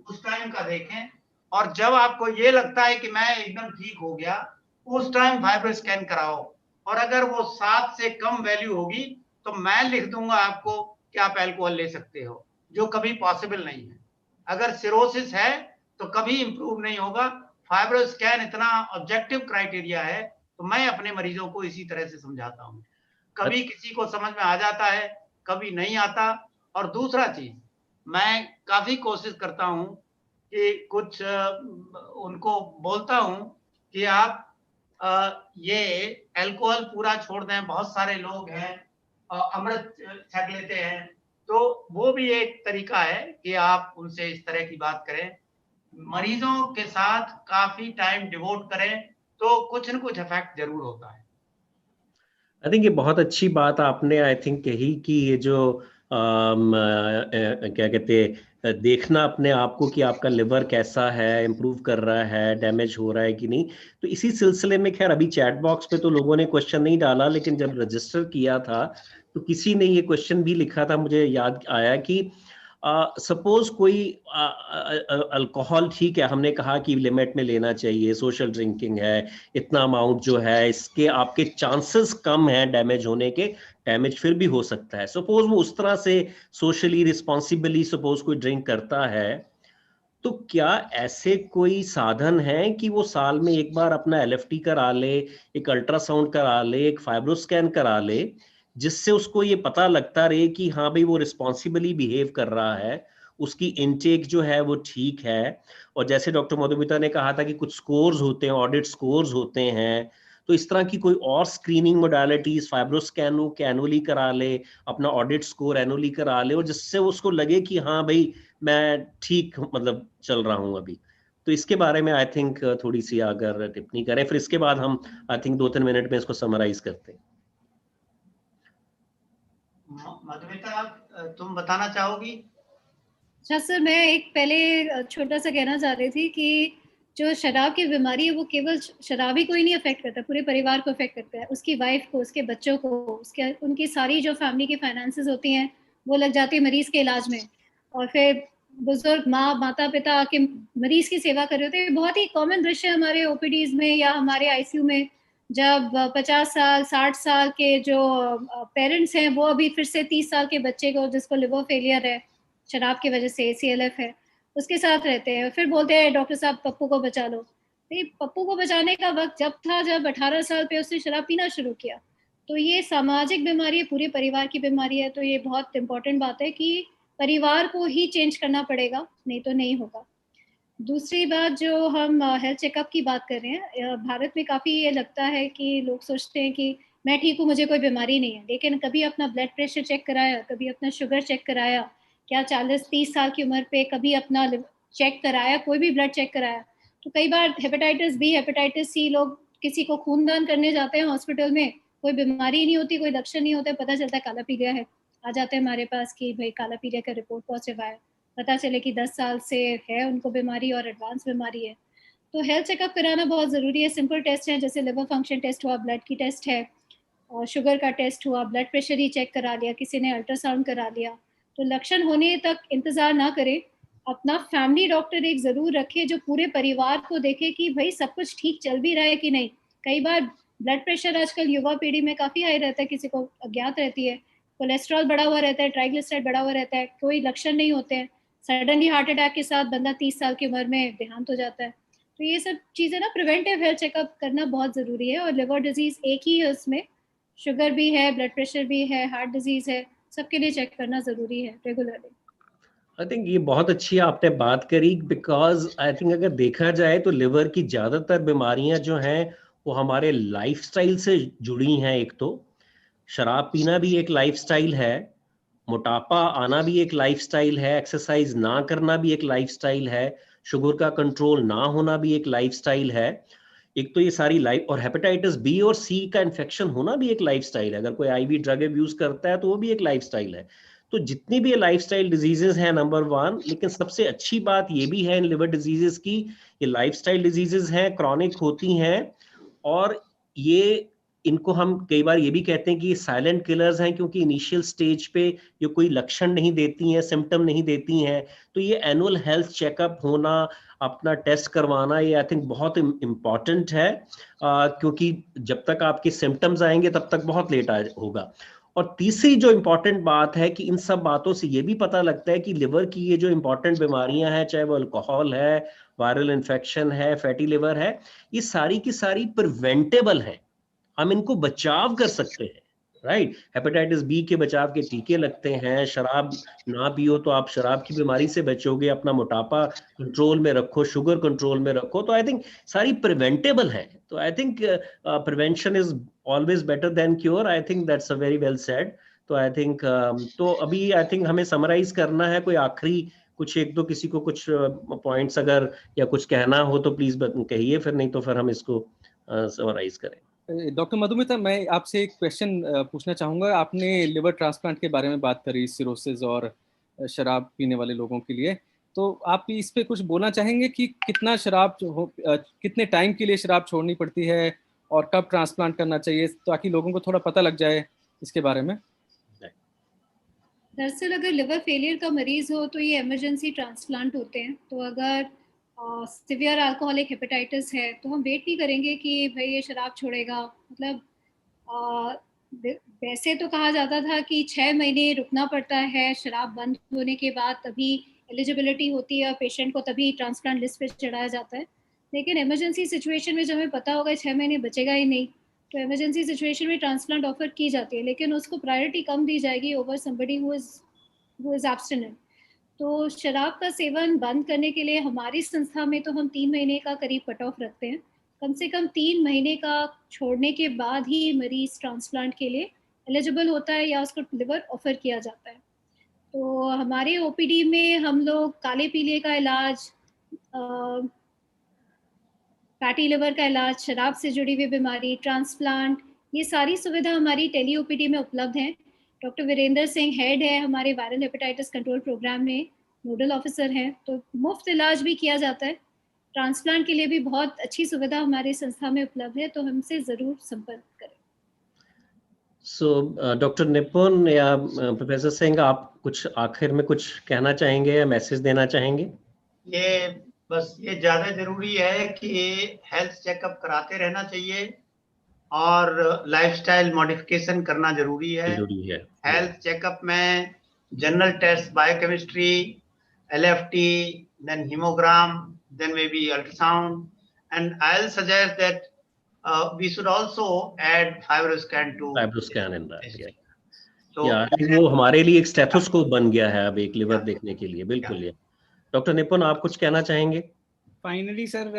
उस टाइम का देखें, और जब आपको ये लगता है कि मैं एकदम ठीक हो गया उस टाइम फाइब्रो स्कैन कराओ। और अगर वो 7 से कम वैल्यू होगी तो मैं लिख दूंगा आपको कि आप अल्कोहल ले सकते हो, जो कभी पॉसिबल नहीं है। अगर सिरोसिस है तो कभी इंप्रूव नहीं होगा। फाइब्रो स्कैन इतना ऑब्जेक्टिव क्राइटेरिया है, तो मैं अपने मरीजों को इसी तरह से समझाता हूँ। कभी किसी को समझ में आ जाता है, कभी नहीं आता। और दूसरा चीज, मैं काफी कोशिश करता हूँ कि कुछ उनको बोलता हूँ कि आप ये अल्कोहल पूरा छोड़ दें। बहुत सारे लोग हैं अमृत छक लेते हैं, तो वो भी एक तरीका है कि आप उनसे इस तरह की बात करें। मरीजों के साथ काफी टाइम डिवोट करें तो कुछ न कुछ इफेक्ट जरूर होता है। आई थिंक ये बहुत अच्छी बात आपने आई थिंक कही कि ये जो क्या कहते हैं, देखना अपने आप को कि आपका लिवर कैसा है, इम्प्रूव कर रहा है, डैमेज हो रहा है कि नहीं। तो इसी सिलसिले में खैर अभी चैट बॉक्स पे तो लोगों ने क्वेश्चन नहीं डाला, लेकिन जब रजिस्टर किया था तो किसी ने ये क्वेश्चन भी लिखा था, मुझे याद आया कि सपोज कोई अल्कोहल, ठीक है हमने कहा कि लिमिट में लेना चाहिए, सोशल ड्रिंकिंग है, इतना अमाउंट जो है इसके आपके चांसेस कम है डैमेज होने के, डैमेज फिर भी हो सकता है। सपोज वो उस तरह से सोशली रिस्पॉन्सिबली सपोज कोई ड्रिंक करता है, तो क्या ऐसे कोई साधन है कि वो साल में एक बार अपना एलएफटी करा ले, एक अल्ट्रासाउंड करा ले, एक फाइब्रोस्कैन करा ले, जिससे उसको ये पता लगता रहे कि हाँ भाई वो रिस्पॉन्सिबली बिहेव कर रहा है, उसकी इनटेक जो है वो ठीक है। और जैसे डॉक्टर मधुमिता ने कहा था कि कुछ स्कोर्स होते हैं, ऑडिट स्कोर्स होते हैं, तो इस तरह की कोई और स्क्रीनिंग मोडालिटीज, फाइब्रोस्कैन वो एनुअली करा ले, अपना ऑडिट स्कोर एनुअली करा ले, और जिससे उसको लगे कि हाँ भाई मैं ठीक मतलब चल रहा हूँ अभी। तो इसके बारे में आई थिंक थोड़ी सी अगर टिप्पणी करें, फिर इसके बाद हम आई थिंक 2-3 मिनट में इसको समराइज करते हैं। मधुमिता, तुम बताना चाहोगी? अच्छा सर, मैं एक पहले छोटा सा कहना चाह रही थी कि जो शराब की बीमारी है वो केवल शराबी को ही नहीं अफेक्ट करता, पूरे परिवार को अफेक्ट करता है। उसकी वाइफ को, उसके बच्चों को, उसके उनकी सारी जो फैमिली की फाइनेंसेस होती हैं वो लग जाती है मरीज के इलाज में। और फिर बुजुर्ग माँ, माता पिता आके मरीज की सेवा कर रहे होते हैं। बहुत ही कॉमन दृश्य है हमारे ओपीडीज में या हमारे आईसीयू में, जब 50 साल 60 साल के जो पेरेंट्स हैं वो अभी फिर से 30 साल के बच्चे को, जिसको लिवर फेलियर है शराब की वजह से, ACLF है, उसके साथ रहते हैं। फिर बोलते हैं डॉक्टर साहब पप्पू को बचा लो। पप्पू को बचाने का वक्त जब था जब 18 साल पे उसने शराब पीना शुरू किया। तो ये सामाजिक बीमारी है, पूरे परिवार की बीमारी है। तो ये बहुत इंपॉर्टेंट बात है कि परिवार को ही चेंज करना पड़ेगा, नहीं तो नहीं होगा। दूसरी बात, जो हम हेल्थ चेकअप की बात कर रहे हैं, भारत में काफ़ी ये लगता है कि लोग सोचते हैं कि मैं ठीक हूँ, मुझे कोई बीमारी नहीं है, लेकिन कभी अपना ब्लड प्रेशर चेक कराया, कभी अपना शुगर चेक कराया, क्या 40-30 साल की उम्र पे कभी अपना चेक कराया, कोई भी ब्लड चेक कराया? तो कई बार हेपेटाइटिस बी, हेपेटाइटिस सी, लोग किसी को खूनदान करने जाते हैं हॉस्पिटल में, कोई बीमारी नहीं होती, कोई लक्षण नहीं होता, पता चलता है काला पीलिया है। आ जाते हैं हमारे पास कि भाई काला पीलिया का रिपोर्ट पॉजिटिव आया, पता चले कि 10 साल से है उनको बीमारी और एडवांस बीमारी है। तो हेल्थ चेकअप कराना बहुत ज़रूरी है। सिंपल टेस्ट हैं, जैसे लिवर फंक्शन टेस्ट हुआ, ब्लड की टेस्ट है, और शुगर का टेस्ट हुआ, ब्लड प्रेशर ही चेक करा लिया, किसी ने अल्ट्रासाउंड करा लिया। तो लक्षण होने तक इंतज़ार ना करें, अपना फैमिली डॉक्टर एक ज़रूर रखें जो पूरे परिवार को देखे कि भाई सब कुछ ठीक चल भी रहा है कि नहीं। कई बार ब्लड प्रेशर आजकल युवा पीढ़ी में काफ़ी हाई रहता है, किसी को अज्ञात रहती है, कोलेस्ट्रॉल बढ़ा हुआ रहता है, ट्राइग्लिसराइड बढ़ा हुआ रहता है, कोई लक्षण नहीं होते हैं, सडनली हार्ट अटैक के साथ बंदा 30 साल की उम्र में देहांत हो जाता है। तो ये सब चीज़ें ना, प्रिवेंटिव हेल्थ चेकअप करना बहुत ज़रूरी है। और लिवर डिजीज़ एक ही है, उसमें शुगर भी है, ब्लड प्रेशर भी है, हार्ट डिजीज़ है, सबके लिए चेक करना ज़रूरी है रेगुलरली। आई थिंक ये बहुत अच्छी आपने बात करी, बिकॉज आई थिंक अगर देखा जाए तो लिवर की ज़्यादातर बीमारियां जो हैं वो हमारे लाइफस्टाइल से जुड़ी हैं। एक तो शराब पीना भी एक लाइफस्टाइल है, मोटापा आना भी एक लाइफस्टाइल है, एक्सरसाइज ना करना भी एक लाइफस्टाइल है, शुगर का कंट्रोल ना होना भी एक लाइफस्टाइल है। एक तो ये सारी लाइफ, और हेपेटाइटिस बी और सी का इन्फेक्शन होना भी एक लाइफस्टाइल है। अगर कोई आईवी ड्रग यूज करता है तो वो भी एक लाइफस्टाइल है। तो जितनी भी ये लाइफस्टाइल डिजीजेस हैं नंबर 1, लेकिन सबसे अच्छी बात ये भी है इन लिवर डिजीजेस की, ये लाइफस्टाइल डिजीजेस हैं, क्रॉनिक होती हैं, और ये इनको हम कई बार ये भी कहते हैं कि ये साइलेंट किलर्स हैं, क्योंकि इनिशियल स्टेज पे ये कोई लक्षण नहीं देती हैं, सिम्टम नहीं देती हैं। तो ये एनुअल हेल्थ चेकअप होना, अपना टेस्ट करवाना, ये आई थिंक बहुत इम्पॉर्टेंट है, क्योंकि जब तक आपके सिम्टम्स आएंगे तब तक बहुत लेट होगा। और तीसरी जो इम्पॉर्टेंट बात है कि इन सब बातों से ये भी पता लगता है कि लिवर की ये जो इम्पॉर्टेंट बीमारियां हैं, चाहे वो अल्कोहल है, वायरल इन्फेक्शन है, फैटी लिवर है, ये सारी की सारी प्रिवेंटेबल है, हम इनको बचाव कर सकते हैं। राइट। हेपेटाइटिस बी के बचाव के टीके लगते हैं, शराब ना पियो तो आप शराब की बीमारी से बचोगे, अपना मोटापा कंट्रोल में रखो, शुगर कंट्रोल में रखो। तो आई थिंक सारी प्रिवेंटेबल है। तो I think prevention is always better than cure. I think that's a very well said. तो आई थिंक तो अभी आई थिंक हमें समराइज करना है। कोई आखिरी कुछ एक दो किसी को कुछ पॉइंट्स अगर या कुछ कहना हो तो प्लीज कहिए, फिर नहीं तो फिर हम इसको समराइज करें। डॉक्टर मधुमिता, मैं आपसे एक क्वेश्चन पूछना चाहूँगा। आपने लिवर ट्रांसप्लांट के बारे में बात करी, सिरोसिस और शराब पीने वाले लोगों के लिए, तो आप इस पे कुछ बोलना चाहेंगे कि कितना कितने टाइम के लिए शराब छोड़नी पड़ती है और कब ट्रांसप्लांट करना चाहिए, ताकि लोगों को थोड़ा पता लग जाए इसके बारे में? दरअसल अगर लिवर फेलियर का मरीज हो तो ये इमरजेंसी ट्रांसप्लांट होते हैं। तो अगर सिवियर अल्कोहलिक हेपेटाइटिस है तो हम वेट नहीं करेंगे कि भाई ये शराब छोड़ेगा। मतलब वैसे तो कहा जाता था कि 6 महीने रुकना पड़ता है शराब बंद होने के बाद, तभी एलिजिबिलिटी होती है, पेशेंट को तभी ट्रांसप्लांट लिस्ट पे चढ़ाया जाता है। लेकिन इमरजेंसी सिचुएशन में जब हमें पता होगा 6 महीने बचेगा ही नहीं, तो इमरजेंसी सिचुएशन में ट्रांसप्लांट ऑफर की जाती है, लेकिन उसको प्रायोरिटी कम दी जाएगी ओवर समबडी हु इज एब्स्टिनेंट। तो शराब का सेवन बंद करने के लिए हमारी संस्था में तो हम 3 महीने का करीब कट ऑफ रखते हैं। कम से कम 3 महीने का छोड़ने के बाद ही मरीज ट्रांसप्लांट के लिए एलिजिबल होता है या उसको लिवर ऑफर किया जाता है। तो हमारे ओपीडी में हम लोग काले पीले का इलाज, फैटी लिवर का इलाज, शराब से जुड़ी हुई बीमारी, ट्रांसप्लांट, ये सारी सुविधा हमारी टेली ओपीडी में उपलब्ध है। डॉक्टर वीरेंद्र सिंह हेड है हमारे वायरल हेपेटाइटिस कंट्रोल प्रोग्राम में, नोडल ऑफिसर हैं, तो मुफ्त इलाज भी किया जाता है। ट्रांसप्लांट के लिए भी बहुत अच्छी सुविधा हमारी संस्था में उपलब्ध है, तो हमसे ज़रूर संपर्क करें। सो डॉक्टर निपुण या प्रोफेसर सिंह, आप कुछ आखिर में कुछ कहना चाहेंगे या मैसेज देना चाहेंगे? ये बस ये ज़्यादा ज़रूरी है कि हेल्थ चेकअप कराते रहना चाहिए और लाइफस्टाइल मॉडिफिकेशन करना ज़रूरी है। हेल्थ चेकअप में general test, biochemistry, LFT, then hemogram, then maybe ultrasound, and I'll suggest that we should also add FibroScan to FibroScan in that. Yeah. So वो हमारे लिए एक स्टेथोस्कोप बन गया है अब एक लिवर देखने के लिए। बिल्कुल। डॉक्टर निपुण, आप कुछ कहना चाहेंगे? फाइनली सर,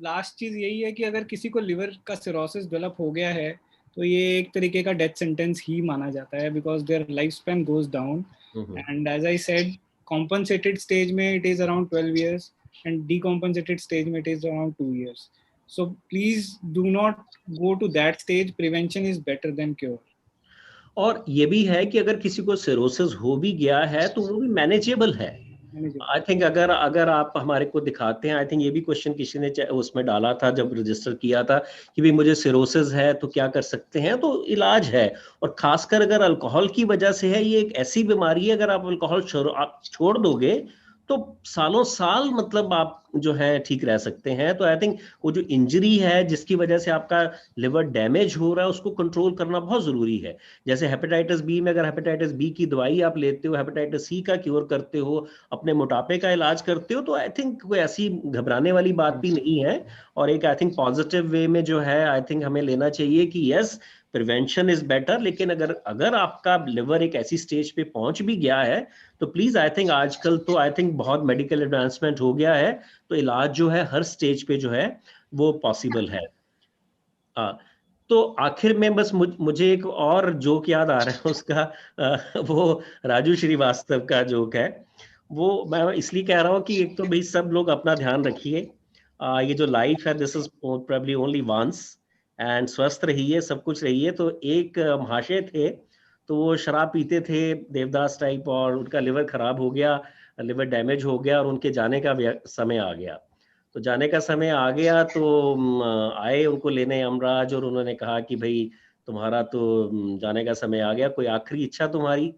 लास्ट चीज यही है कि अगर किसी को लिवर का सिरोसिस डेवलप हो गया है तो ये एक तरीके का डेथ सेंटेंस ही माना जाता है, because their life span goes down. And as I said, compensated stage में it is around 12 years and decompensated stage में it is around 2 years. So please do not go to that stage. Prevention is better than cure. और ये भी है कि अगर किसी को सिरोसिस हो भी गया है तो वो भी मैनेजेबल है। आई थिंक अगर आप हमारे को दिखाते हैं, आई थिंक ये भी क्वेश्चन किसी ने उसमें डाला था जब रजिस्टर किया था कि भाई मुझे सिरोसिस है तो क्या कर सकते हैं, तो इलाज है। और खासकर अगर अल्कोहल की वजह से है, ये एक ऐसी बीमारी है, अगर आप अल्कोहल छोड़ दोगे तो सालों साल मतलब आप जो है ठीक रह सकते हैं। तो आई थिंक वो जो इंजरी है जिसकी वजह से आपका लिवर डैमेज हो रहा है, उसको कंट्रोल करना बहुत जरूरी है। जैसे हेपेटाइटिस बी में अगर हेपेटाइटिस बी की दवाई आप लेते हो, हेपेटाइटिस सी का क्योर करते हो, अपने मोटापे का इलाज करते हो, तो आई थिंक कोई ऐसी घबराने वाली बात भी नहीं है। और एक आई थिंक पॉजिटिव वे में जो है आई थिंक हमें लेना चाहिए कि यस, प्रिवेंशन इज बेटर। लेकिन अगर आपका लिवर एक ऐसी स्टेज पे पहुंच भी गया है तो प्लीज, आई थिंक आजकल तो आई थिंक बहुत मेडिकल एडवांसमेंट हो गया है, तो इलाज जो है हर स्टेज पे जो है वो पॉसिबल है। तो आखिर में बस मुझे एक और जोक याद आ रहा है उसका, वो राजू श्रीवास्तव का जोक है। वो मैं इसलिए कह रहा हूँ कि एक तो भाई सब लोग अपना ध्यान रखिए, ये जो लाइफ है this is probably only once, and स्वस्थ रहिए, सब कुछ रहिए। तो एक महाशय थे, तो वो शराब पीते थे देवदास टाइप, और उनका लिवर खराब हो गया, लिवर डैमेज हो गया, और उनके जाने का समय आ गया। तो जाने का समय आ गया तो आए उनको लेने यमराज, और उन्होंने कहा कि भाई तुम्हारा तो जाने का समय आ गया, कोई आखिरी इच्छा तुम्हारी?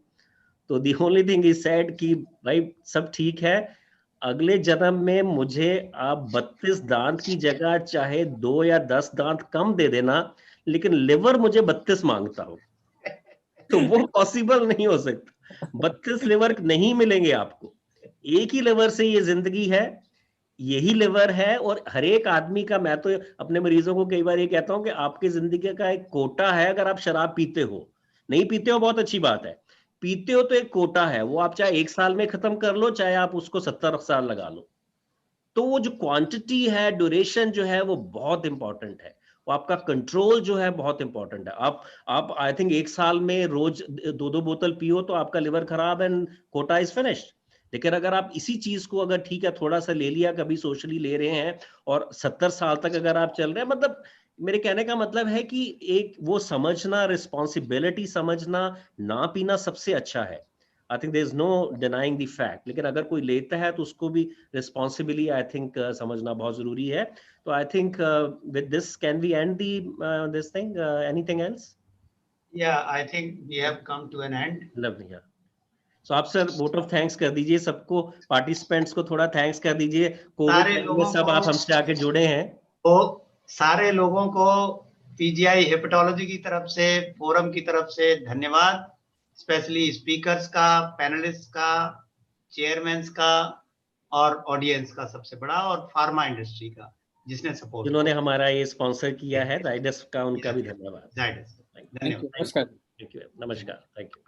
तो the only thing is said कि भाई सब ठीक है, अगले जन्म में मुझे आप 32 दांत की जगह चाहे 2 या 10 दांत कम दे देना, लेकिन लिवर मुझे 32 मांगता हूं। तो वो पॉसिबल नहीं हो सकता, 32 लिवर नहीं मिलेंगे आपको। एक ही लिवर से ये जिंदगी है, यही लिवर है। और हर एक आदमी का, मैं तो अपने मरीजों को कई बार ये कहता हूं कि आपकी जिंदगी का एक कोटा है अगर आप शराब पीते हो, नहीं पीते हो बहुत अच्छी बात है, पीते हो तो एक कोटा है, वो आप चाहे 1 साल में खत्म कर लो, चाहे आप उसको 70 साल लगा लो। तो वो जो क्वांटिटी है, ड्यूरेशन जो है वो बहुत इंपॉर्टेंट है, वो आपका कंट्रोल जो है बहुत इंपॉर्टेंट है। आप आई थिंक 1 साल में रोज 2-2 बोतल पियो तो आपका लिवर खराब एंड कोटा इज फिनिश्ड। लेकिन अगर आप इसी चीज को अगर ठीक है थोड़ा सा ले लिया, कभी सोशली ले रहे हैं और 70 साल तक अगर आप चल रहे हैं, मतलब मेरे कहने का मतलब है कि एक वो समझना, रिस्पॉन्सिबिलिटी समझना, ना पीना सबसे अच्छा है। I think there is no denying the fact, लेकिन अगर कोई लेता है तो उसको भी रिस्पॉन्सिबली आई थिंक समझना बहुत जरूरी है। तो I think with this can we end this thing, anything else? Yeah, I think we have come to an end. Lovely. So आप सर वोट ऑफ थैंक्स कर दीजिए, सबको पार्टिसिपेंट्स को थोड़ा थैंक्स कर दीजिए, सारे कोविड में लोगों सब को, आप हमसे आके जुड़े हैं। तो सारे लोगों को पीजीआई हेपेटोलॉजी की तरफ से, फोरम की तरफ से धन्यवाद, स्पेशली स्पीकर्स का, पैनलिस्ट का, चेयरमैन का और ऑडियंस का सबसे बड़ा, और फार्मा इंडस्ट्री का जिसने सपोर्ट, जिन्होंने हमारा ये स्पॉन्सर किया है, जाइडस का, उनका भी धन्यवाद। जाइडस, धन्यवाद, धन्यवाद। थैंक यू, नमस्कार, थैंक यू।